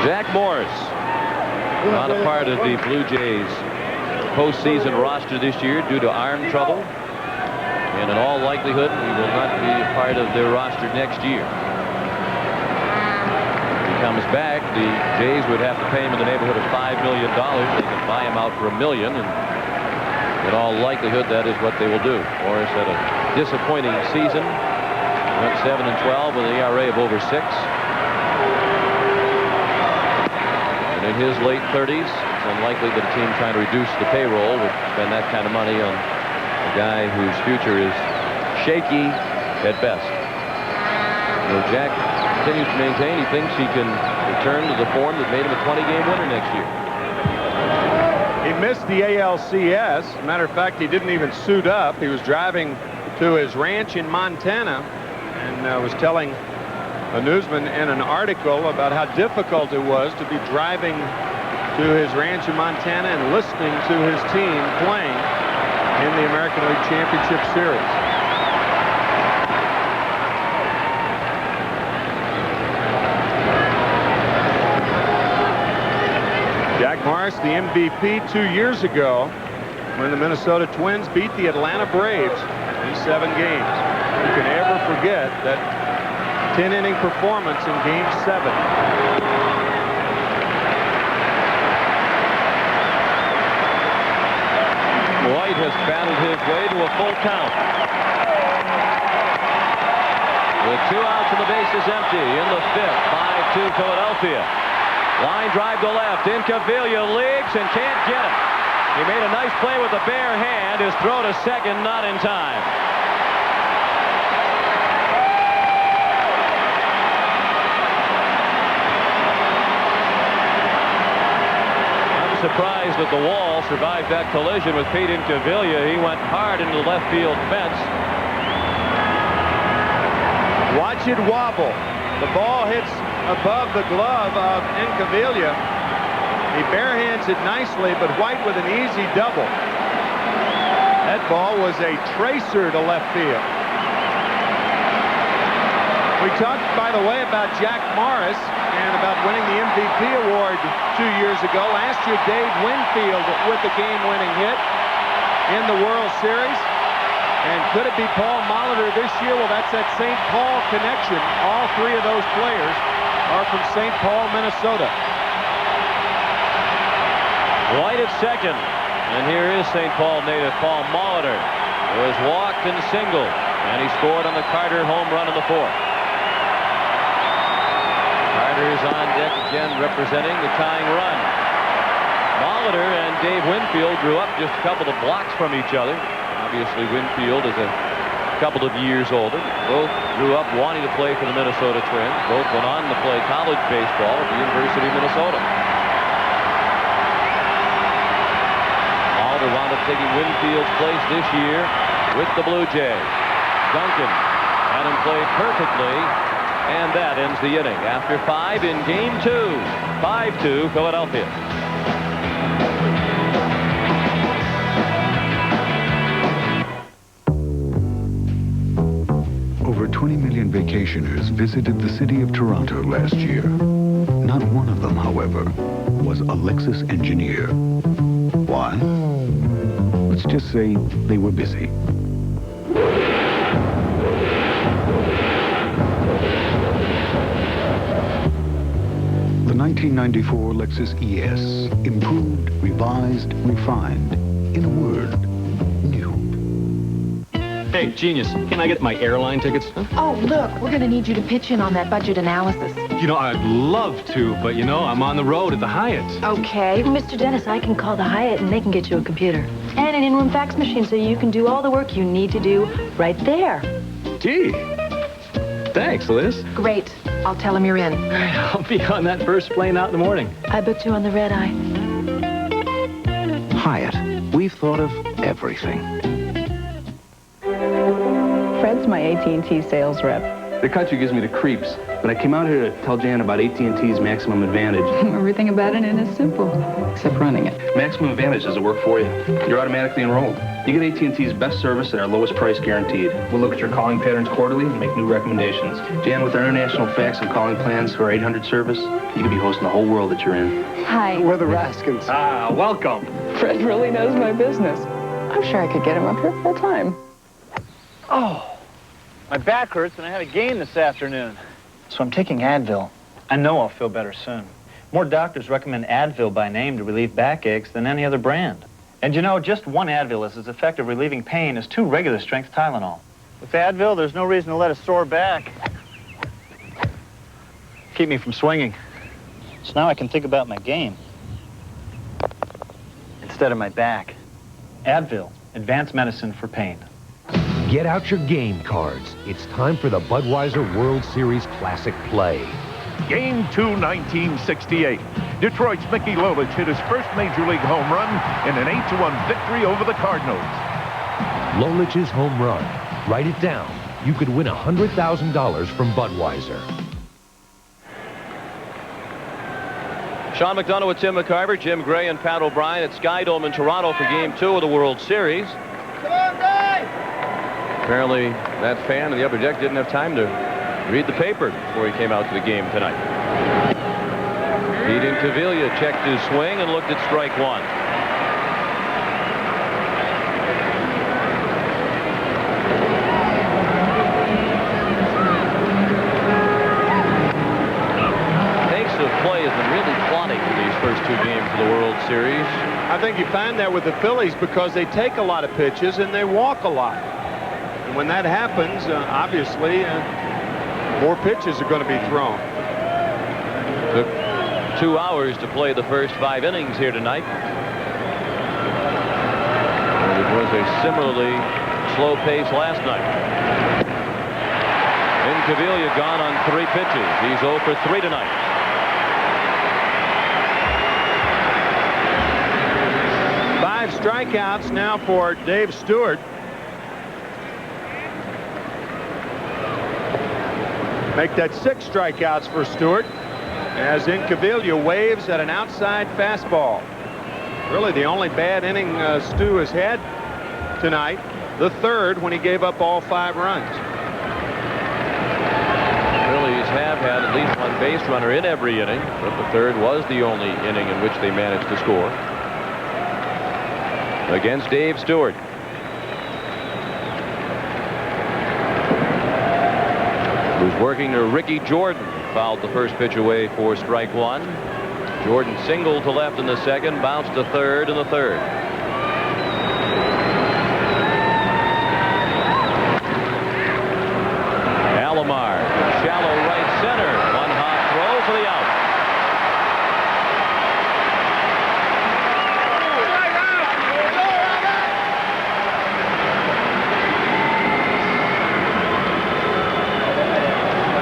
Jack Morris, not a part of the Blue Jays postseason roster this year due to arm trouble, and in all likelihood he will not be a part of their roster next year. If he comes back, the Jays would have to pay him in the neighborhood of $5 million. They can buy him out for $1 million, and in all likelihood that is what they will do. Morris had a disappointing season. He went 7 and 12 with an ERA of over 6. And in his late 30s, it's unlikely that a team trying to reduce the payroll would spend that kind of money on a guy whose future is shaky at best. So Jack continues to maintain he thinks he can return to the form that made him a 20-game winner next year. He missed the ALCS. As a matter of fact, he didn't even suit up. He was driving to his ranch in Montana and was telling a newsman in an article about how difficult it was to be driving to his ranch in Montana and listening to his team playing in the American League Championship Series. Jack Morris, the MVP 2 years ago when the Minnesota Twins beat the Atlanta Braves in 7 games. You can never forget that 10-inning performance in Game 7. White has battled his way to a full count. With 2 outs and the bases empty in the 5th, 5-2 Philadelphia. Line drive to left. Incaviglia leaps and can't get it. He made a nice play with the bare hand. His throw to second, not in time. Surprised that the wall survived that collision with Pete Incaviglia. He went hard into the left field fence. Watch it wobble. The ball hits above the glove of Incaviglia. He barehands it nicely, but White with an easy double. That ball was a tracer to left field. We talked, by the way, about Jack Morris and about winning the MVP award 2 years ago. Last year, Dave Winfield with the game-winning hit in the World Series. And could it be Paul Molitor this year? Well, that's that St. Paul connection. All 3 of those players are from St. Paul, Minnesota. White at second. And here is St. Paul native Paul Molitor, who has walked and singled. And he scored on the Carter home run in the 4th. Carter is on deck again, representing the tying run. Molitor and Dave Winfield grew up just a couple of blocks from each other. Obviously, Winfield is a couple of years older. Both grew up wanting to play for the Minnesota Twins. Both went on to play college baseball at the University of Minnesota. Molitor wound up taking Winfield's place this year with the Blue Jays. Duncan had him play perfectly, and that ends the inning. After 5 in Game 2, 5-2 Philadelphia. Over 20 million vacationers visited the city of Toronto last year. Not one of them, however, was a Lexus engineer. Why? Let's just say they were busy. The 1994 Lexus ES, improved, revised, refined. In a word, hey, genius, can I get my airline tickets? Huh? Oh, look, we're going to need you to pitch in on that budget analysis. You know, I'd love to, but you know, I'm on the road at the Hyatt. Okay. Mr. Dennis, I can call the Hyatt and they can get you a computer. And an in-room fax machine so you can do all the work you need to do right there. Gee, thanks, Liz. Great. I'll tell him you're in. I'll be on that first plane out in the morning. I booked you on the red eye. Hyatt, we've thought of everything. Fred's my AT&T sales rep. The country gives me the creeps, but I came out here to tell Jan about AT&T's Maximum Advantage. Everything about it is simple, except running it. Maximum Advantage does the work for you. You're automatically enrolled. You get AT&T's best service at our lowest price guaranteed. We'll look at your calling patterns quarterly and make new recommendations. Jan, with our international fax and calling plans for our 800 service, you could be hosting the whole world that you're in. Hi. We're the Raskins. Ah, welcome. Fred really knows my business. I'm sure I could get him up here full time. Oh, my back hurts and I had a game this afternoon. So I'm taking Advil. I know I'll feel better soon. More doctors recommend Advil by name to relieve backaches than any other brand. And you know, just one Advil is as effective relieving pain as 2 regular strength Tylenol. With Advil, there's no reason to let a sore back keep me from swinging. So now I can think about my game instead of my back. Advil, advanced medicine for pain. Get out your game cards. It's time for the Budweiser World Series Classic Play. Game 2, 1968. Detroit's Mickey Lolich hit his first Major League home run in an 8-1 victory over the Cardinals. Lolich's home run. Write it down. You could win $100,000 from Budweiser. Sean McDonough with Tim McCarver, Jim Gray and Pat O'Brien at Skydome in Toronto for Game 2 of the World Series. Come on, Gray! Apparently, that fan in the upper deck didn't have time to read the paper before he came out to the game tonight. Pete Incaviglia checked his swing and looked at strike 1. Pace of play has been really plodding in these first 2 games of the World Series. I think you find that with the Phillies because they take a lot of pitches and they walk a lot. And when that happens, obviously, more pitches are going to be thrown. Took 2 hours to play the first 5 innings here tonight. And it was a similarly slow pace last night. Incaviglia gone on 3 pitches. He's 0 for 3 tonight. Five strikeouts now for Dave Stewart. Make that 6 strikeouts for Stewart as Incaviglia waves at an outside fastball. Really the only bad inning Stu has had tonight. The 3rd when he gave up all 5 runs. Phillies have had at least 1 base runner in every inning, but the 3rd was the only inning in which they managed to score. Against Dave Stewart. Who's working to Ricky Jordan. Fouled the first pitch away for strike 1. Jordan singled to left in the 2nd, bounced to 3rd in the 3rd. Alomar, shallow right center. 1 hot throw for the out.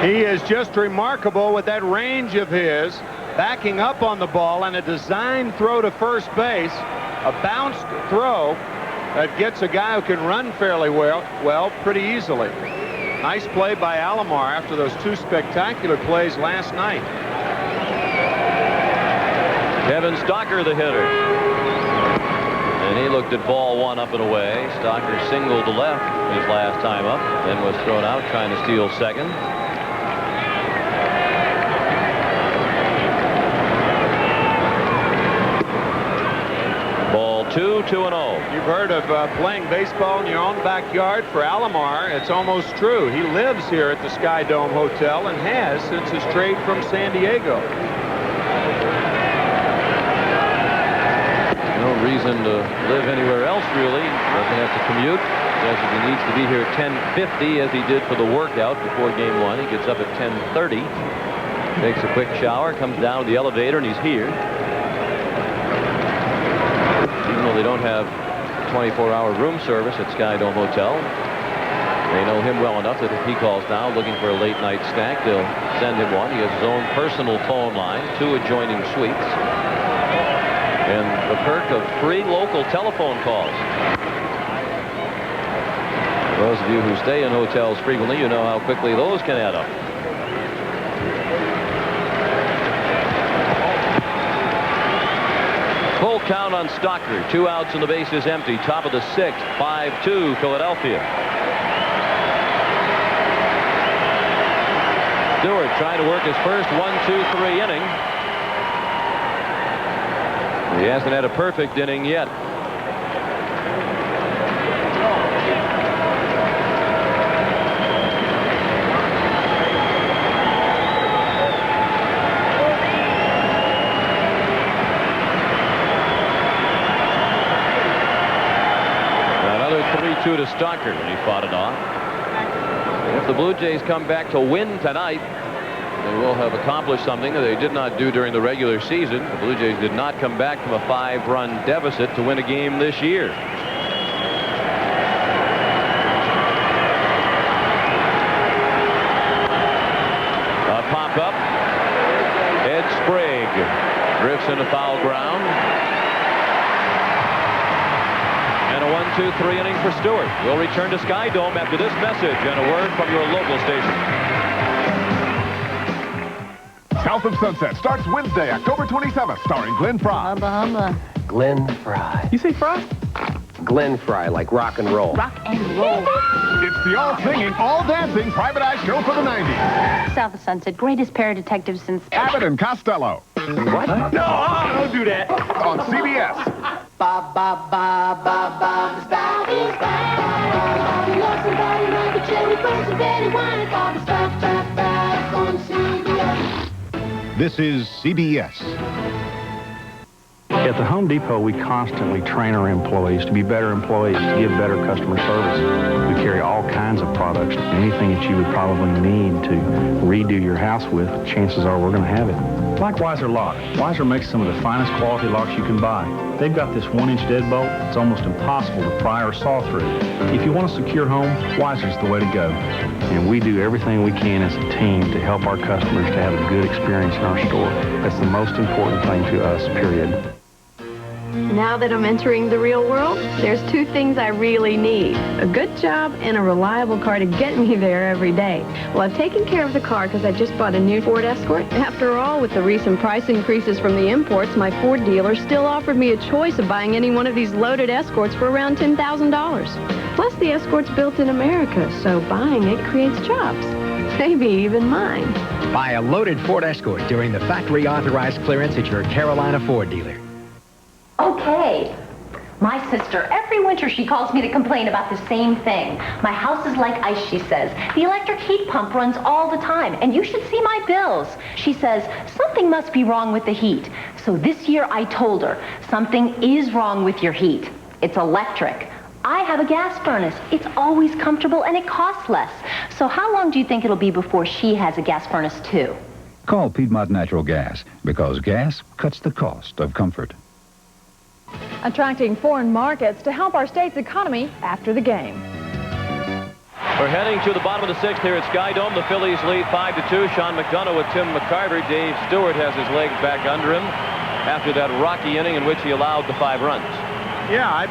He is just remarkable with that range of his, backing up on the ball and a designed throw to first base, a bounced throw that gets a guy who can run fairly well pretty easily. Nice play by Alomar after those two spectacular plays last night. Kevin Stocker, the hitter. And he looked at ball one up and away. Stocker singled to left his last time up, then was thrown out trying to steal second. Ball 2-0. You've heard of playing baseball in your own backyard. For Alomar, it's almost true. He lives here at the Sky Dome Hotel and has since his trade from San Diego. No reason to live anywhere else, really. Doesn't have to commute. Says if he needs to be here at 10:50, as he did for the workout before game one, he gets up at 10:30, takes a quick shower, comes down to the elevator, and he's here. Even though they don't have 24-hour room service at Sky Dome Hotel, they know him well enough that if he calls now looking for a late-night snack, they'll send him one. He has his own personal phone line, 2 adjoining suites, and the perk of free local telephone calls. For those of you who stay in hotels frequently, you know how quickly those can add up. Full count on Stocker. 2 outs and the base is empty. Top of the 6th. 5-2 Philadelphia. Stewart trying to work his first 1-2-3 inning. He hasn't had a perfect inning yet. Another 3-2 to Stocker, and he fought it off. If the Blue Jays come back to win tonight, they will have accomplished something that they did not do during the regular season. The Blue Jays did not come back from a 5-run deficit to win a game this year. A pop-up. Ed Sprague drifts into foul ground. And a 1-2-3 inning for Stewart. We'll return to Sky Dome after this message and a word from your local station. South of Sunset starts Wednesday, October 27th, starring Glenn Fry. Glenn Fry. You say Fry? Glenn Fry, like rock and roll. Rock and roll. It's the all-singing, all-dancing private eye show for the 90s. South of Sunset, greatest paradetective since... Abbott and Costello. What? No, don't do that. On CBS. Bob, Bob, Bob, Bob, Bob is back, is back. Bob, you love somebody like a cherry person, very wine. Bob is back, back, back on CBS. This is CBS. At the Home Depot, we constantly train our employees to be better employees, to give better customer service. We carry all kinds of products. Anything that you would probably need to redo your house with, chances are we're going to have it. Like Weiser Lock. Weiser makes some of the finest quality locks you can buy. They've got this 1-inch deadbolt. It's almost impossible to pry or saw through. If you want a secure home, Weiser's the way to go. And we do everything we can as a team to help our customers to have a good experience in our store. That's the most important thing to us, period. Now that I'm entering the real world, there's 2 things I really need. A good job and a reliable car to get me there every day. Well, I've taken care of the car because I just bought a new Ford Escort. After all, with the recent price increases from the imports, my Ford dealer still offered me a choice of buying any one of these loaded Escorts for around $10,000. Plus, the Escort's built in America, so buying it creates jobs. Maybe even mine. Buy a loaded Ford Escort during the factory-authorized clearance at your Carolina Ford dealer. Okay. My sister, every winter she calls me to complain about the same thing. My house is like ice, she says. The electric heat pump runs all the time, and you should see my bills. She says, something must be wrong with the heat. So this year I told her, something is wrong with your heat. It's electric. I have a gas furnace. It's always comfortable, and it costs less. So how long do you think it'll be before she has a gas furnace, too? Call Piedmont Natural Gas, because gas cuts the cost of comfort. Attracting foreign markets to help our state's economy after the game. We're heading to the bottom of the 6th here at Sky Dome. The Phillies lead 5-2. Sean McDonough with Tim McCarver. Dave Stewart has his legs back under him after that rocky inning in which he allowed the 5 runs. Yeah, I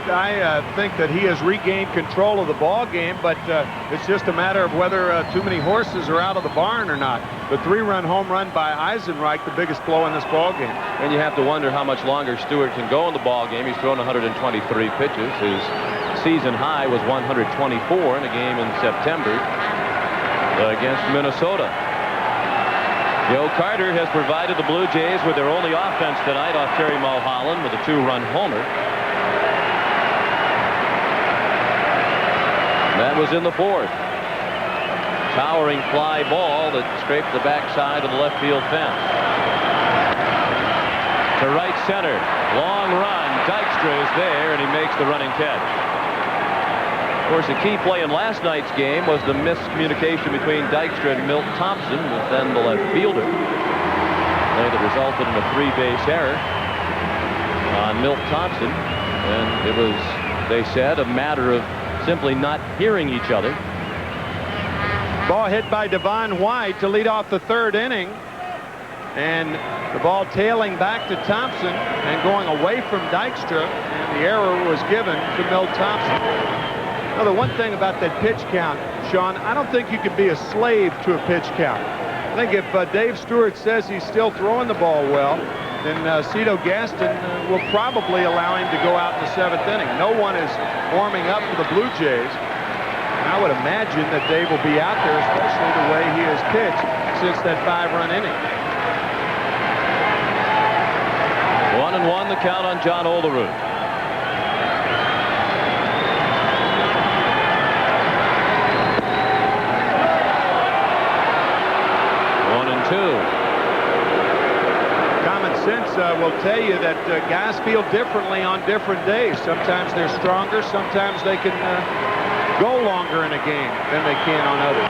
think that he has regained control of the ball game, but it's just a matter of whether too many horses are out of the barn or not. The 3-run home run by Eisenreich, the biggest blow in this ball game. And you have to wonder how much longer Stewart can go in the ball game. He's thrown 123 pitches. His season high was 124 in a game in September against Minnesota. Joe Carter has provided the Blue Jays with their only offense tonight off Terry Mulholland with a 2-run homer. That was in the 4th. Towering fly ball that scraped the backside of the left field fence. To right center. Long run. Dykstra is there, and he makes the running catch. Of course, the key play in last night's game was the miscommunication between Dykstra and Milt Thompson, with then the left fielder. Play that resulted in a 3-base error on Milt Thompson. And it was, they said, a matter of simply not hearing each other. Ball hit by Devon White to lead off the 3rd inning. And the ball tailing back to Thompson and going away from Dykstra. And the error was given to Milt Thompson. Now, the one thing about that pitch count, Sean, I don't think you can be a slave to a pitch count. I think if Dave Stewart says he's still throwing the ball well, then Cito Gaston will probably allow him to go out in the 7th inning. No one is warming up for the Blue Jays. And I would imagine that Dave will be out there, especially the way he has pitched since that 5-run inning. 1-1 the count on John Olerud. Sense will tell you that guys feel differently on different days. Sometimes they're stronger. Sometimes they can go longer in a game than they can on others.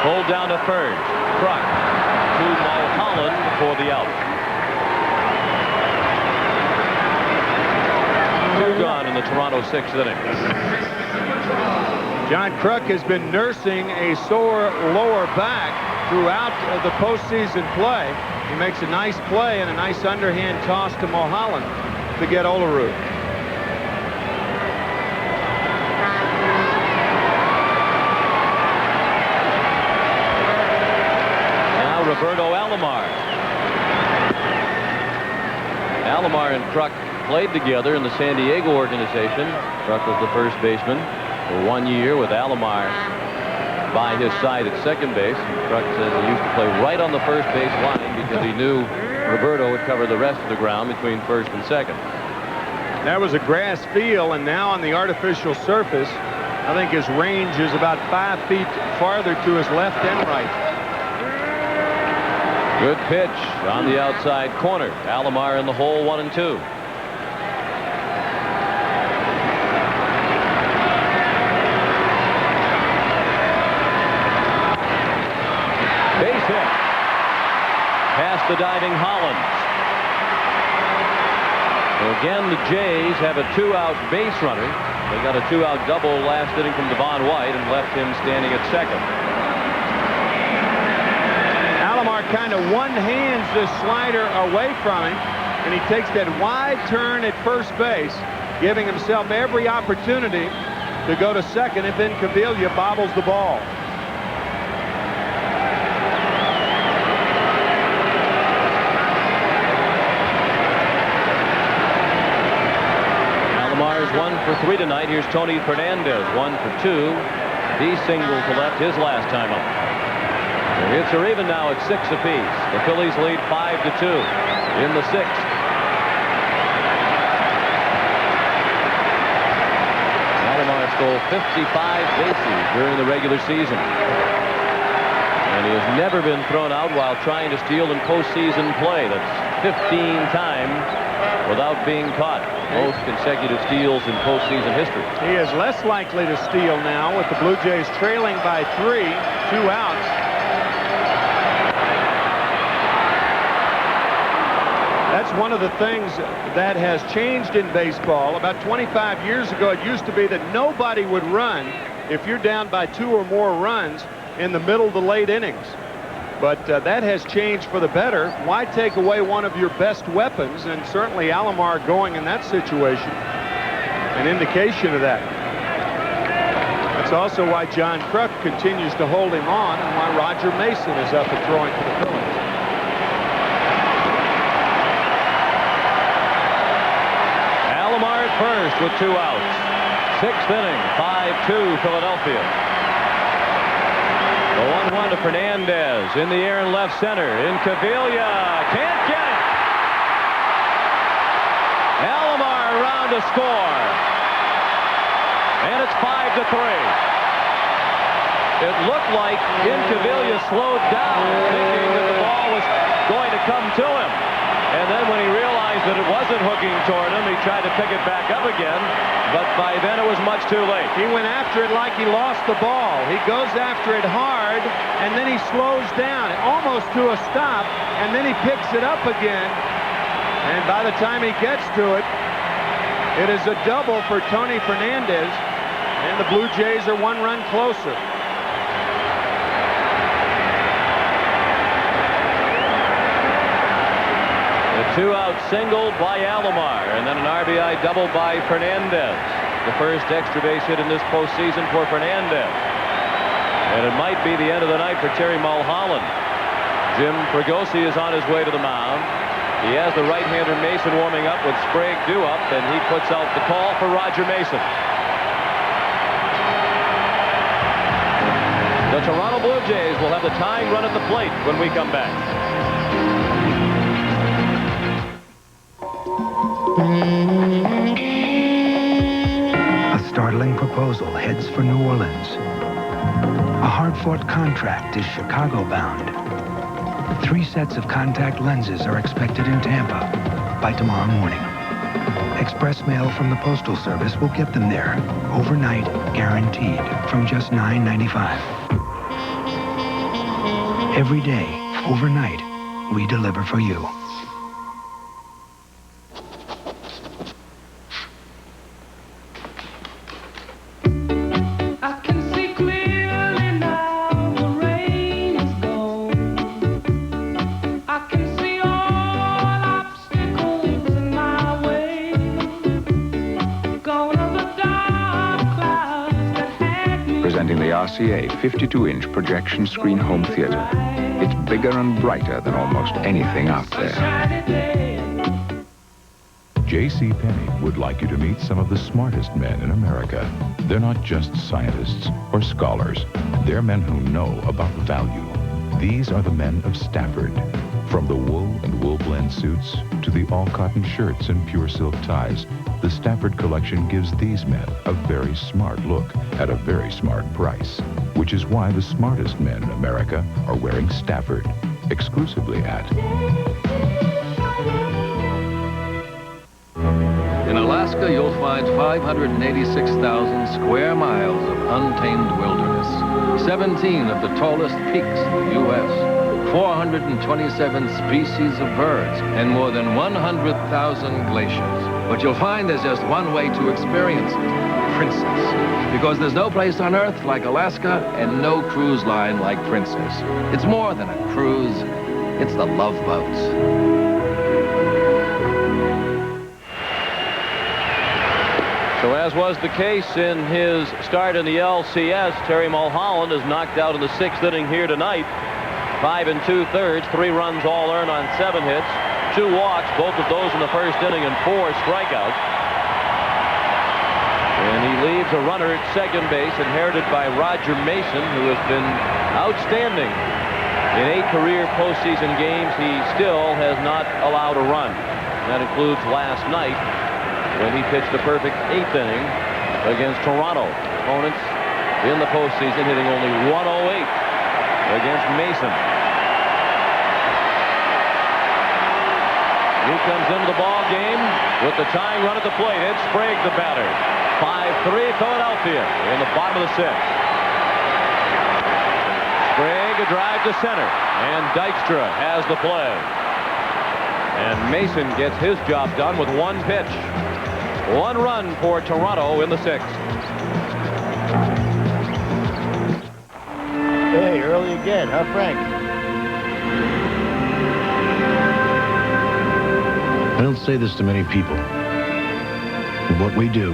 Pulled down to 3rd. Kruk to Mulholland for the out. 2 gone in the Toronto 6th inning. John Kruk has been nursing a sore lower back throughout the postseason play. He makes a nice play and a nice underhand toss to Mulholland to get Olerud. Now Roberto Alomar. Alomar and Kruk played together in the San Diego organization. Kruk was the first baseman for 1 year with Alomar by his side at second base. Kruk says he used to play right on the first base line because he knew Roberto would cover the rest of the ground between first and second. That was a grass field, and now on the artificial surface, I think his range is about 5 feet farther to his left and right. Good pitch on the outside corner. Alomar in the hole, 1-2. Base hit. Past the diving Hollins. So again, the Jays have a 2-out base runner. They got a 2-out double last inning from Devon White and left him standing at second. Alomar kind of one-hands the slider away from him, and he takes that wide turn at first base, giving himself every opportunity to go to second if Incaviglia bobbles the ball. Alomar's 1 for 3 tonight. Here's Tony Fernandez, 1 for 2. He singled to left his last time up. The hits are even now at 6 apiece. The Phillies lead 5-2 in the 6th. Alomar stole 55 bases during the regular season. And he has never been thrown out while trying to steal in postseason play. That's 15 times without being caught. Most consecutive steals in postseason history. He is less likely to steal now with the Blue Jays trailing by 3, 2 outs. That's one of the things that has changed in baseball. About 25 years ago, it used to be that nobody would run if you're down by 2 or more runs in the middle to late innings. But that has changed for the better. Why take away one of your best weapons? And certainly Alomar going in that situation, an indication of that. That's also why John Kruk continues to hold him on and why Roger Mason is up and throwing for the Phillies. Alomar at first with 2 outs. 6th inning, 5-2 Philadelphia. The 1-1 to Fernandez in the air in left center. In Cavilla, can't get it. Alomar around to score. And it's 5-3. It looked like Incaviglia slowed down, thinking that the ball was going to come to him. And then when he realized that it wasn't hooking toward him, he tried to pick it back up again. But by then it was much too late. He went after it like he lost the ball. He goes after it hard, and then he slows down, almost to a stop, and then he picks it up again. And by the time he gets to it, it is a double for Tony Fernandez, and the Blue Jays are 1 run closer. A 2-out single by Alomar, and then an RBI double by Fernandez. The first extra base hit in this postseason for Fernandez. And it might be the end of the night for Terry Mulholland. Jim Fregosi is on his way to the mound. He has the right-hander Mason warming up with Sprague due up, and he puts out the call for Roger Mason. The Toronto Blue Jays will have the tying run at the plate when we come back. A startling proposal heads for New Orleans. A hard-fought contract is Chicago-bound. 3 sets of contact lenses are expected in Tampa by tomorrow morning. Express mail from the Postal Service will get them there, overnight, guaranteed, from just $9.95. Every day, overnight, we deliver for you. Presenting the RCA 52-inch projection screen home theater. It's bigger and brighter than almost anything out there. J.C. Penney would like you to meet some of the smartest men in America. They're not just scientists or scholars. They're men who know about value. These are the men of Stafford. From the wool and wool blend suits to the all-cotton shirts and pure silk ties, the Stafford collection gives these men a very smart look at a very smart price, which is why the smartest men in America are wearing Stafford, exclusively at... In Alaska, you'll find 586,000 square miles of untamed wilderness, 17 of the tallest peaks in the U.S., 427 species of birds, and more than 100,000 glaciers. But you'll find there's just one way to experience it, Princess. Because there's no place on Earth like Alaska and no cruise line like Princess. It's more than a cruise, it's the Love Boats. So as was the case in his start in the LCS, Terry Mulholland is knocked out in the 6th inning here tonight. 5 2/3, 3 runs all earned on 7 hits, 2 walks, both of those in the 1st inning, and 4 strikeouts. And he leaves a runner at second base, inherited by Roger Mason, who has been outstanding. In 8 career postseason games, he still has not allowed a run. That includes last night, when he pitched a perfect 8th inning against Toronto. Opponents in the postseason hitting only 108 against Mason. He comes into the ball game with the tying run at the plate. It's Sprague, the batter. 5-3 Philadelphia in the bottom of the 6th. Sprague a drive to center, and Dykstra has the play. And Mason gets his job done with 1 pitch. 1 run for Toronto in the 6th. Hey, early again, huh, Frank? I don't say this to many people. But what we do,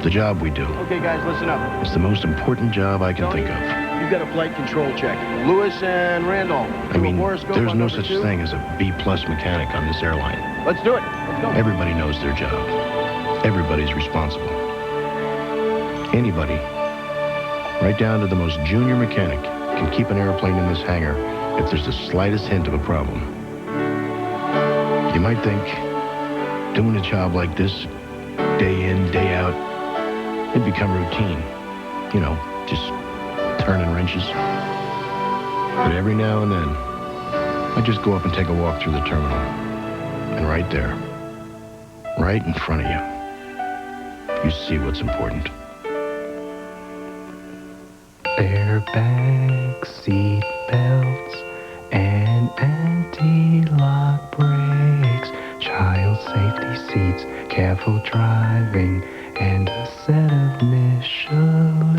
the job we do, Okay, guys, listen up. it's the most important job I can think of. You've got a flight control check. Lewis and Randall. I mean, there's no such thing as a B-plus mechanic on this airline. Let's do it. Let's go. Everybody knows their job. Everybody's responsible. Anybody, right down to the most junior mechanic, can keep an airplane in this hangar if there's the slightest hint of a problem. You might think, doing a job like this, day in, day out, it'd become routine. You know, just turning wrenches. But every now and then, I just go up and take a walk through the terminal. And right there, right in front of you, you see what's important. Airbags, seat belts, and anti-lock brakes, child safety seats, careful driving, and a set of Michelins.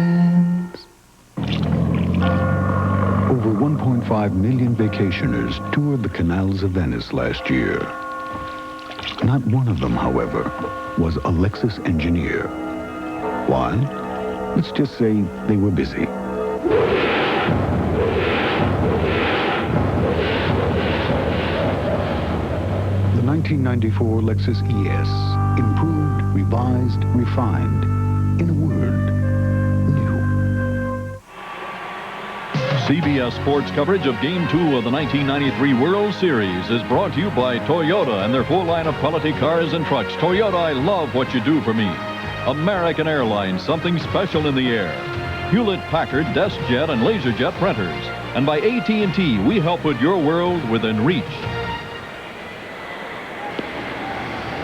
Over 1.5 million vacationers toured the canals of Venice last year. Not one of them, however, was a Lexus engineer. Why? Let's just say they were busy. The 1994 Lexus ES, improved, revised, refined. In a word, CBS Sports coverage of Game 2 of the 1993 World Series is brought to you by Toyota and their full line of quality cars and trucks. Toyota, I love what you do for me. American Airlines, something special in the air. Hewlett-Packard, DeskJet, and LaserJet printers. And by AT&T, we help put your world within reach.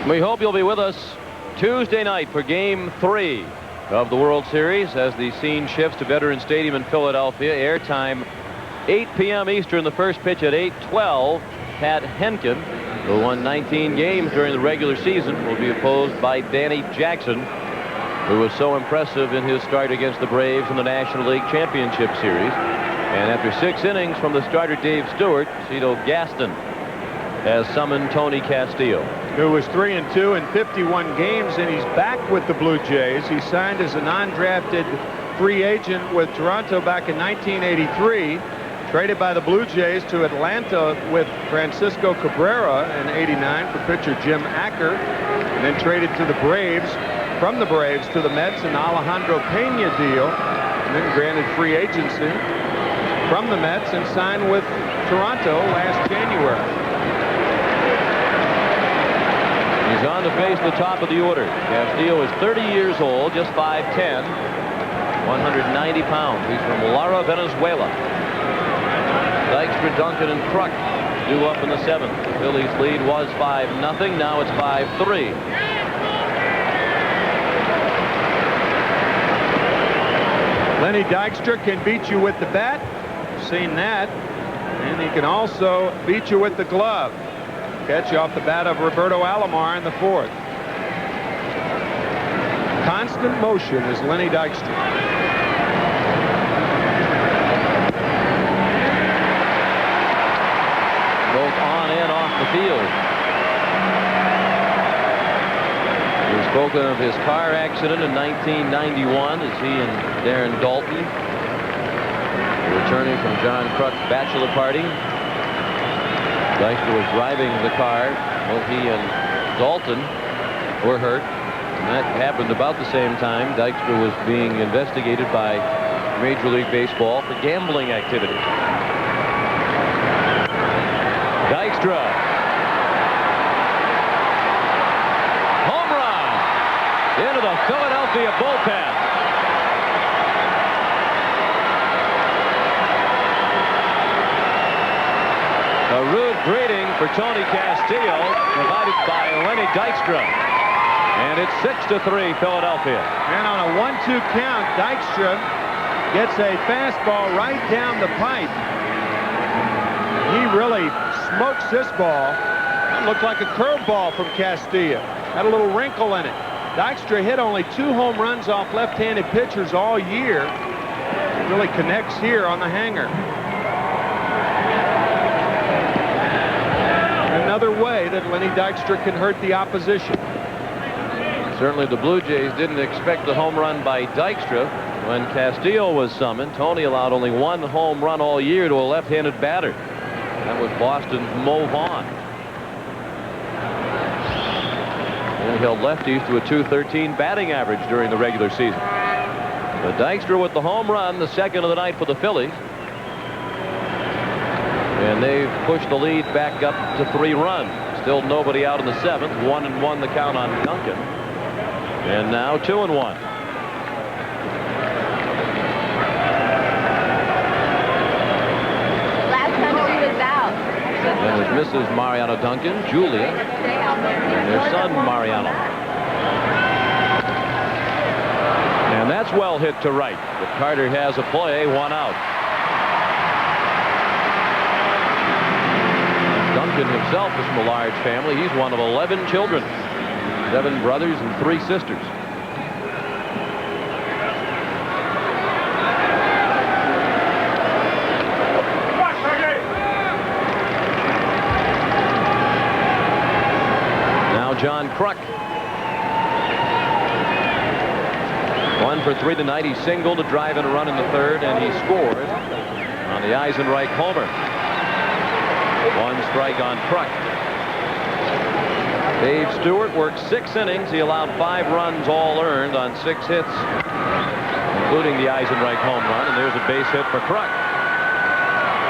We hope you'll be with us Tuesday night for Game 3 of the World Series as the scene shifts to Veterans Stadium in Philadelphia. Airtime 8 p.m. Eastern, the first pitch at 8:12. Pat Henkin, who won 19 games during the regular season, will be opposed by Danny Jackson, who was so impressive in his start against the Braves in the National League Championship Series. And after 6 innings from the starter Dave Stewart, Cito Gaston has summoned Tony Castillo, who was 3-2 in 51 games, and he's back with the Blue Jays. He signed as a non-drafted free agent with Toronto back in 1983, traded by the Blue Jays to Atlanta with Francisco Cabrera in '89 for pitcher Jim Acker, and then traded to the Braves, from the Braves to the Mets in the Alejandro Pena deal, and then granted free agency from the Mets and signed with Toronto last January. He's on to face the top of the order. Castillo is 30 years old, just 5'10", 190 pounds. He's from Lara, Venezuela. Dykstra, Duncan, and Kruk due up in the 7th. The Phillies lead was 5-0. Now it's 5-3. Lenny Dykstra can beat you with the bat. Seen that. And he can also beat you with the glove. Catch off the bat of Roberto Alomar in the 4th. Constant motion is Lenny Dykstra. Both on and off the field. He's spoken of his car accident in 1991 as he and Darren Dalton were returning from John Kruk's bachelor party. Dykstra was driving the car. Both he and Dalton were hurt. And that happened about the same time. Dykstra was being investigated by Major League Baseball for gambling activity. Dykstra. Home run into the Philadelphia bullpen. A rude greeting for Tony Castillo, provided by Lenny Dykstra. And it's 6-3 Philadelphia. And on a 1-2 count, Dykstra gets a fastball right down the pipe. He really smokes this ball. That looked like a curveball from Castillo. Had a little wrinkle in it. Dykstra hit only 2 home runs off left-handed pitchers all year. really connects here on the hanger. Another way that Lenny Dykstra can hurt the opposition. Certainly the Blue Jays didn't expect the home run by Dykstra. When Castillo was summoned, Tony allowed only one home run all year to a left-handed batter. That was Boston's Mo Vaughn. And held lefties to a .213 batting average during the regular season. But Dykstra with the home run, the second of the night for the Phillies. And they've pushed the lead back up to 3 runs. Still nobody out in the 7th. 1-1 the count on Duncan. And now 2-1. And there's Mrs. Mariano Duncan, Julia, and their son Mariano. And that's well hit to right. But Carter has a play, 1 out. Duncan himself is from a large family. He's one of 11 children, 7 brothers and 3 sisters. John Kruk. 1 for 3 tonight. He singled to drive in a run in the 3rd, and he scored on the Eisenreich homer. 1 strike on Kruk. Dave Stewart worked 6 innings. He allowed 5 runs, all earned on 6 hits, including the Eisenreich home run. And there's a base hit for Kruk.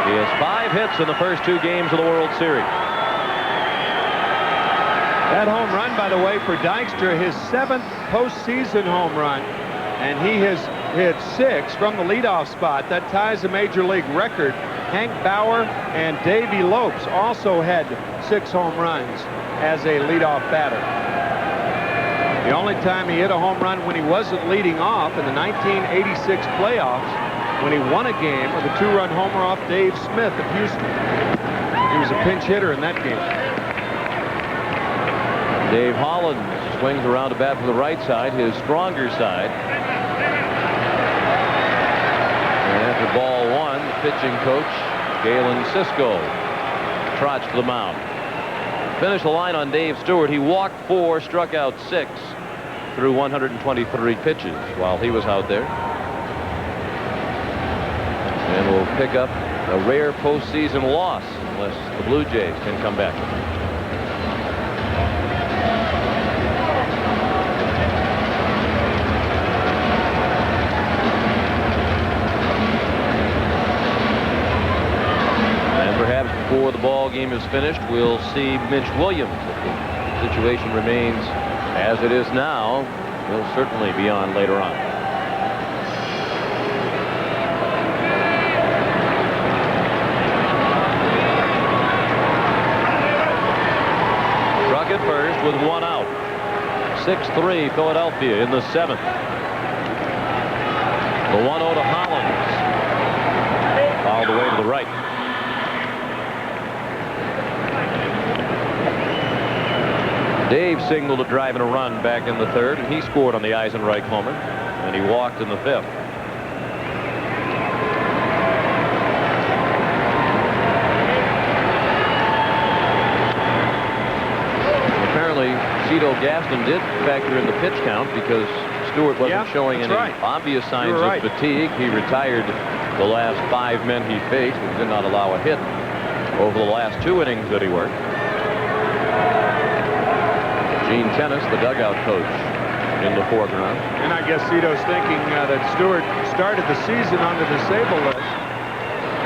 He has 5 hits in the first 2 games of the World Series. That home run, by the way, for Dykstra, his 7th postseason home run, and he has hit 6 from the leadoff spot. That ties the major league record. Hank Bauer and Davey Lopes also had 6 home runs as a leadoff batter. The only time he hit a home run when he wasn't leading off in the 1986 playoffs, when he won a game with a 2-run homer off Dave Smith of Houston. He was a pinch hitter in that game. Dave Holland swings around to bat for the right side, his stronger side. And after ball 1, the pitching coach, Galen Cisco, trots to the mound. Finished the line on Dave Stewart. He walked 4, struck out 6 through 123 pitches while he was out there. And will pick up a rare postseason loss unless the Blue Jays can come back. Before the ball game is finished, we'll see Mitch Williams. If the situation remains as it is now, he'll certainly be on later on. Struck at first with 1 out. 6-3 Philadelphia in the 7th. The 1-0 to Hollins. Fouled away to the right. Dave singled to drive in a run back in the 3rd, and he scored on the Eisenreich homer, and he walked in the 5th. Apparently, Cito Gaston did factor in the pitch count because Stewart wasn't showing any obvious signs of fatigue. He retired the last 5 men he faced and did not allow a hit over the last 2 innings that he worked. Gene Tennis, the dugout coach, in the foreground. And I guess Cito's thinking that Stewart started the season on the disabled list.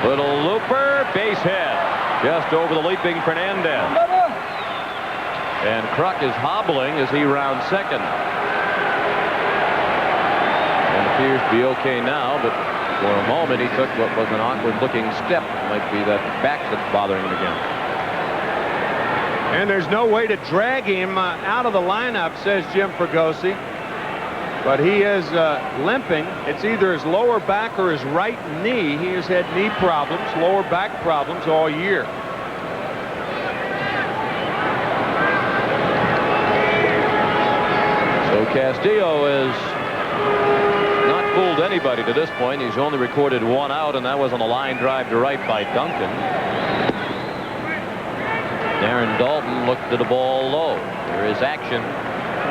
Little looper, base hit, just over the leaping Fernandez. And Kruk is hobbling as he rounds 2nd. And appears to be okay now, but for a moment he took what was an awkward-looking step. It might be that back that's bothering him again. And there's no way to drag him out of the lineup, says Jim Fregosi. But he is limping. It's either his lower back or his right knee. He has had knee problems, lower back problems all year. So Castillo is not fooled anybody to this point. He's only recorded 1 out, and that was on a line drive to right by Duncan. Darren Dalton looked at the ball low. There is action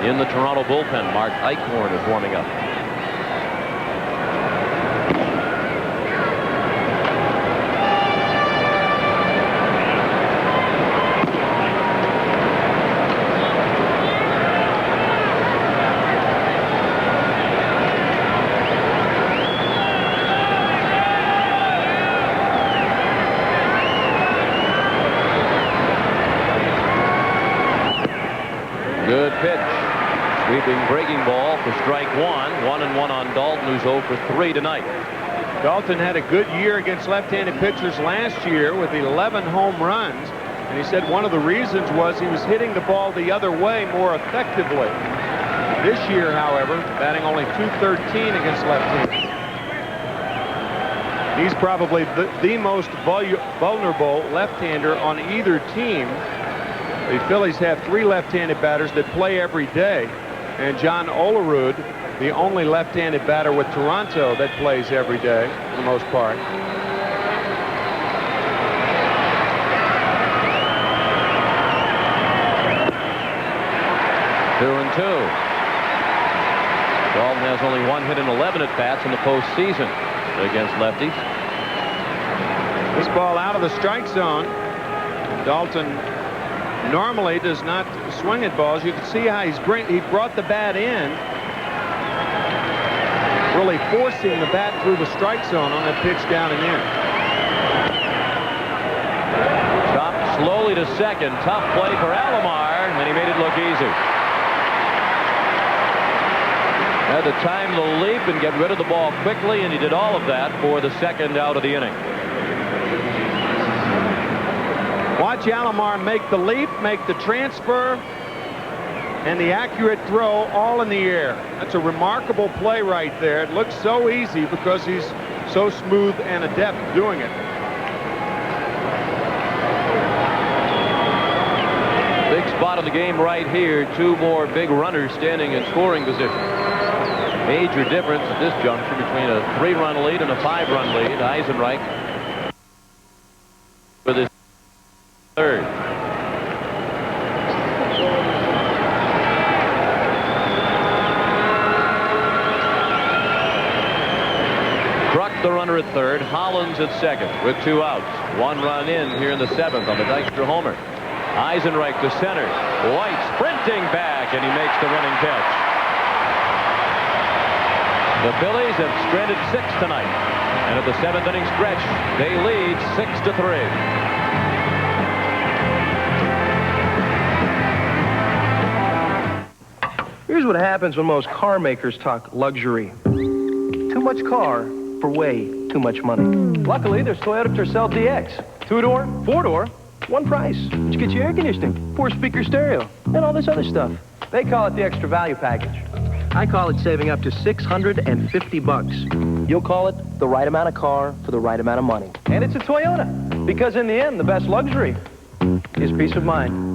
in the Toronto bullpen. Mark Eichhorn is warming up. Good pitch. Sweeping breaking ball for strike 1. 1-1 on Dalton, who's 0 for 3 tonight. Dalton had a good year against left-handed pitchers last year with 11 home runs. And he said one of the reasons was he was hitting the ball the other way more effectively. This year, however, batting only .213 against left-handed. He's probably the most vulnerable left-hander on either team. The Phillies have 3 left-handed batters that play every day. And John Olerud, the only left-handed batter with Toronto that plays every day, for the most part. Two and two. Dalton has only 1 hit and 11 at-bats in the postseason against lefties. This ball out of the strike zone. Dalton normally does not swing at balls. You can see how he brought the bat in, really forcing the bat through the strike zone on that pitch down and in. Chopped slowly to second. Tough play for Alomar, and he made it look easy. Had to time the leap and get rid of the ball quickly, and he did all of that for the second out of the inning. Watch Alomar make the leap, make the transfer, and the accurate throw all in the air. That's a remarkable play right there. It looks so easy because he's so smooth and adept doing it. Big spot of the game right here. 2 more big runners standing in scoring position. Major difference at this juncture between a 3-run lead and a 5-run lead. Eisenreich with his third. Truck the runner at third. Hollins at second with 2 outs. 1 run in here in the 7th on the Dykstra homer. Eisenreich to center. White sprinting back, and he makes the running catch. The Phillies have stranded 6 tonight, and at the 7th inning stretch, they lead 6-3. Here's what happens when most car makers talk luxury. Too much car for way too much money. Luckily, there's Toyota Tercel DX. 2-door, 4-door, one price. Which gets you air conditioning, 4-speaker stereo, and all this other stuff. They call it the extra value package. I call it saving up to $650. You'll call it the right amount of car for the right amount of money. And it's a Toyota, because in the end, the best luxury is peace of mind.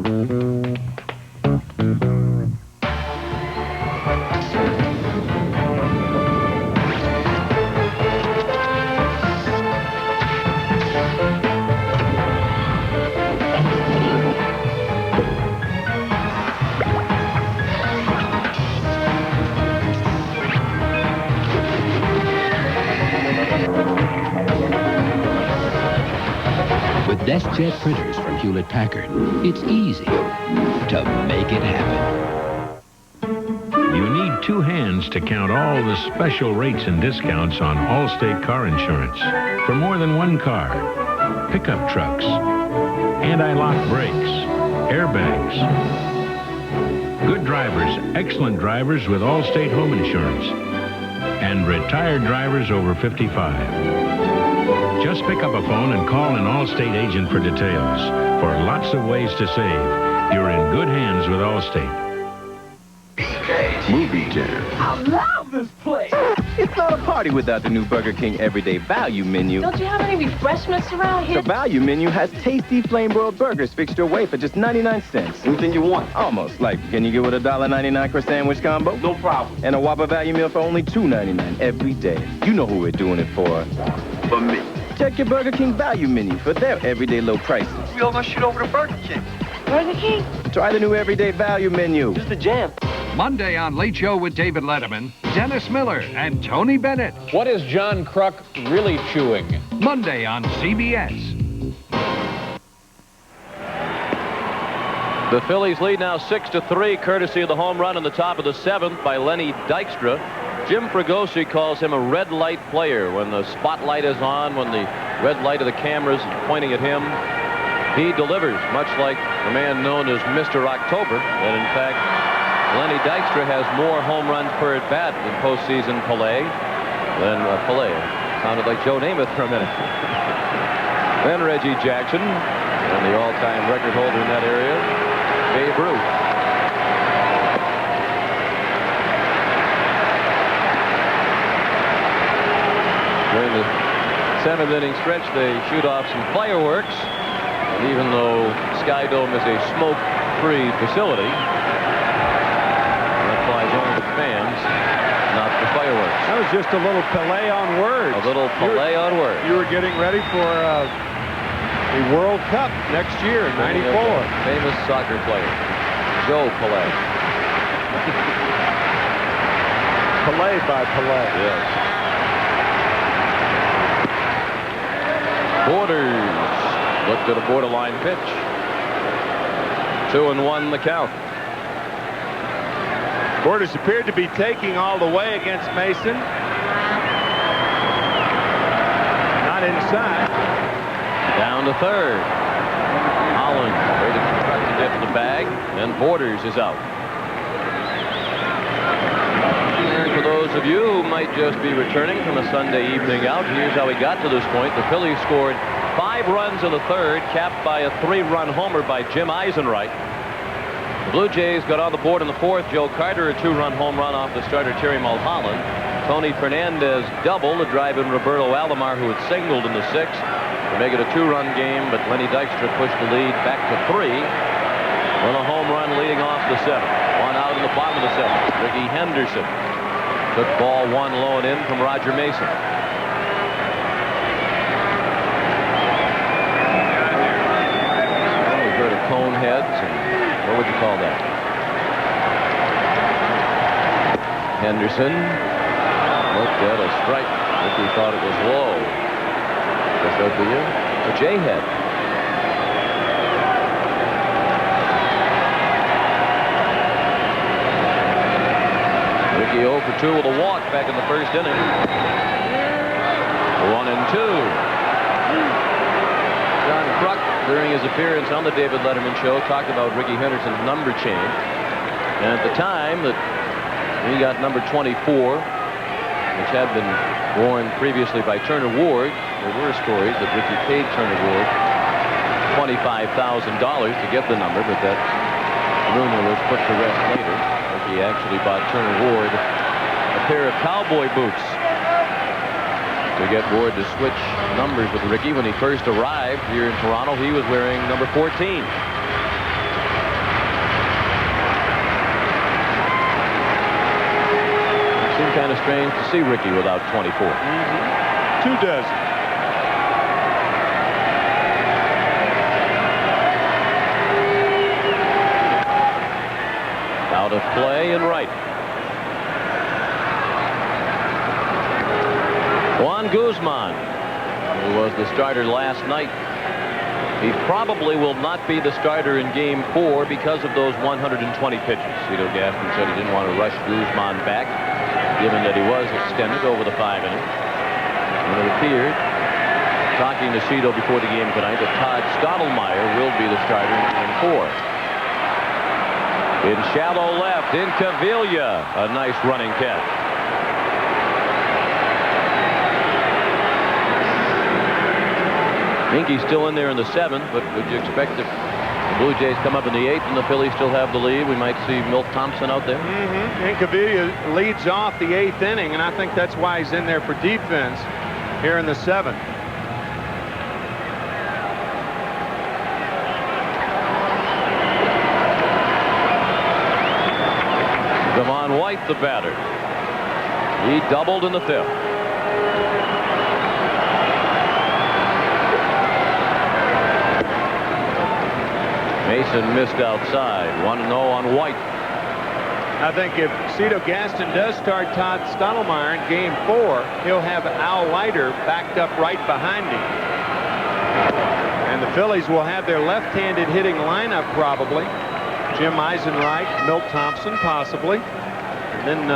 DeskJet printers from Hewlett-Packard. It's easy to make it happen. You need 2 hands to count all the special rates and discounts on Allstate car insurance for more than 1 car. Pickup trucks, anti-lock brakes, airbags. Good drivers, excellent drivers with Allstate home insurance, and retired drivers over 55. Just pick up a phone and call an Allstate agent for details. For lots of ways to save, you're in good hands with Allstate. Movie Dinner. I love this place. It's not a party without the new Burger King Everyday Value Menu. Don't you have any refreshments around here? The value menu has tasty flame broiled burgers fixed your way for just 99 cents. Anything you want. Almost. Like, can you get with a $1.99 for sandwich combo? No problem. And a Whopper value meal for only $2.99 every day. You know who we're doing it for. For me. Check your Burger King value menu for their everyday low prices. We all gonna shoot over to Burger King. Burger King? Try the new Everyday Value Menu. This is the jam. Monday on Late Show with David Letterman, Dennis Miller and Tony Bennett. What is John Kruk really chewing? Monday on CBS. The Phillies lead now 6-3, courtesy of the home run in the top of the 7th by Lenny Dykstra. Jim Fregosi calls him a red light player. When the spotlight is on, when the red light of the cameras is pointing at him, he delivers, much like the man known as Mr. October. And in fact, Lenny Dykstra has more home runs per at-bat in postseason play than Pelé. Sounded like Joe Namath for a minute. Then Reggie Jackson, and the all-time record holder in that area, Babe Ruth. During the 7th inning stretch, they shoot off some fireworks. And even though Sky Dome is a smoke-free facility, that applies only to fans, not the fireworks. That was just a little play on words. A little play on words. You were getting ready for the World Cup next year, in '94. Famous soccer player, Joe Pelé. Pelé by Pelé. Yes. Borders looked at a borderline pitch. 2-1 the count. Borders appeared to be taking all the way against Mason. Not inside. Down to third. Holland waiting to get to the bag, and Borders is out. And for those of you who might just be returning from a Sunday evening out, here's how we got to this point. The Phillies scored 5 runs in the 3rd, capped by a 3-run homer by Jim Eisenreich. The Blue Jays got on the board in the 4th. Joe Carter, a 2-run home run off the starter Terry Mulholland. Tony Fernandez doubled to drive in Roberto Alomar, who had singled in the 6th, to make it a 2-run game, but Lenny Dykstra pushed the lead back to 3 with a home run leading off the 7th. 1 out in the bottom of the 7th. Ricky Henderson took ball 1 low and in from Roger Mason. Well, we've heard of cone heads, and what would you call that? Henderson looked at a strike. Ricky thought it was low. Guess that'd be a J-head. Ricky 0 for 2 with a walk back in the 1st inning. 1-2. John Kruk, during his appearance on the David Letterman Show, talked about Ricky Henderson's number change. And at the time that he got number 24, which had been worn previously by Turner Ward, there were stories that Ricky paid Turner Ward $25,000 to get the number, but that rumor was put to rest later. Ricky actually bought Turner Ward a pair of cowboy boots to get Ward to switch numbers with Ricky. When he first arrived here in Toronto, he was wearing number 14. It seemed kind of strange to see Ricky without 24. 2 dozen. Out of play and right. Juan Guzman, who was the starter last night. He probably will not be the starter in Game 4 because of those 120 pitches. Cito Gaston said he didn't want to rush Guzman back, given that he was extended over the 5 innings. And it appeared, talking to Cito before the game tonight, that Todd Stottlemyre will be the starter in Game 4. In shallow left, in Cavilla, a nice running catch. Minky's still in there in the 7th, but would you expect to The Blue Jays come up in the 8th, and the Phillies still have the lead. We might see Milt Thompson out there. Incaviglia leads off the 8th inning, and I think that's why he's in there for defense here in the 7th. Devon White, the batter. He doubled in the 5th. Mason missed outside. 1-0 on White. I think if Cito Gaston does start Todd Stottlemyre in Game 4, he'll have Al Leiter backed up right behind him. And the Phillies will have their left-handed hitting lineup probably. Jim Eisenreich, Milt Thompson possibly. And then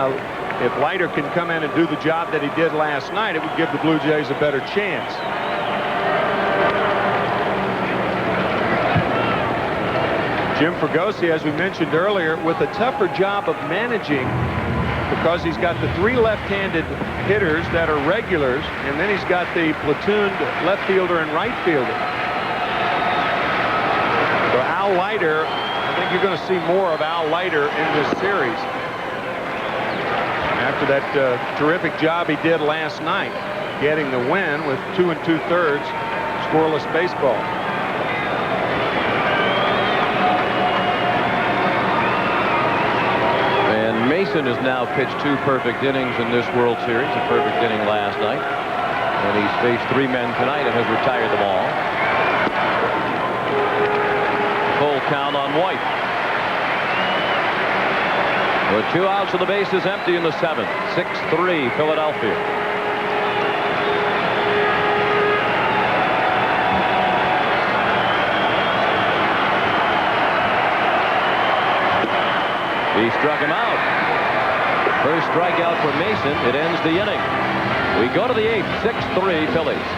if Leiter can come in and do the job that he did last night, it would give the Blue Jays a better chance. Jim Fregosi, as we mentioned earlier, with a tougher job of managing because he's got the 3 left-handed hitters that are regulars, and then he's got the platooned left fielder and right fielder. So Al Leiter, I think you're going to see more of Al Leiter in this series after that terrific job he did last night, getting the win with 2 2/3 scoreless baseball. Mason has now pitched 2 perfect innings in this World Series, a perfect inning last night. And he's faced 3 men tonight and has retired them all. Full count on White. With 2 outs and the base is empty in the 7th. 6-3 Philadelphia. He struck him out. First strikeout for Mason. It ends the inning. We go to the 8th. 6-3 Phillies.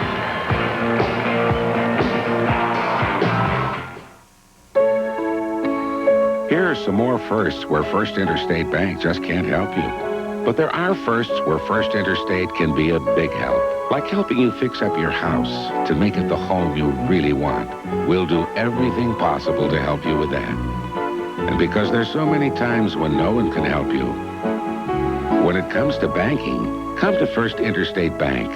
Here are some more firsts where First Interstate Bank just can't help you. But there are firsts where First Interstate can be a big help. Like helping you fix up your house to make it the home you really want. We'll do everything possible to help you with that. And because there's so many times when no one can help you, when it comes to banking, come to First Interstate Bank,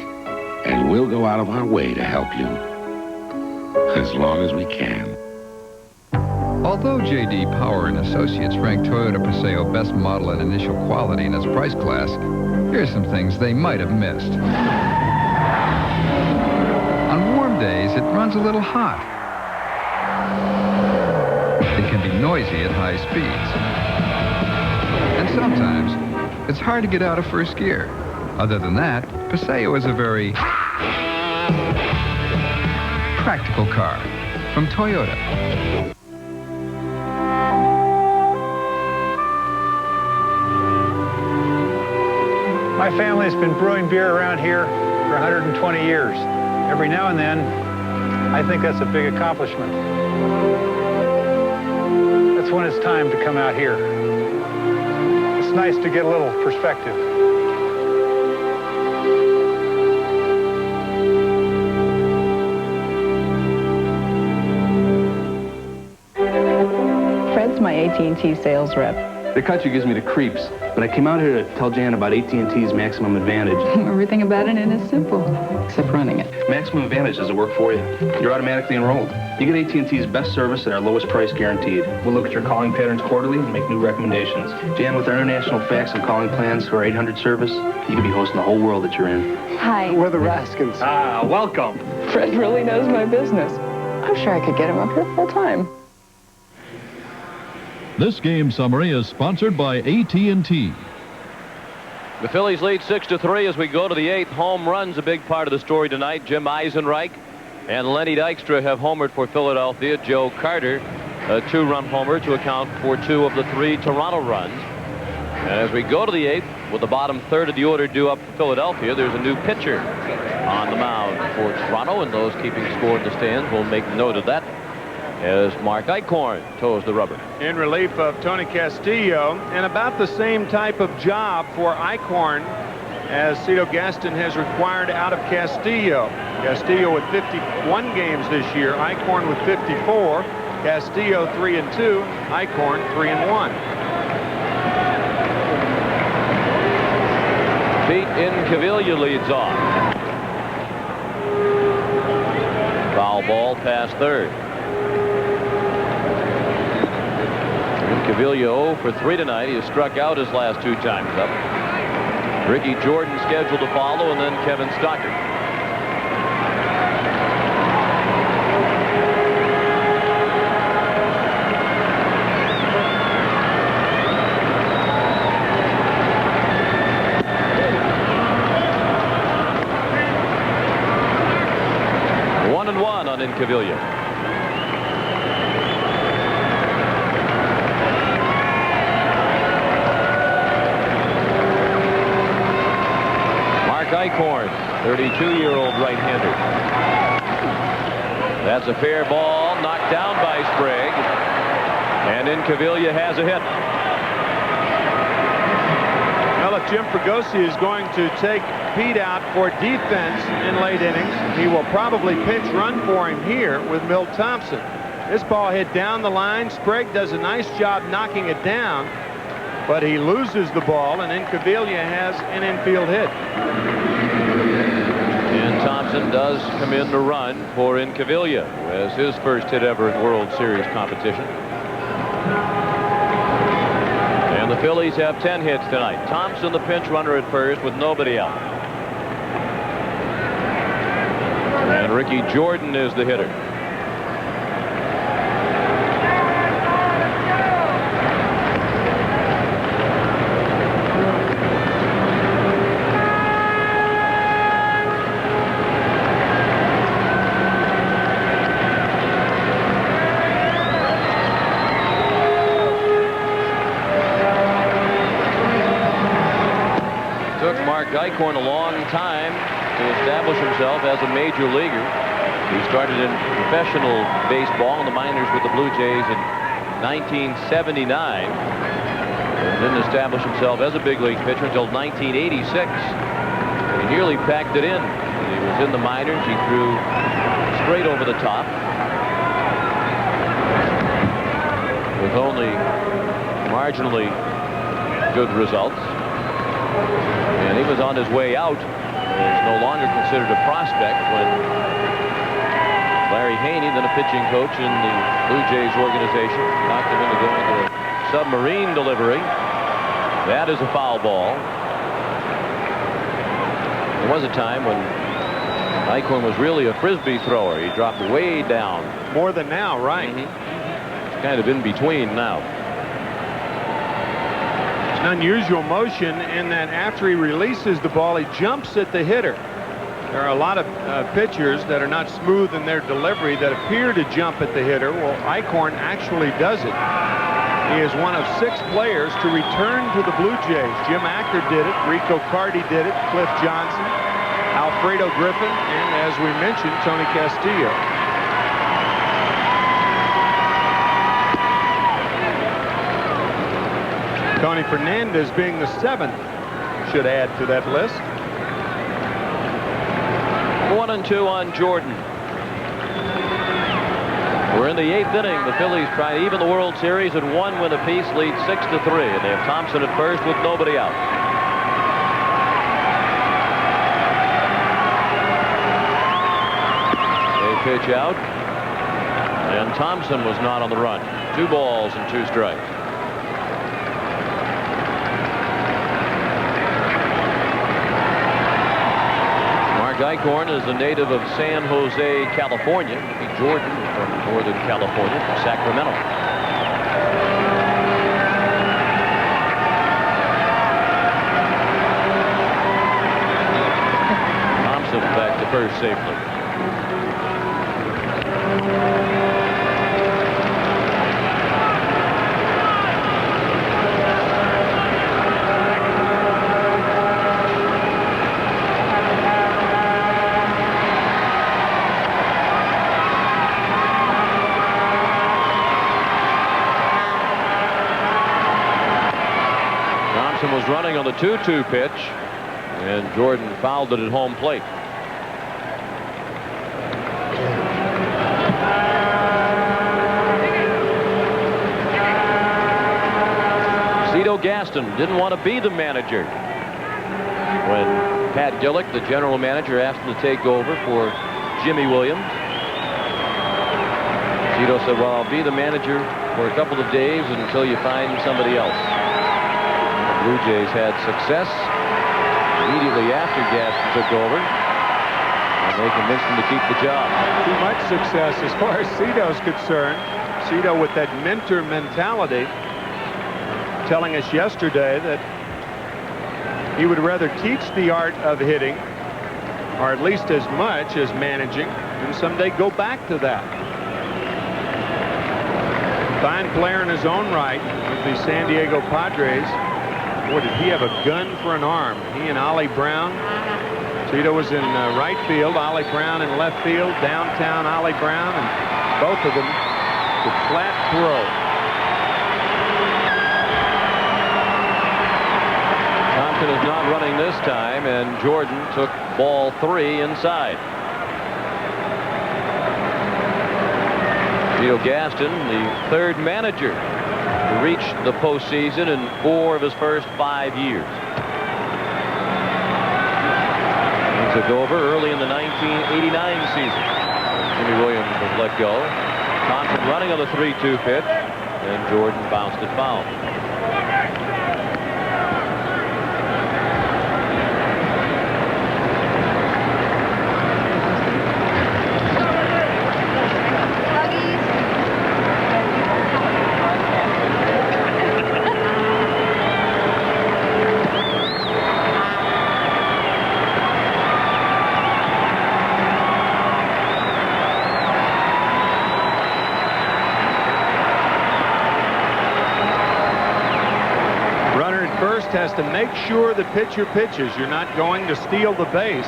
and we'll go out of our way to help you. As long as we can. Although J.D. Power and Associates ranked Toyota Paseo best model and initial quality in its price class, here's some things they might have missed. On warm days, it runs a little hot. It can be noisy at high speeds. And sometimes, it's hard to get out of first gear. Other than that, Paseo is a very practical car from Toyota. My family's been brewing beer around here for 120 years. Every now and then, I think that's a big accomplishment. That's when it's time to come out here. It's nice to get a little perspective. Fred's my AT&T sales rep. The country gives me the creeps, but I came out here to tell Jan about AT&T's Maximum Advantage. Everything about it is simple, except running it. Maximum Advantage doesn't work for you. You're automatically enrolled. You get AT&T's best service at our lowest price guaranteed. We'll look at your calling patterns quarterly and make new recommendations. Jan, with our international fax and calling plans for our 800 service, you can be hosting the whole world that you're in. Hi. We're the Raskins. Ah, welcome. Fred really knows my business. I'm sure I could get him up here full time. This game summary is sponsored by AT&T. The Phillies lead 6-3 as we go to the 8th. Home runs a big part of the story tonight. Jim Eisenreich and Lenny Dykstra have homered for Philadelphia. Joe Carter, a 2-run homer to account for 2 of the 3 Toronto runs. And as we go to the 8th, with the bottom third of the order due up for Philadelphia, there's a new pitcher on the mound for Toronto, and those keeping score in the stands will make note of that as Mark Eichhorn toes the rubber. In relief of Tony Castillo, and about the same type of job for Eichhorn as Cito Gaston has required out of Castillo. Castillo with 51 games this year, Eichhorn with 54. Castillo 3-2. Eichhorn 3-1. Pete Incaviglia leads off. Foul ball past third. Incaviglia 0 for 3 tonight. He has struck out his last 2 times up. Ricky Jordan scheduled to follow, and then Kevin Stockard. On Incaviglia. Mark Eichhorn, 32-year-old right-hander. That's a fair ball, knocked down by Sprague, and Incaviglia has a hit. Well, if Jim Fregosi is going to take Pete out for defense in late innings, he will probably pinch run for him here with Milt Thompson. This ball hit down the line. Sprague does a nice job knocking it down, but he loses the ball, and Incaviglia has an infield hit. And Thompson does come in to run for Incaviglia, who has his first hit ever in World Series competition. And the Phillies have 10 hits tonight. Thompson the pinch runner at first with nobody out. And Ricky Jordan is the hitter. Took Mark Eichhorn a long time to establish himself as a major leaguer. He started in professional baseball in the minors with the Blue Jays in 1979. And didn't establish himself as a big league pitcher until 1986. And he nearly packed it in. When he was in the minors, he threw straight over the top with only marginally good results. And he was on his way out. He's no longer considered a prospect when Larry Haney, then a pitching coach in the Blue Jays organization, knocked him into going to a submarine delivery. That is a foul ball. There was a time when Eichhorn was really a frisbee thrower. He dropped way down. More than now, right? It's kind of in between now. Unusual motion in that after he releases the ball, he jumps at the hitter. There are a lot of pitchers that are not smooth in their delivery that appear to jump at the hitter. Well, Eichhorn actually does it. He is one of 6 players to return to the Blue Jays. Jim Acker did it, Rico Carty did it, Cliff Johnson, Alfredo Griffin, and as we mentioned, Tony Castillo. Tony Fernandez being the 7th should add to that list. 1-2 on Jordan. We're in the 8th inning. The Phillies try to even the World Series at 1 win apiece, lead 6-3, and they have Thompson at first with nobody out. They pitch out, and Thompson was not on the run. 2 balls and 2 strikes. Eichhorn is a native of San Jose, California. Ricky Jordan from Northern California, from Sacramento. Thompson back to first safely. Was running on the 2-2 pitch, and Jordan fouled it at home plate. Cito Gaston didn't want to be the manager. When Pat Gillick, the general manager, asked him to take over for Jimmy Williams, Cito said, well, I'll be the manager for a couple of days until you find somebody else. The Blue Jays had success immediately after Gaston took over, and they convinced him to keep the job. Too much success as far as Cito's concerned. Cito with that mentor mentality, telling us yesterday that he would rather teach the art of hitting, or at least as much as managing, and someday go back to that. Fine player in his own right with the San Diego Padres. Boy, did he have a gun for an arm. He and Ollie Brown. Cito was in right field, Ollie Brown in left field, downtown Ollie Brown, and both of them with flat throw. Thompson is not running this time, and Jordan took ball 3 inside. Cito Gaston, the third manager to reach the postseason in 4 of his first 5 years. He took over early in the 1989 season. Jimmy Williams was let go. Thompson running on the 3-2 pitch, and Jordan bounced it foul. Has to make sure the pitcher pitches. You're not going to steal the base.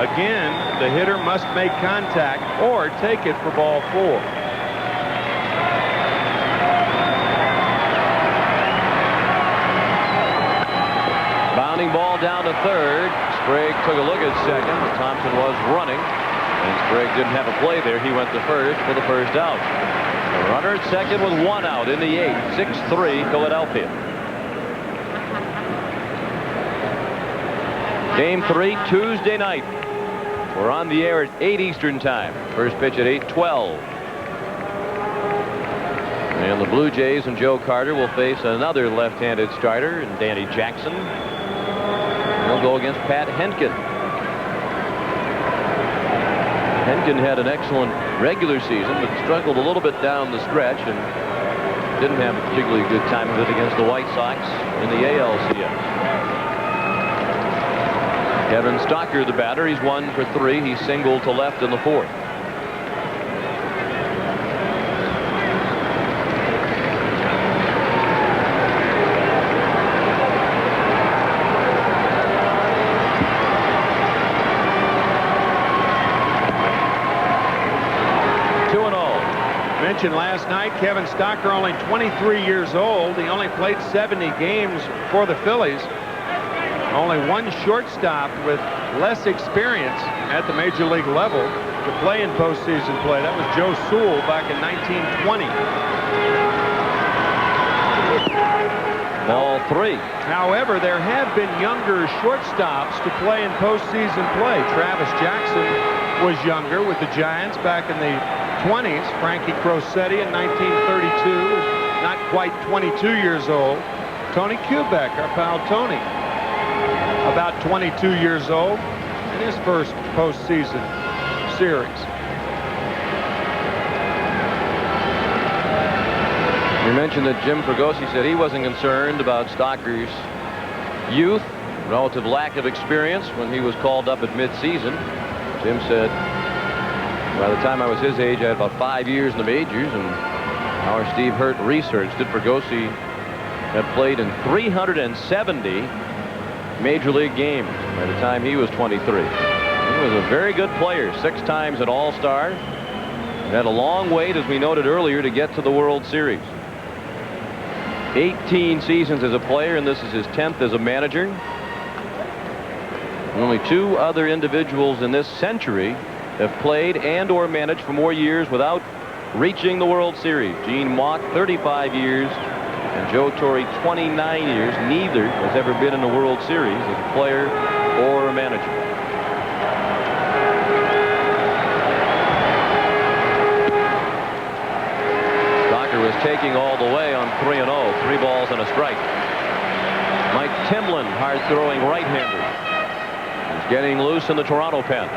Again, the hitter must make contact or take it for ball 4. Bounding ball down to third. Sprague took a look at second, but Thompson was running, and Sprague didn't have a play there. He went to first for the first out. The runner at second with 1 out in the 8th. 6-3 Philadelphia. Game 3 Tuesday night. We're on the air at 8 Eastern time. First pitch at 8:12. And the Blue Jays and Joe Carter will face another left-handed starter, and Danny Jackson. He'll go against Pat Henkin. Henkin had an excellent regular season, but struggled a little bit down the stretch and didn't have a particularly good time of it against the White Sox in the ALCS. Kevin Stocker, the batter, he's 1 for 3. He singled to left in the 4th. Mentioned last night, Kevin Stocker, only 23 years old. He only played 70 games for the Phillies. Only one shortstop with less experience at the major league level to play in postseason play. That was Joe Sewell back in 1920. Ball 3. However, there have been younger shortstops to play in postseason play. Travis Jackson was younger with the Giants back in the 20s. Frankie Crosetti in 1932, not quite 22 years old. Tony Kubek, our pal Tony, about 22 years old in his first postseason series. We mentioned that Jim Fregosi said he wasn't concerned about Stocker's youth, relative lack of experience when he was called up at midseason. Jim said, by the time I was his age, I had about 5 years in the majors, and our Steve Hurt researched that Fregosi had played in 370 major league games by the time he was 23. He was a very good player, 6 times an All-Star. Had a long wait, as we noted earlier, to get to the World Series. 18 seasons as a player, and this is his 10th as a manager. And only 2 other individuals in this century have played and or managed for more years without reaching the World Series. Gene Mauch, 35 years, And Joe Torre, 29 years. Neither has ever been in the World Series as a player or a manager. Stocker was taking all the way on 3-0. 3 balls and a strike. Mike Timlin, hard-throwing right-hander. He's getting loose in the Toronto pen.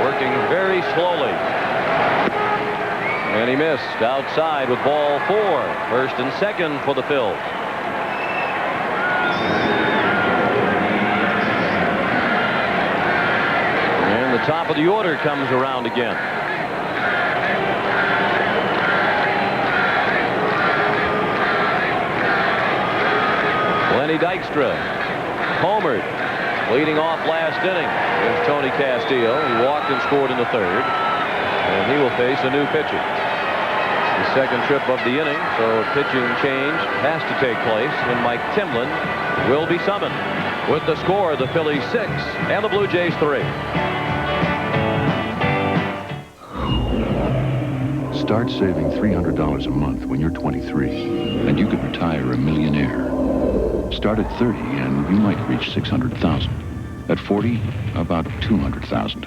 Working very slowly. And he missed outside with ball 4. First and second for the Phils. And the top of the order comes around again. Lenny Dykstra homered. Leading off last inning is Tony Castillo. He walked and scored in the 3rd. And he will face a new pitcher. The second trip of the inning, so a pitching change has to take place, and Mike Timlin will be summoned. With the score, the Phillies 6 and the Blue Jays 3. Start saving $300 a month when you're 23, and you could retire a millionaire. Start at 30, and you might reach 600,000. At 40, about 200,000.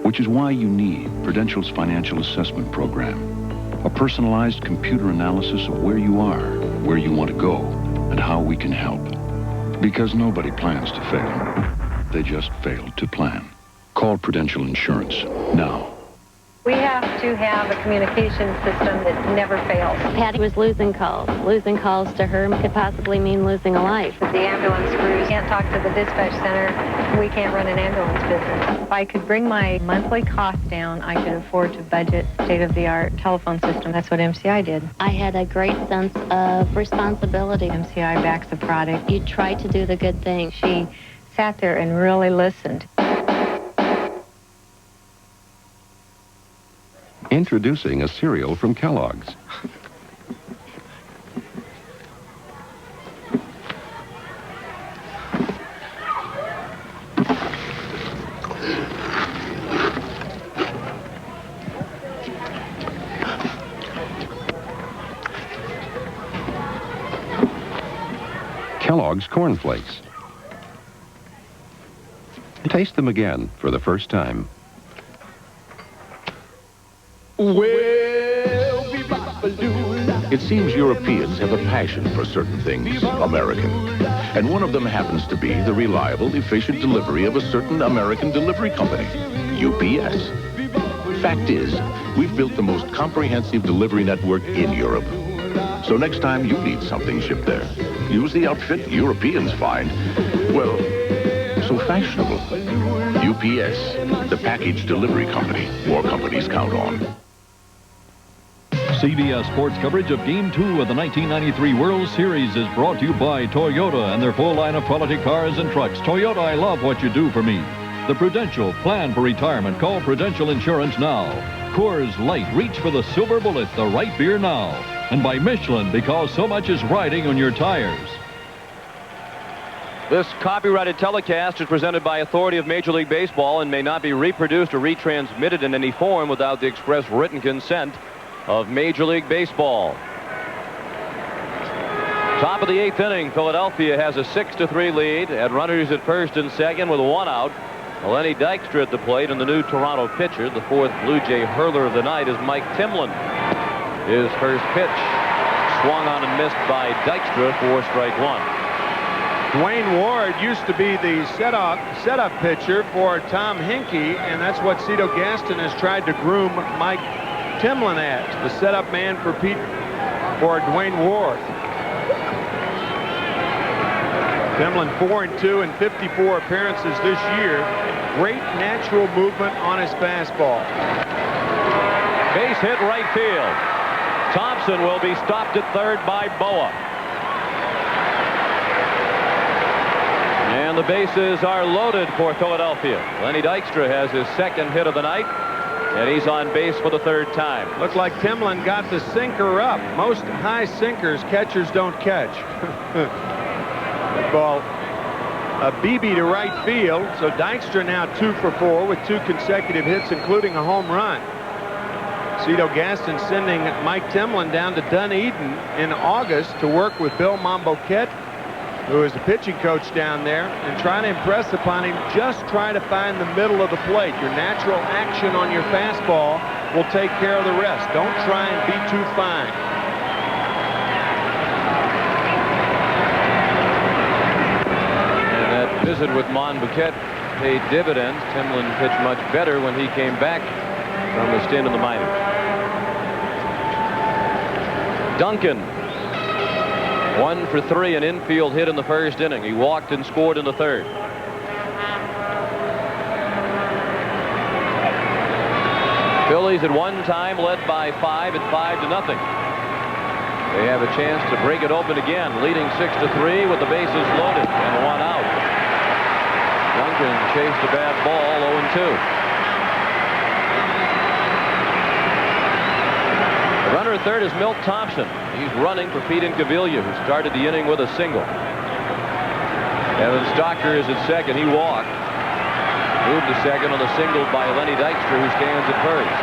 Which is why you need Prudential's Financial Assessment Program. A personalized computer analysis of where you are, where you want to go, and how we can help. Because nobody plans to fail. They just fail to plan. Call Prudential Insurance now. We have to have a communication system that never fails. Patty was losing calls. Losing calls to her could possibly mean losing a life. If the ambulance crews can't talk to the dispatch center, we can't run an ambulance business. If I could bring my monthly costs down, I could afford to budget state-of-the-art telephone system. That's what MCI did. I had a great sense of responsibility. MCI backs the product. You try to do the good thing. She sat there and really listened. Introducing a cereal from Kellogg's. Kellogg's Corn Flakes. Taste them again for the first time. It seems Europeans have a passion for certain things American. And one of them happens to be the reliable, efficient delivery of a certain American delivery company, UPS. Fact is, we've built the most comprehensive delivery network in Europe. So next time you need something shipped there, use the outfit Europeans find, well, so fashionable. UPS, the package delivery company more companies count on. CBS Sports coverage of Game 2 of the 1993 World Series is brought to you by Toyota and their full line of quality cars and trucks. Toyota, I love what you do for me. The Prudential, plan for retirement. Call Prudential Insurance now. Coors Light, reach for the silver bullet, the right beer now. And by Michelin, because so much is riding on your tires. This copyrighted telecast is presented by authority of Major League Baseball and may not be reproduced or retransmitted in any form without the express written consent of Major League Baseball. Top of the 8th inning, Philadelphia has a 6-3 lead at runners at first and second with 1 out. Lenny Dykstra at the plate, and the new Toronto pitcher, the 4th Blue Jay hurler of the night, is Mike Timlin. His first pitch swung on and missed by Dykstra for strike 1. Dwayne Ward used to be the setup pitcher for Tom Hinkie, and that's what Cito Gaston has tried to groom Mike Timlin as, the setup man for Dwayne Ward. Timlin 4-2 in 54 appearances this year. Great natural movement on his fastball. Base hit right field. Thompson will be stopped at third by Boa. And the bases are loaded for Philadelphia. Lenny Dykstra has his second hit of the night, and he's on base for the 3rd time. Looked like Timlin got the sinker up. Most high sinkers catchers don't catch. Good ball. a BB to right field. So Dykstra now 2 for 4 with 2 consecutive hits, including a home run. Cito Gaston sending Mike Timlin down to Dunedin in August to work with Bill Momboquette, who is the pitching coach down there, and trying to impress upon him, just try to find the middle of the plate. Your natural action on your fastball will take care of the rest. Don't try and be too fine. And that visit with Monboquette paid dividends. Timlin pitched much better when he came back from the stint in the minors. Duncan, 1 for 3, an infield hit in the first inning. He walked and scored in the third. Phillies at one time led by 5 at 5-0. They have a chance to break it open again, leading 6-3 with the bases loaded and 1 out. Duncan chased a bad ball, 0-2. The runner at third is Milt Thompson. He's running for Pete Incaviglia, who started the inning with a single. Evan Stocker is at second. He walked. Moved to second on the single by Lenny Dykstra, who stands at first.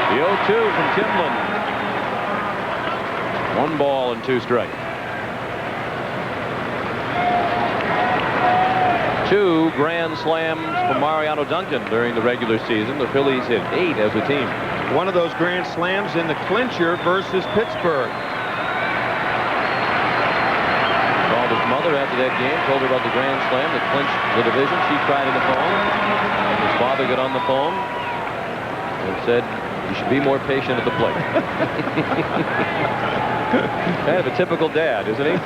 The 0-2 from Timlin. 1 ball and 2 strikes. 2 grand slams for Mariano Duncan during the regular season. The Phillies hit 8 as a team. One of those grand slams in the clincher versus Pittsburgh. Called his mother after that game, told her about the grand slam that clinched the division. She cried on the phone. And his father got on the phone and said, "You should be more patient at the plate." Kind of a typical dad, isn't he?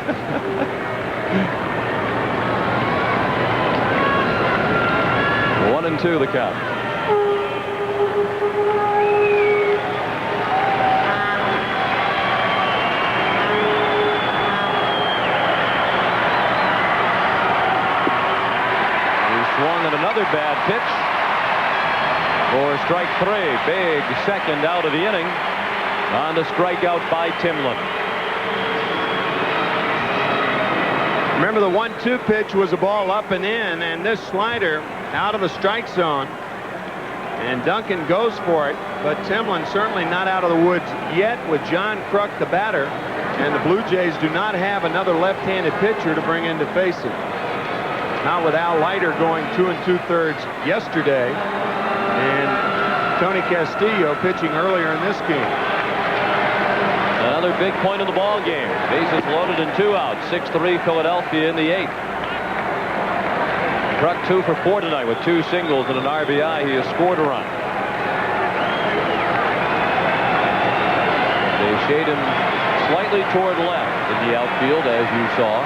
1-2 the count. He swung at another bad pitch for strike 3. Big second out of the inning on the strikeout by Timlin. Remember, the 1-2 pitch was a ball up and in, and this slider out of the strike zone. And Duncan goes for it, but Timlin certainly not out of the woods yet with John Kruk, the batter. And the Blue Jays do not have another left-handed pitcher to bring in to face him. Not with Al Leiter going 2 2/3 yesterday, and Tony Castillo pitching earlier in this game. Another big point in the ball game. Bases loaded and 2 outs. 6-3 Philadelphia in the 8th. Kruk 2 for 4 tonight with 2 singles and an RBI. He has scored a run. They shade him slightly toward left in the outfield, as you saw.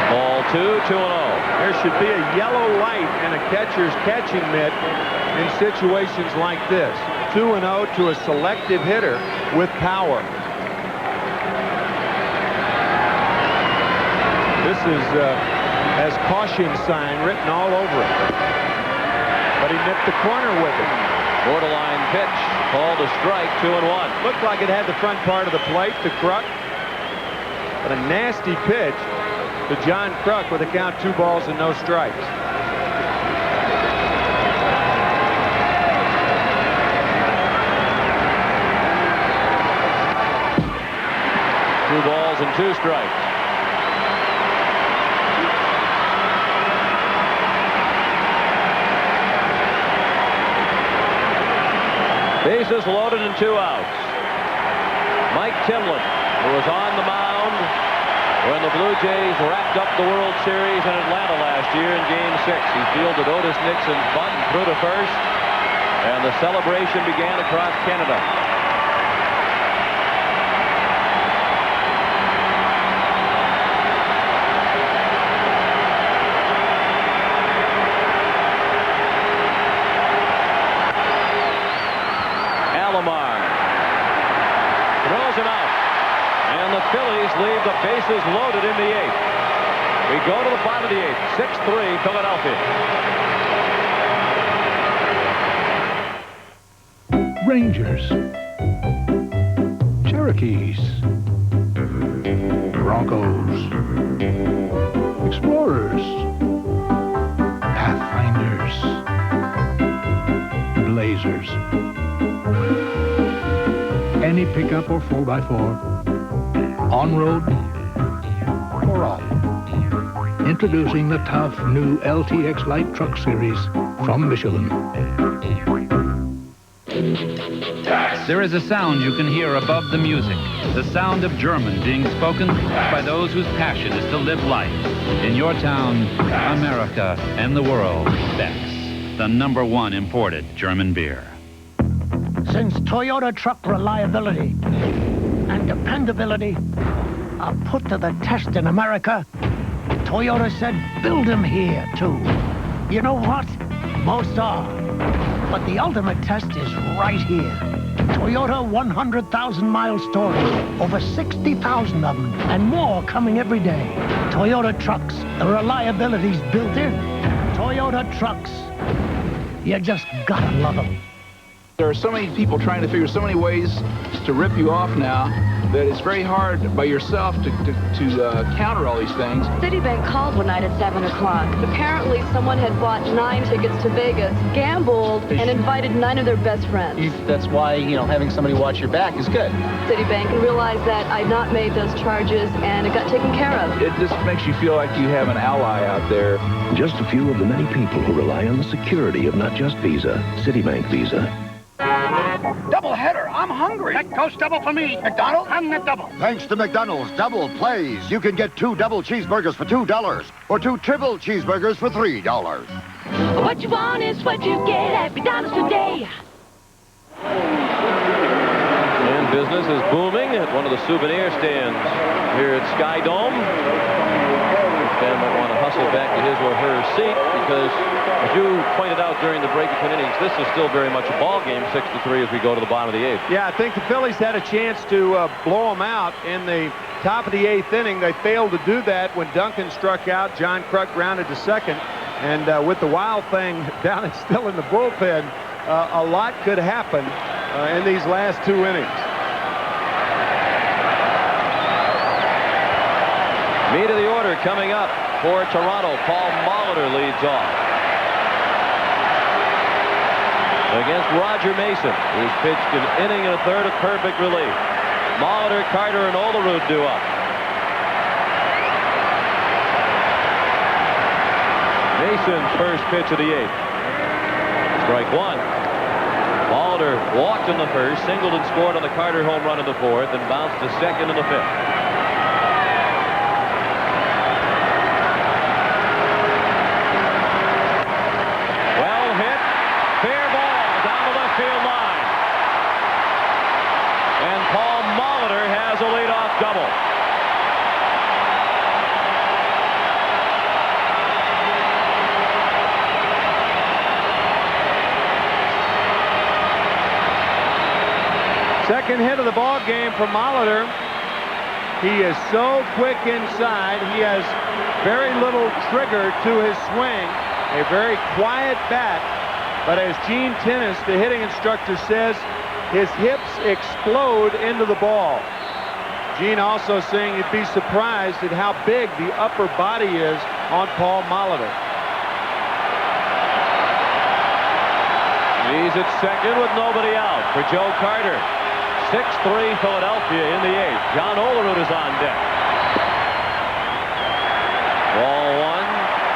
Ball 2, 2-0. There should be a yellow light and a catcher's catching mitt in situations like this. 2-0 to a selective hitter with power. This has caution sign written all over it. But he nipped the corner with it. Borderline pitch, called a strike, 2-1. Looked like it had the front part of the plate to Kruk. But a nasty pitch to John Kruk with a count 2 balls and no strikes. Two balls and 2 strikes. Bases loaded and 2 outs. Mike Timlin, who was on the mound when the Blue Jays wrapped up the World Series in Atlanta last year in Game 6. He fielded Otis Nixon's bunt and threw to first, and the celebration began across Canada. Throws him out. And the Phillies leave the bases loaded in the 8th. We go to the bottom of the 8th. 6-3 Philadelphia. Rangers. Cherokees, Broncos, Explorers, Pathfinders, Blazers. Any pickup or 4x4, on-road or off. Introducing the tough new LTX Light Truck Series from Michelin. There is a sound you can hear above the music, the sound of German being spoken by those whose passion is to live life. In your town, America, and the world, Beck's, the #1 imported German beer. Since Toyota truck reliability and dependability are put to the test in America, Toyota said, build them here, too. You know what? Most are. But the ultimate test is right here. Toyota 100,000-mile storage, over 60,000 of them, and more coming every day. Toyota trucks, the reliability's built in. Toyota trucks. You just gotta love them. There are so many people trying to figure so many ways to rip you off now that it's very hard by yourself to counter all these things. Citibank called one night at 7 o'clock. Apparently, someone had bought 9 tickets to Vegas, gambled, and invited 9 of their best friends. That's why, having somebody watch your back is good. Citibank realized that I'd not made those charges, and it got taken care of. It just makes you feel like you have an ally out there. Just a few of the many people who rely on the security of not just Visa, Citibank Visa. Double header. I'm hungry. That goes double for me. McDonald's, I'm the double. Thanks to McDonald's Double Plays, you can get 2 double cheeseburgers for $2 or 2 triple cheeseburgers for $3. What you want is what you get at McDonald's today. And business is booming at one of the souvenir stands here at Sky Dome. Fan might want to hustle back to his or her seat because, as you pointed out during the break between innings, this is still very much a ball game, 6-3 as we go to the bottom of the 8th. Yeah, I think the Phillies had a chance to blow them out in the top of the 8th inning. They failed to do that when Duncan struck out. John Kruk grounded to second. And with the Wild thing down and still in the bullpen, a lot could happen in these last 2 innings. Meat of the order coming up for Toronto. Paul Molitor leads off against Roger Mason, who's pitched an inning and a third of perfect relief. Molitor, Carter, and Olerud due up. Mason's first pitch of the 8th. Strike 1. Molitor walked in the first, singled and scored on the Carter home run in the 4th, and bounced to second in the 5th. A leadoff double. Second hit of the ball game for Molitor. He is so quick inside. He has very little trigger to his swing. A very quiet bat. But as Gene Tennis, the hitting instructor, says, his hips explode into the ball. Gene also saying you'd be surprised at how big the upper body is on Paul Molitor. He's at second with nobody out for Joe Carter. 6-3 Philadelphia in the 8th. John Olerud is on deck. Ball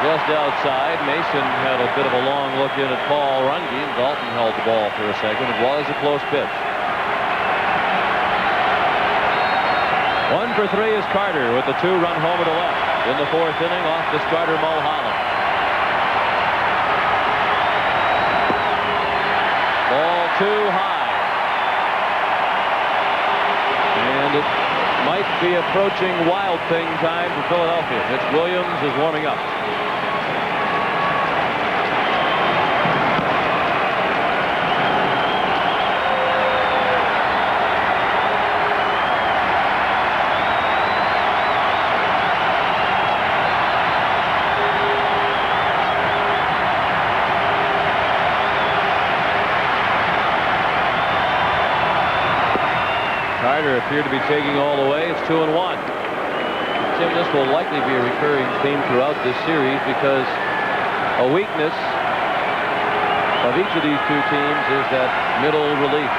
1 just outside. Mason had a bit of a long look in at Paul Runge. Dalton held the ball for a second. It was a close pitch. 1 for 3 is Carter with the 2-run homer to left. In the 4th inning, off the starter Mulholland. Ball 2 high. And it might be approaching Wild Thing time for Philadelphia. Mitch Williams is warming up. Carter appear to be taking all the way. It's 2-1. Tim, this will likely be a recurring theme throughout this series because a weakness of each of these two teams is that middle relief.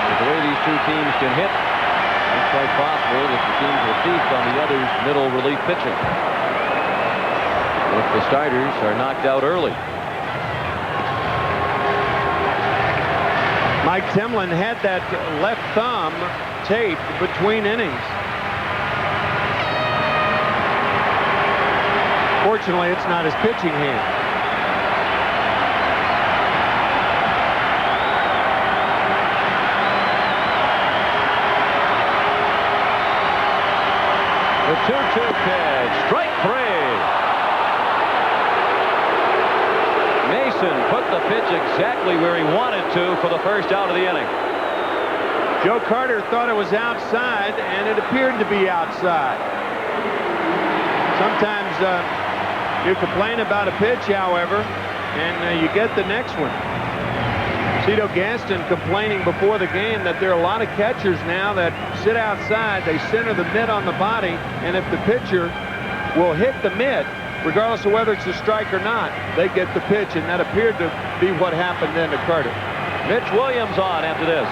With the way these two teams can hit, it's quite possible that the teams will feast on the other's middle relief pitching if the starters are knocked out early. Mike Timlin had that left thumb taped between innings. Fortunately, it's not his pitching hand. The 2-2 pitch, strike 3. Mason put the pitch exactly where he wanted to for the first out of the inning. Joe Carter thought it was outside, and it appeared to be outside. Sometimes you complain about a pitch, however, and you get the next one. Cito Gaston complaining before the game that there are a lot of catchers now that sit outside. They center the mitt on the body, and if the pitcher will hit the mitt, regardless of whether it's a strike or not, they get the pitch, and that appeared to be what happened then to Carter. Mitch Williams on after this.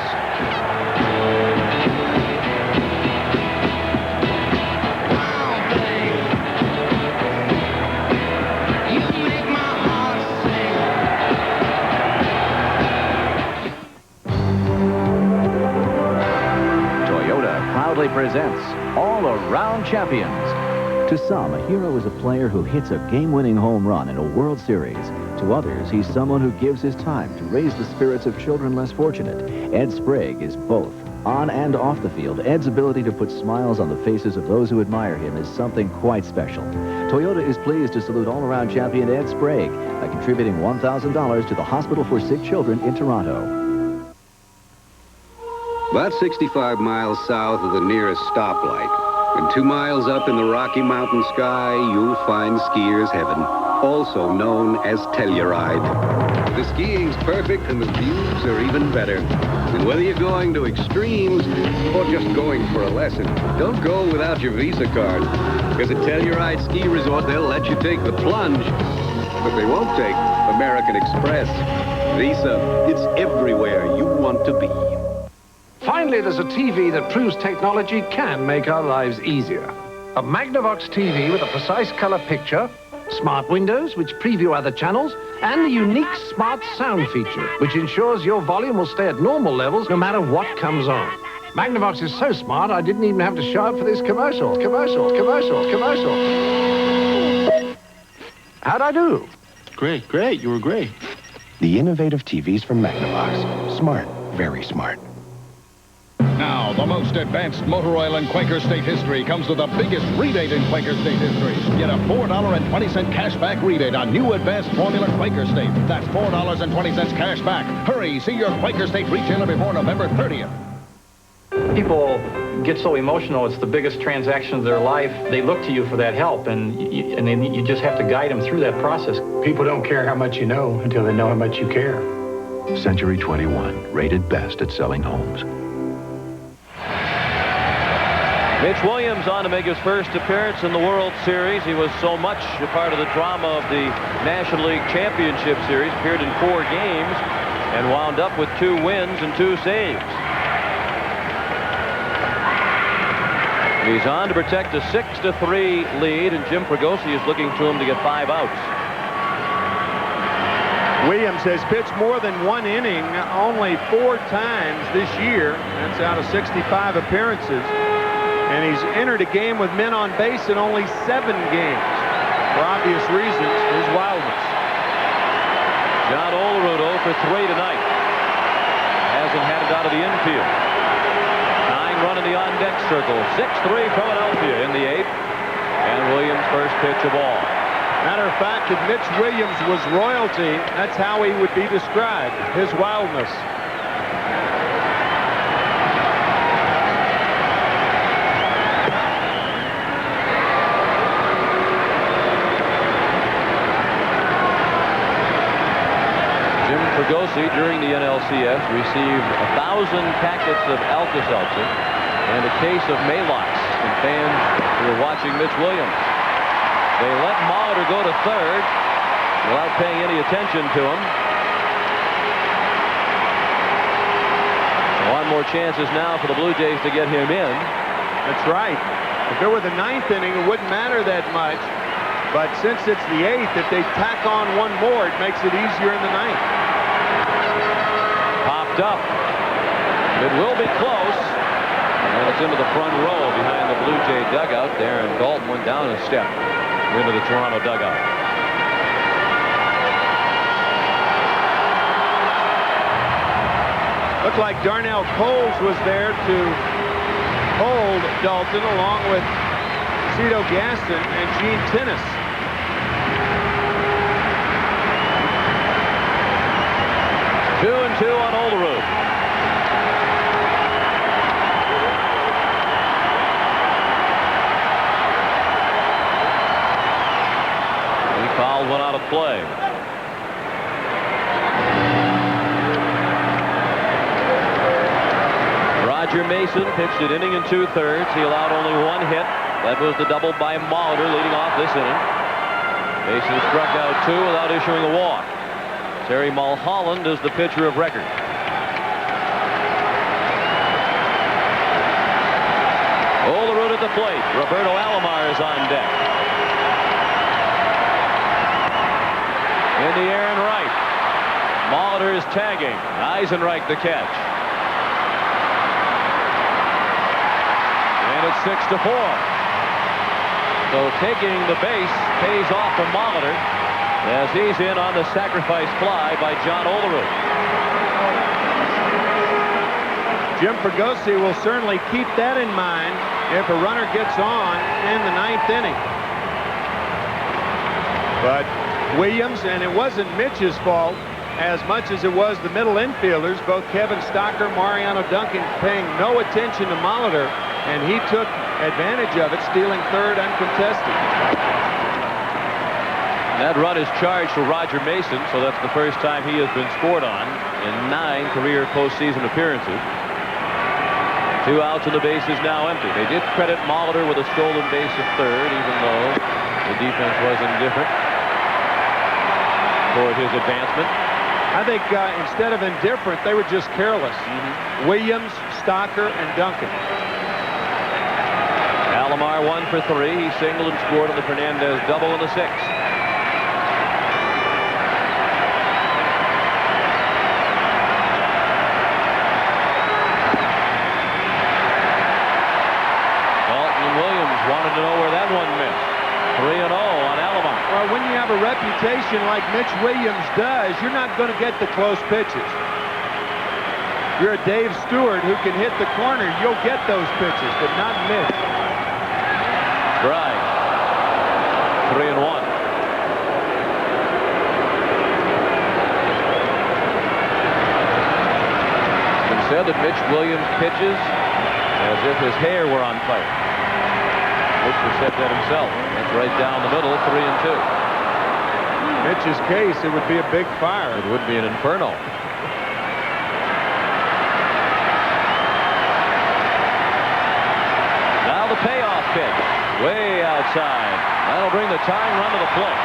Proudly presents All-Around Champions. To some, a hero is a player who hits a game-winning home run in a World Series. To others, he's someone who gives his time to raise the spirits of children less fortunate. Ed Sprague is both. On and off the field, Ed's ability to put smiles on the faces of those who admire him is something quite special. Toyota is pleased to salute all-around champion Ed Sprague by contributing $1,000 to the Hospital for Sick Children in Toronto. About 65 miles south of the nearest stoplight, and 2 miles up in the Rocky Mountain sky, you'll find skiers' heaven, also known as Telluride. The skiing's perfect and the views are even better. And whether you're going to extremes or just going for a lesson, don't go without your Visa card. Because at Telluride Ski Resort, they'll let you take the plunge, but they won't take American Express. Visa, it's everywhere you want to be. Finally, there's a TV that proves technology can make our lives easier. A Magnavox TV with a precise color picture, smart windows which preview other channels, and the unique smart sound feature, which ensures your volume will stay at normal levels no matter what comes on. Magnavox is so smart, I didn't even have to show up for this commercial. How'd I do? Great. You were great. The innovative TVs from Magnavox. Smart, very smart. Now, the most advanced motor oil in Quaker State history comes with the biggest rebate in Quaker State history. Get a $4.20 cashback rebate on new advanced formula Quaker State. That's $4.20 cash back. Hurry, see your Quaker State retailer before November 30th. People get so emotional. It's the biggest transaction of their life. They look to you for that help, and you just have to guide them through that process. People don't care how much you know until they know how much you care. Century 21, rated best at selling homes. Mitch Williams on to make his first appearance in the World Series. He was so much a part of the drama of the National League Championship Series. Appeared in 4 games and wound up with 2 wins and 2 saves. He's on to protect a 6-3 lead, and Jim Fregosi is looking to him to get 5 outs. Williams has pitched more than 1 inning only 4 times this year. That's out of 65 appearances. And he's entered a game with men on base in only 7 games. For obvious reasons, his wildness. John Olerud 0 for 3 tonight. Hasn't had it out of the infield. 9-run in the on-deck circle. 6-3 Philadelphia in the 8th. And Williams' first pitch of all. Matter of fact, if Mitch Williams was royalty, that's how he would be described. His wildness. Chelsea during the NLCS received 1,000 packets of Alka-Seltzer and a case of Maalox from fans who were watching Mitch Williams. They let Molitor go to third without paying any attention to him. One more chances now for the Blue Jays to get him in. That's right. If it were the ninth inning, it wouldn't matter that much. But since it's the eighth, if they tack on one more, it makes it easier in the ninth. Popped up. It will be close. And it's into the front row behind the Blue Jay dugout there. And Dalton went down a step into the Toronto dugout. Looked like Darnell Coles was there to hold Dalton along with Cito Gaston and Gene Tennis. Two and two on Olerud. He fouled one out of play. Roger Mason pitched an inning and 2/3. He allowed only one hit. That was the double by Molitor leading off this inning. Mason struck out 2 without issuing a walk. Terry Mulholland is the pitcher of record. Olerud at the plate. Roberto Alomar is on deck. In the air and right. Molitor is tagging. Eisenreich the catch. And it's 6-4. So taking the base pays off for Molitor as he's in on the sacrifice fly by John Olerud. Jim Fregosi will certainly keep that in mind if a runner gets on in the ninth inning. But Williams, and it wasn't Mitch's fault as much as it was the middle infielders, both Kevin Stocker, Mariano Duncan, paying no attention to Molitor, and he took advantage of it, stealing third uncontested. That run is charged for Roger Mason, so that's the first time he has been scored on in 9 career postseason appearances. 2 outs and the base is now empty. They did credit Molitor with a stolen base at third, even though the defense was indifferent toward his advancement. I think instead of indifferent, they were just careless. Williams, Stocker, and Duncan. Alomar 1 for 3. He singled and scored on the Fernandez double in the 6th. Dalton and Williams wanted to know where that one missed. 3-0 on Alomar. Well, when you have a reputation like Mitch Williams does, you're not going to get the close pitches. You're a Dave Stewart who can hit the corner. You'll get those pitches, but not Mitch. Strike. 3-1. It's been said that Mitch Williams pitches as if his hair were on fire. Mitch has said that himself. That's right down the middle, 3-2. Mitch's case, it would be a big fire. It would be an inferno. Now the payoff pitch. Way outside. That'll bring the tying run to the plate.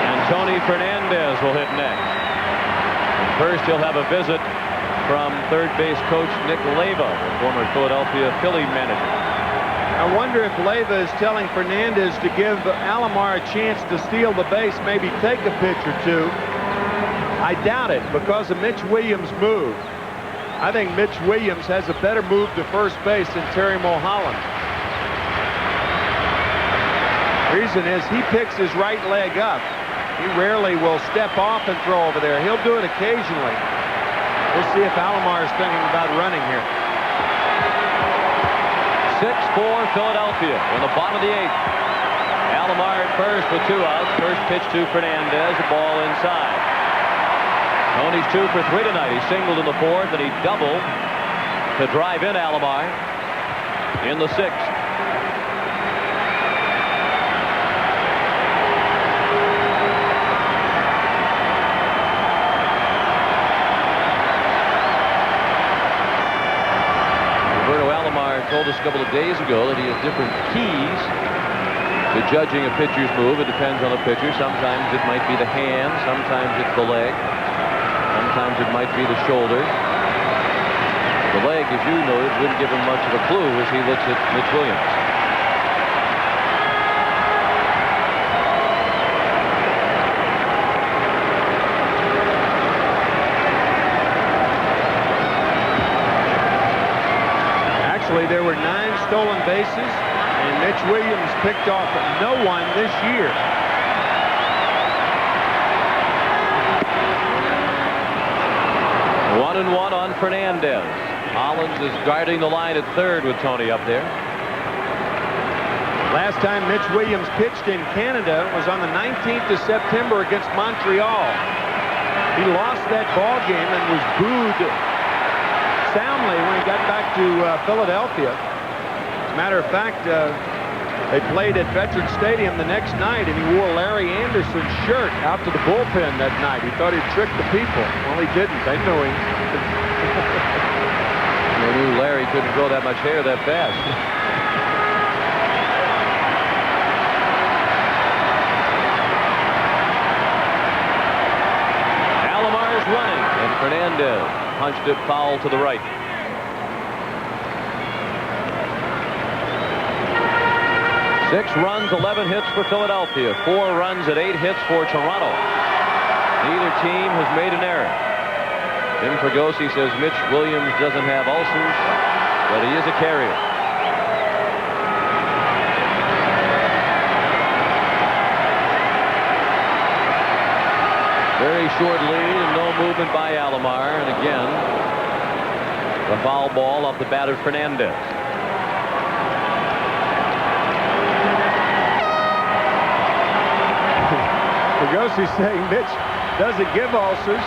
And Tony Fernandez will hit next. And first, he'll have a visit from third base coach Nick Leyva, the former Philadelphia Philly manager. I wonder if Leyva is telling Fernandez to give Alomar a chance to steal the base, maybe take a pitch or two. I doubt it because of Mitch Williams' move. I think Mitch Williams has a better move to first base than Terry Mulholland. Reason is he picks his right leg up. He rarely will step off and throw over there. He'll do it occasionally. We'll see if Alomar is thinking about running here. 6-4 Philadelphia in the bottom of the 8th. Alomar at first with 2 outs. First pitch to Fernandez, a ball inside. Tony's 2 for 3 tonight. He singled in the 4th, and he doubled to drive in Alomar in the 6th. told us a couple of days ago that he has different keys to judging a pitcher's move. It depends on the pitcher. Sometimes it might be the hand. Sometimes it's the leg. Sometimes it might be the shoulder. The leg, as you noted, wouldn't give him much of a clue as he looks at Mitch Williams. Actually, there were 9 stolen bases, and Mitch Williams picked off no one this year. One and one on Fernandez. Hollins is guarding the line at third with Tony up there. Last time Mitch Williams pitched in Canada was on the 19th of September against Montreal. He lost that ball game and was booed soundly when he got back to Philadelphia. As a matter of fact, they played at Veterans Stadium the next night, and he wore Larry Anderson's shirt out to the bullpen that night. He thought he'd trick the people. Well, he didn't. They knew him. They knew Larry couldn't grow that much hair that fast. Alomar's running, and Fernandez punched it foul to the right. Six runs, 11 hits for Philadelphia. 4 runs and 8 hits for Toronto. Neither team has made an error. Jim Fregosi says Mitch Williams doesn't have ulcers, but he is a carrier. Very short lead and no movement by Alomar. And again, the foul ball off the bat of Fernandez. Fregosi saying Mitch doesn't give ulcers.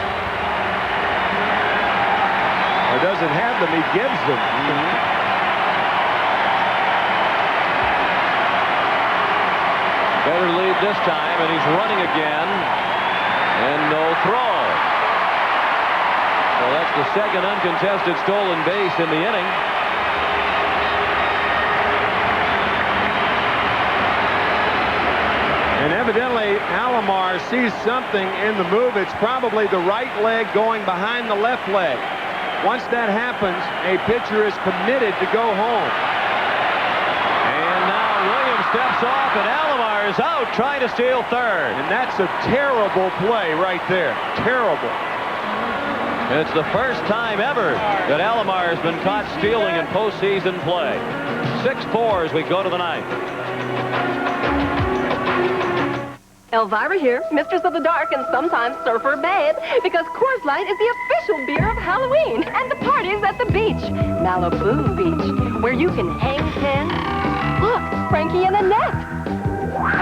Or doesn't have them, he gives them. Better lead this time, and he's running again. And no throw. So that's the second uncontested stolen base in the inning. And evidently, Alomar sees something in the move. It's probably the right leg going behind the left leg. Once that happens, a pitcher is committed to go home. And now Williams steps off, and Alomar is out trying to steal third. And that's a terrible play right there. Terrible. And it's the first time ever that Alomar has been caught stealing in postseason play. 6-4 as we go to the ninth. Elvira here, mistress of the dark and sometimes surfer babe, because Coors Light is the official beer of Halloween and the parties at the beach. Malibu Beach, where you can hang ten. Look, Frankie and Annette.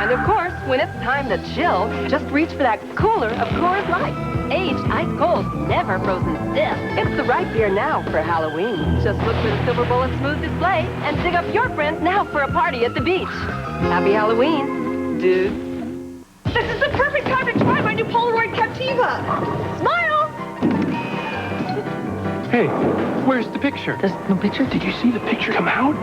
And of course, when it's time to chill, just reach for that cooler of Coors Light. Aged ice cold, never frozen stiff. It's the right beer now for Halloween. Just look for the silver bullet smooth display and dig up your friends now for a party at the beach. Happy Halloween, dude. This is the perfect time to try my new Polaroid Captiva. Smile! Hey, where's the picture? There's no picture? Did you see the picture come out?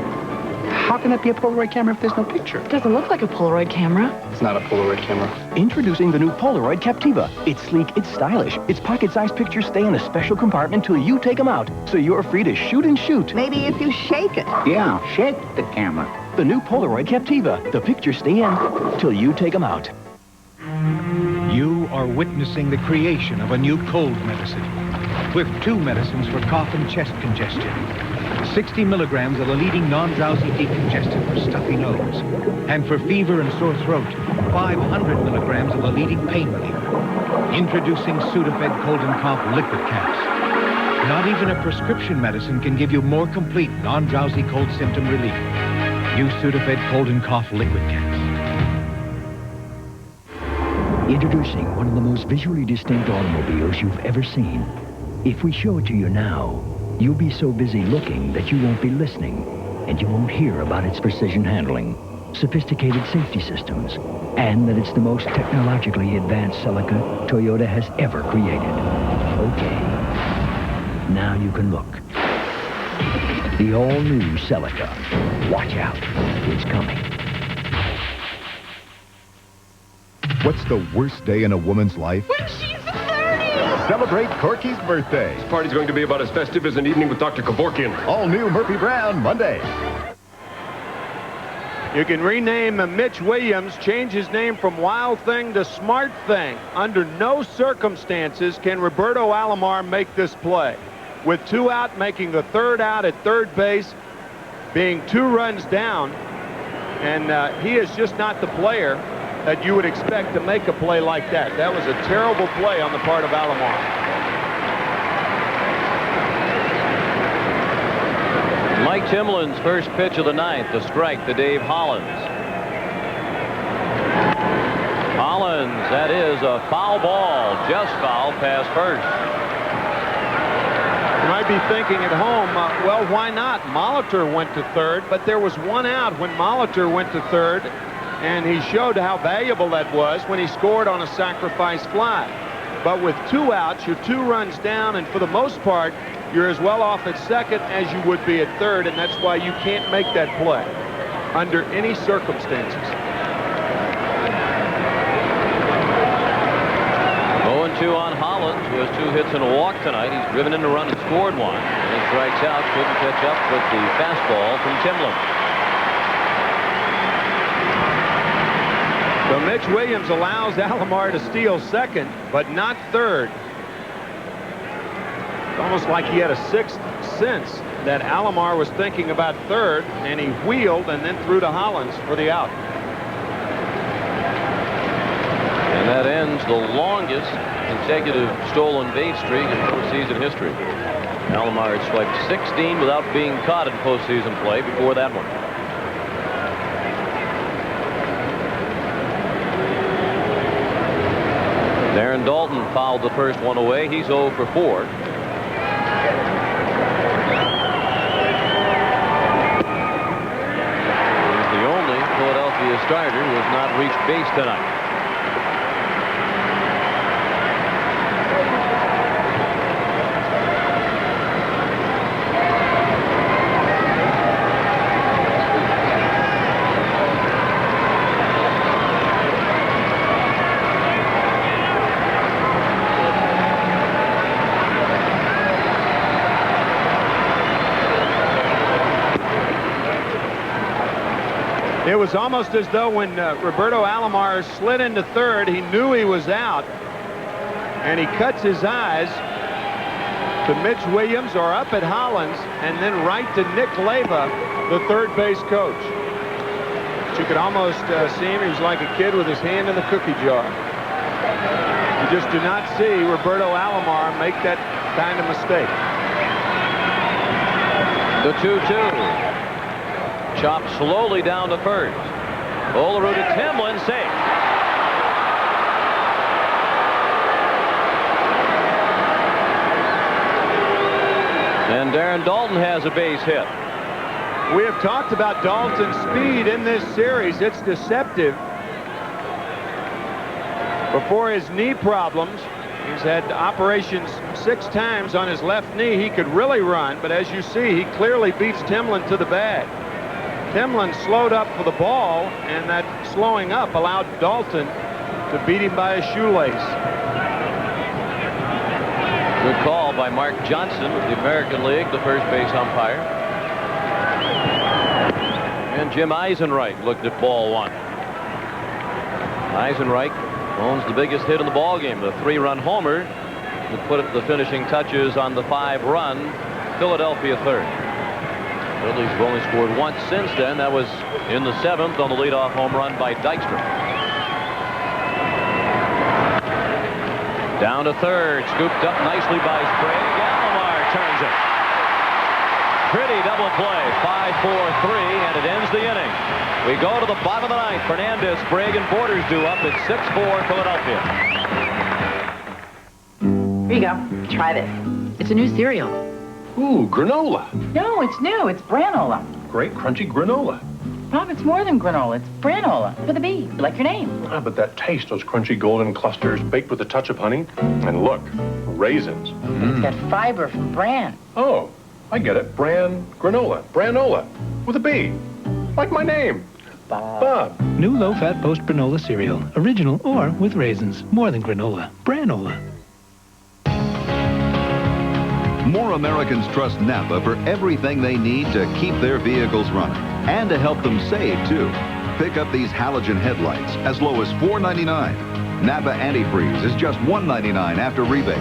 How can that be a Polaroid camera if there's no picture? It doesn't look like a Polaroid camera. It's not a Polaroid camera. Introducing the new Polaroid Captiva. It's sleek, it's stylish. Its pocket-sized pictures stay in a special compartment till you take them out, so you're free to shoot and shoot. Maybe if you shake it. Yeah, shake the camera. The new Polaroid Captiva. The pictures stay in till you take them out. You are witnessing the creation of a new cold medicine with 2 medicines for cough and chest congestion. 60 milligrams of the leading non-drowsy decongestant for stuffy nose. And for fever and sore throat, 500 milligrams of the leading pain reliever. Introducing Sudafed Cold and Cough liquid caps. Not even a prescription medicine can give you more complete non-drowsy cold symptom relief. Use Sudafed Cold and Cough liquid caps. Introducing one of the most visually distinct automobiles you've ever seen. If we show it to you now, you'll be so busy looking that you won't be listening, and you won't hear about its precision handling, sophisticated safety systems, and that it's the most technologically advanced Celica Toyota has ever created. Okay, now you can look. The all-new Celica. Watch out. It's coming. What's the worst day in a woman's life? When she's 30! Celebrate Corky's birthday. This party's going to be about as festive as an evening with Dr. Kevorkian. All new Murphy Brown, Monday. You can rename Mitch Williams, change his name from Wild Thing to Smart Thing. Under no circumstances can Roberto Alomar make this play. With 2 out, making the 3rd out at third base, being 2 runs down, and he is just not the player that you would expect to make a play like that. That was a terrible play on the part of Alomar. Mike Timlin's first pitch of the 9th, the strike to Dave Hollins. Hollins, that is a foul ball, just foul past first. You might be thinking at home, well, why not? Molitor went to third, but there was 1 out when Molitor went to third, and he showed how valuable that was when he scored on a sacrifice fly. But with 2 outs, you're 2 runs down, and for the most part, you're as well off at second as you would be at third, and that's why you can't make that play under any circumstances. 0-2 on Hollins, who has 2 hits and a walk tonight. He's driven in a run and scored 1. And he strikes out, couldn't catch up with the fastball from Timlin. So Mitch Williams allows Alomar to steal second, but not third. It's almost like he had a 6th sense that Alomar was thinking about third, and he wheeled and then threw to Hollins for the out. And that ends the longest consecutive stolen base streak in postseason history. Alomar had swiped 16 without being caught in postseason play before that one. Darren Dalton fouled the first one away. He's 0 for 4. Philadelphia starter who has not reached base tonight. It was almost as though when Roberto Alomar slid into third, he knew he was out, and he cuts his eyes to Mitch Williams or up at Hollins, and then right to Nick Leyva, the third base coach. But you could almost see him. He was like a kid with his hand in the cookie jar. You just do not see Roberto Alomar make that kind of mistake. The 2-2. Chopped slowly down to first. Olerud to Timlin, safe. And Darren Dalton has a base hit. We have talked about Dalton's speed in this series. It's deceptive. Before his knee problems, he's had operations 6 times on his left knee. He could really run, but as you see, he clearly beats Timlin to the bag. Timlin slowed up for the ball, and that slowing up allowed Dalton to beat him by a shoelace. Good call by Mark Johnson of the American League, the first base umpire. And Jim Eisenreich looked at ball 1. Eisenreich owns the biggest hit in the ballgame, the 3-run homer that put the finishing touches on the 5-run Philadelphia third. Phillies have only scored once since then. That was in the 7th on the leadoff home run by Dykstra. Down to third, scooped up nicely by Sprague. Alomar turns it. Pretty double play, 5-4-3, and it ends the inning. We go to the bottom of the 9th. Fernandez, Sprague, and Borders do up at 6-4 Philadelphia. Here you go. Try this. It's a new cereal. Ooh, granola. No, it's new. It's granola. Great crunchy granola. Pop, it's more than granola. It's granola with a B, like your name. Ah, but that taste, those crunchy golden clusters baked with a touch of honey. And look, raisins. It's got fiber from bran. Oh, I get it. Bran granola. Branola. With a B. Like my name. Bob. New low-fat Post granola cereal. Original or with raisins. More than granola. Branola. More Americans trust Napa for everything they need to keep their vehicles running and to help them save, too. Pick up these halogen headlights as low as $4.99. Napa antifreeze is just $1.99 after rebate.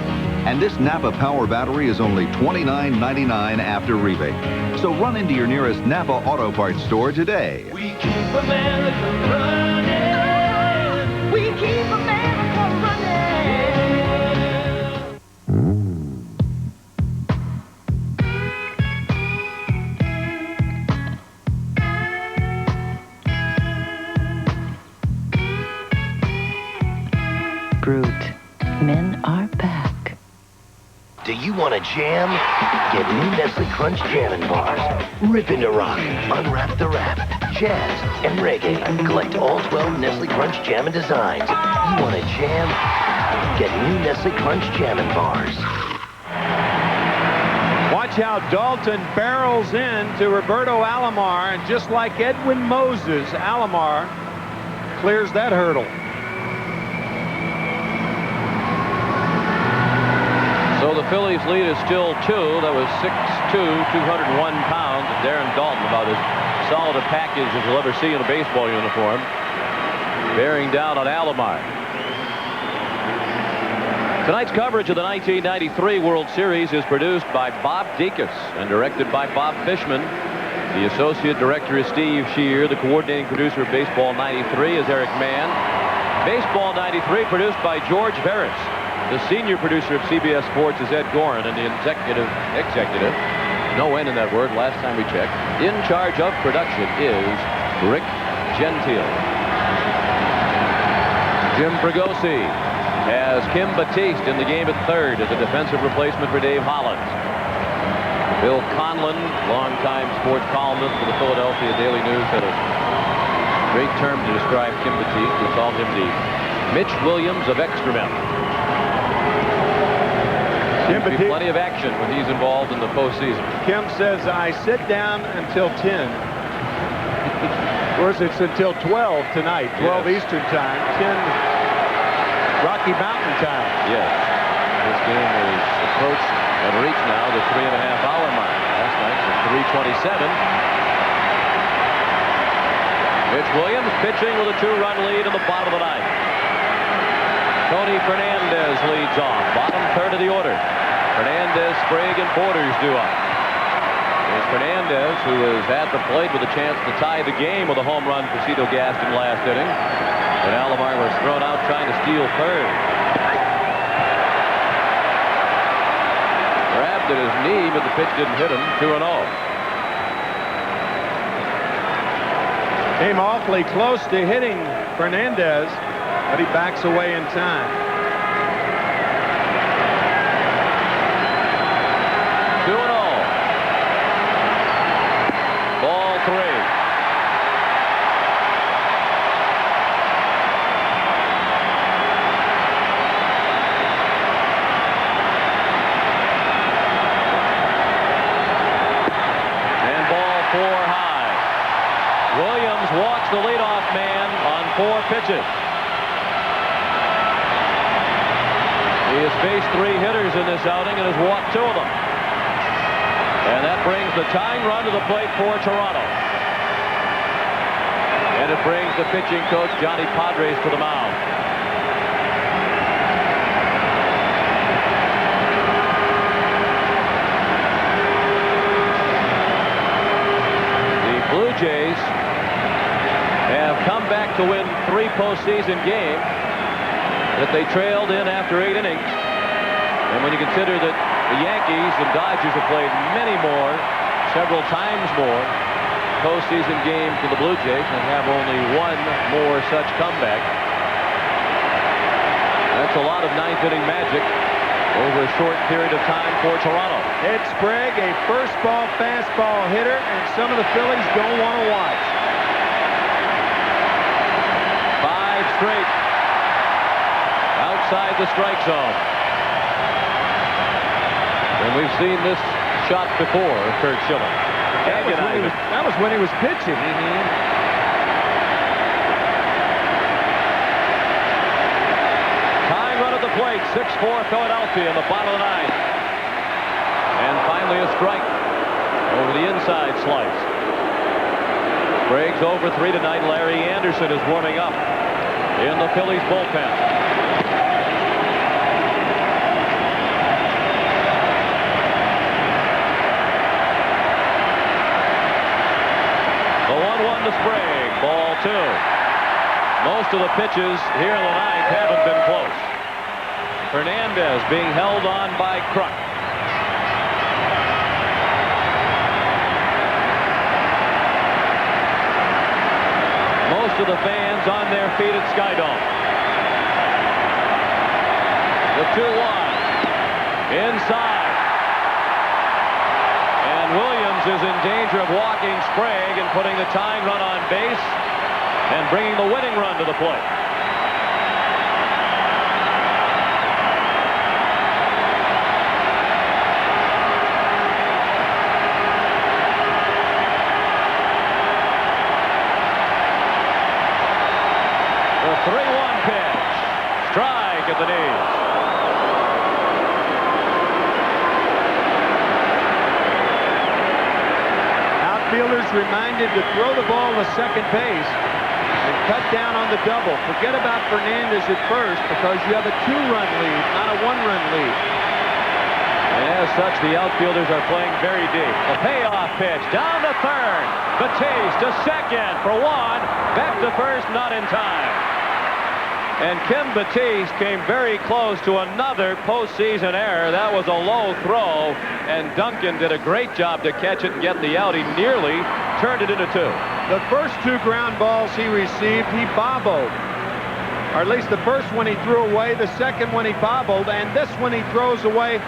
And this Napa power battery is only $29.99 after rebate. So run into your nearest Napa Auto Parts store today. We keep America running. We keep America running. Brute. Men are back. Do you want a jam? Get new Nestle Crunch Jammin' Bars. Rip into rock, unwrap the wrap, jazz, and reggae. Collect all 12 Nestle Crunch Jammin' designs. You want a jam? Get new Nestle Crunch Jammin' Bars. Watch how Dalton barrels in to Roberto Alomar, and just like Edwin Moses, Alomar clears that hurdle. So the Phillies lead is still 2. That was 6'2", 201 pounds. Darren Dalton, about as solid a package as you'll ever see in a baseball uniform, bearing down on Alomar. Tonight's coverage of the 1993 World Series is produced by Bob Dekas and directed by Bob Fishman. The associate director is Steve Shear. The coordinating producer of Baseball 93 is Eric Mann. Baseball 93 produced by George Veras. The senior producer of CBS Sports is Ed Gorin, and the executive, no N in that word, last time we checked, in charge of production is Rick Gentile. Jim Fregosi has Kim Batiste in the game at third as a defensive replacement for Dave Hollins. Bill Conlon, longtime sports columnist for the Philadelphia Daily News, had a great term to describe Kim Batiste. We called him the Mitch Williams of extra men. Seems to be plenty of action when he's involved in the postseason. Kim says, I sit down until 10. Of course, it's until 12 tonight, 12 Yes. Eastern time, 10 Rocky Mountain time. Yes. This game is approached and reached now the 3.5-hour mark. Last night was 3:27. Mitch Williams pitching with a 2-run lead in the bottom of the ninth. Tony Fernandez leads off. Bottom third of the order. Fernandez, Sprague, and Borders due up. It's Fernandez who is at the plate with a chance to tie the game with a home run for Cito Gaston last inning. And Alomar was thrown out trying to steal third. Grabbed at his knee, but the pitch didn't hit him. 2-0. Came awfully close to hitting Fernandez, but he backs away in time. 2-0. Ball 3. And ball 4 high. Williams walks the leadoff man on 4 pitches. He has faced 3 hitters in this outing and has walked 2 of them. And that brings the tying run to the plate for Toronto. And it brings the pitching coach, Johnny Padres, to the mound. The Blue Jays have come back to win 3 postseason games that they trailed in after 8 innings. And when you consider that the Yankees and Dodgers have played many more, several times more, postseason games to the Blue Jays and have only 1 more such comeback. That's a lot of 9th-inning magic over a short period of time for Toronto. Ed Sprague, a first ball fastball hitter, and some of the Phillies don't want to watch. 5 straight outside the strike zone. And we've seen this shots before Curt Schilling. That was when he was pitching. Tying run at the plate. 6-4 Philadelphia in the bottom of the ninth. And finally a strike over the inside slice. Sprague's over 3 tonight. Larry Anderson is warming up in the Phillies bullpen. The 1-1 to Sprague. Ball 2. Most of the pitches here in the ninth haven't been close. Hernandez being held on by Kruk. Most of the fans on their feet at Skydome. The 2-1. Inside. And Williams is in danger of walking Sprague and putting the tying run on base and bringing the winning run to the plate. The 3-1 pitch. Strike at the knees. Outfielders reminded to throw the ball to second base and cut down on the double. Forget about Fernandez at first because you have a 2-run lead, not a 1-run lead. As such, the outfielders are playing very deep. A payoff pitch down to third. Batiste to second for 1. Back to first, not in time. And Kim Batiste came very close to another postseason error. That was a low throw, and Duncan did a great job to catch it and get the out. He nearly turned it into 2. The first 2 ground balls he received, he bobbled. Or at least the first one he threw away, the second one he bobbled, and this one he throws away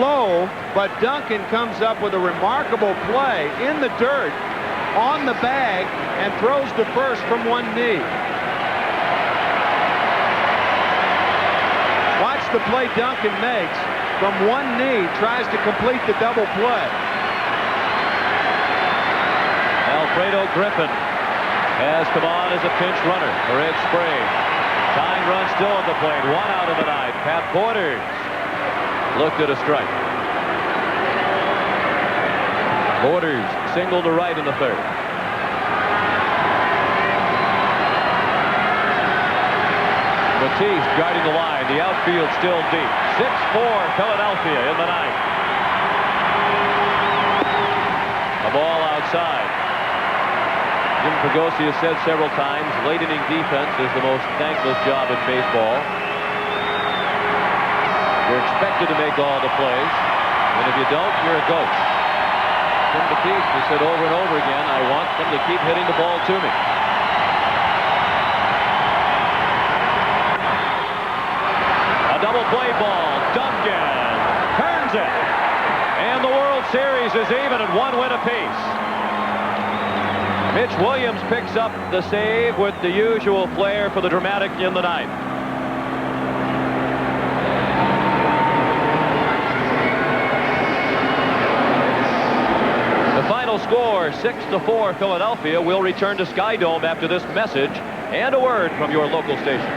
low, but Duncan comes up with a remarkable play in the dirt, on the bag, and throws to first from 1 knee. Watch the play Duncan makes. From 1 knee, tries to complete the double play. Alfredo Griffin has come on as a pinch runner for Ed Sprague. Tying run still at the plate. 1 out of the 9. Pat Borders looked at a strike. Borders single to right in the 3rd. Batiste guarding the line. The outfield still deep. 6-4 Philadelphia in the 9th. A ball outside. Jim Fregosi has said several times, late inning defense is the most thankless job in baseball. You're expected to make all the plays, and if you don't, you're a ghost. Jim Batiste has said over and over again, I want them to keep hitting the ball to me. A double play ball. Duncan turns it. And the World Series is even at 1 win apiece. Mitch Williams picks up the save with the usual flair for the dramatic in the 9th. The final score, 6-4 Philadelphia. We'll return to Skydome after this message and a word from your local station.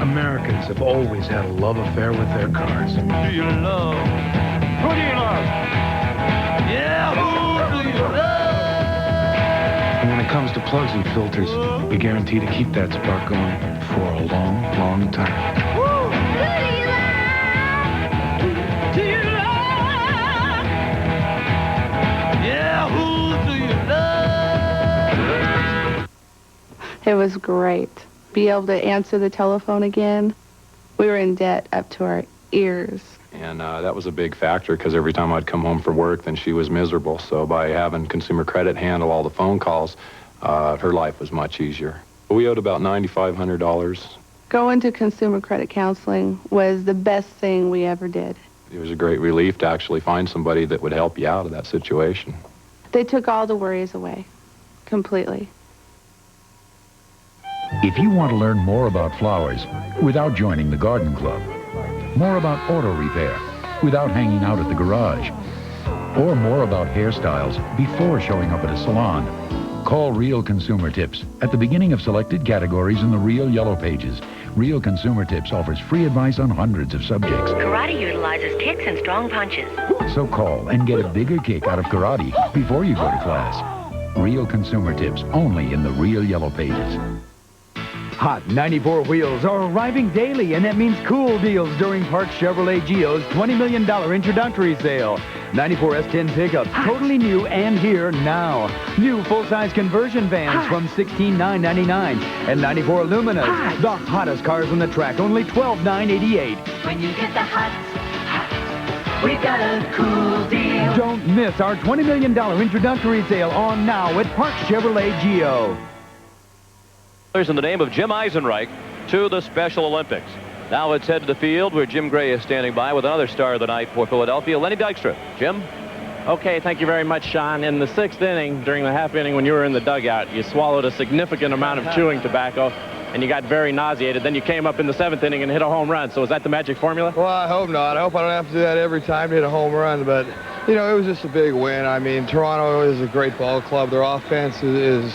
Americans have always had a love affair with their cars. Who do you love? Who do you love? Yeah, who do you love? And when it comes to plugs and filters, we guarantee to keep that spark going for a long, long time. Who do you love? Yeah, who do you love? It was great. Be able to answer the telephone again. We were in debt up to our ears. And that was a big factor because every time I'd come home from work, then she was miserable. So by having Consumer Credit handle all the phone calls, her life was much easier. We owed about $9,500. Going to consumer credit counseling was the best thing we ever did. It was a great relief to actually find somebody that would help you out of that situation. They took all the worries away, completely. If you want to learn more about flowers without joining the garden club, more about auto repair without hanging out at the garage, or more about hairstyles before showing up at a salon, call Real Consumer Tips at the beginning of selected categories in the Real Yellow Pages. Real Consumer Tips offers free advice on hundreds of subjects. Karate utilizes kicks and strong punches. So call and get a bigger kick out of karate before you go to class. Real Consumer Tips only in the Real Yellow Pages. Hot 94 wheels are arriving daily, and that means cool deals during Park Chevrolet Geo's $20 million introductory sale. 94 S10 pickups, totally new and here now. New full-size conversion vans from $16,999. And 94 Luminas, the hottest cars on the track, only $12,988. When you get the hot, we've got a cool deal. Don't miss our $20 million introductory sale on now at Park Chevrolet Geo. In the name of Jim Eisenreich to the Special Olympics. Now let's head to the field where Jim Gray is standing by with another star of the night for Philadelphia, Lenny Dykstra. Jim? Okay, thank you very much, Sean. In the 6th inning, during the half inning when you were in the dugout, you swallowed a significant amount of chewing tobacco, and you got very nauseated. Then you came up in the 7th inning and hit a home run. So is that the magic formula? Well, I hope not. I hope I don't have to do that every time to hit a home run. But, you know, it was just a big win. I mean, Toronto is a great ball club. Their offense is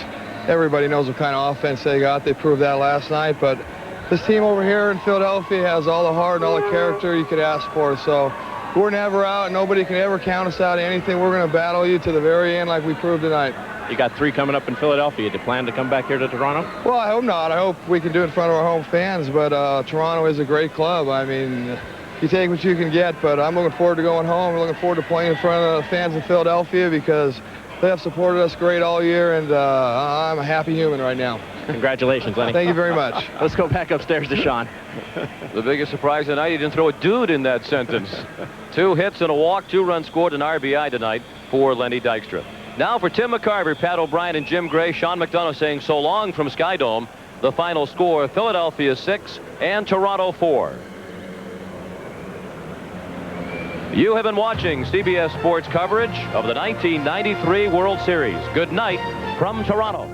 everybody knows what kind of offense they got. They proved that last night. But this team over here in Philadelphia has all the heart and all the character you could ask for. So we're never out. Nobody can ever count us out of anything. We're going to battle you to the very end like we proved tonight. You got 3 coming up in Philadelphia. Do you plan to come back here to Toronto? Well, I hope not. I hope we can do it in front of our home fans. But Toronto is a great club. I mean, you take what you can get. But I'm looking forward to going home. I'm looking forward to playing in front of the fans in Philadelphia because they have supported us great all year, and I'm a happy human right now. Congratulations, Lenny. Thank you very much. Let's go back upstairs to Sean. The biggest surprise tonight, he didn't throw a dude in that sentence. 2 hits and a walk, 2 runs scored, an RBI tonight for Lenny Dykstra. Now for Tim McCarver, Pat O'Brien, and Jim Gray, Sean McDonough saying so long from Skydome. The final score, Philadelphia 6 and Toronto 4. You have been watching CBS Sports coverage of the 1993 World Series. Good night from Toronto.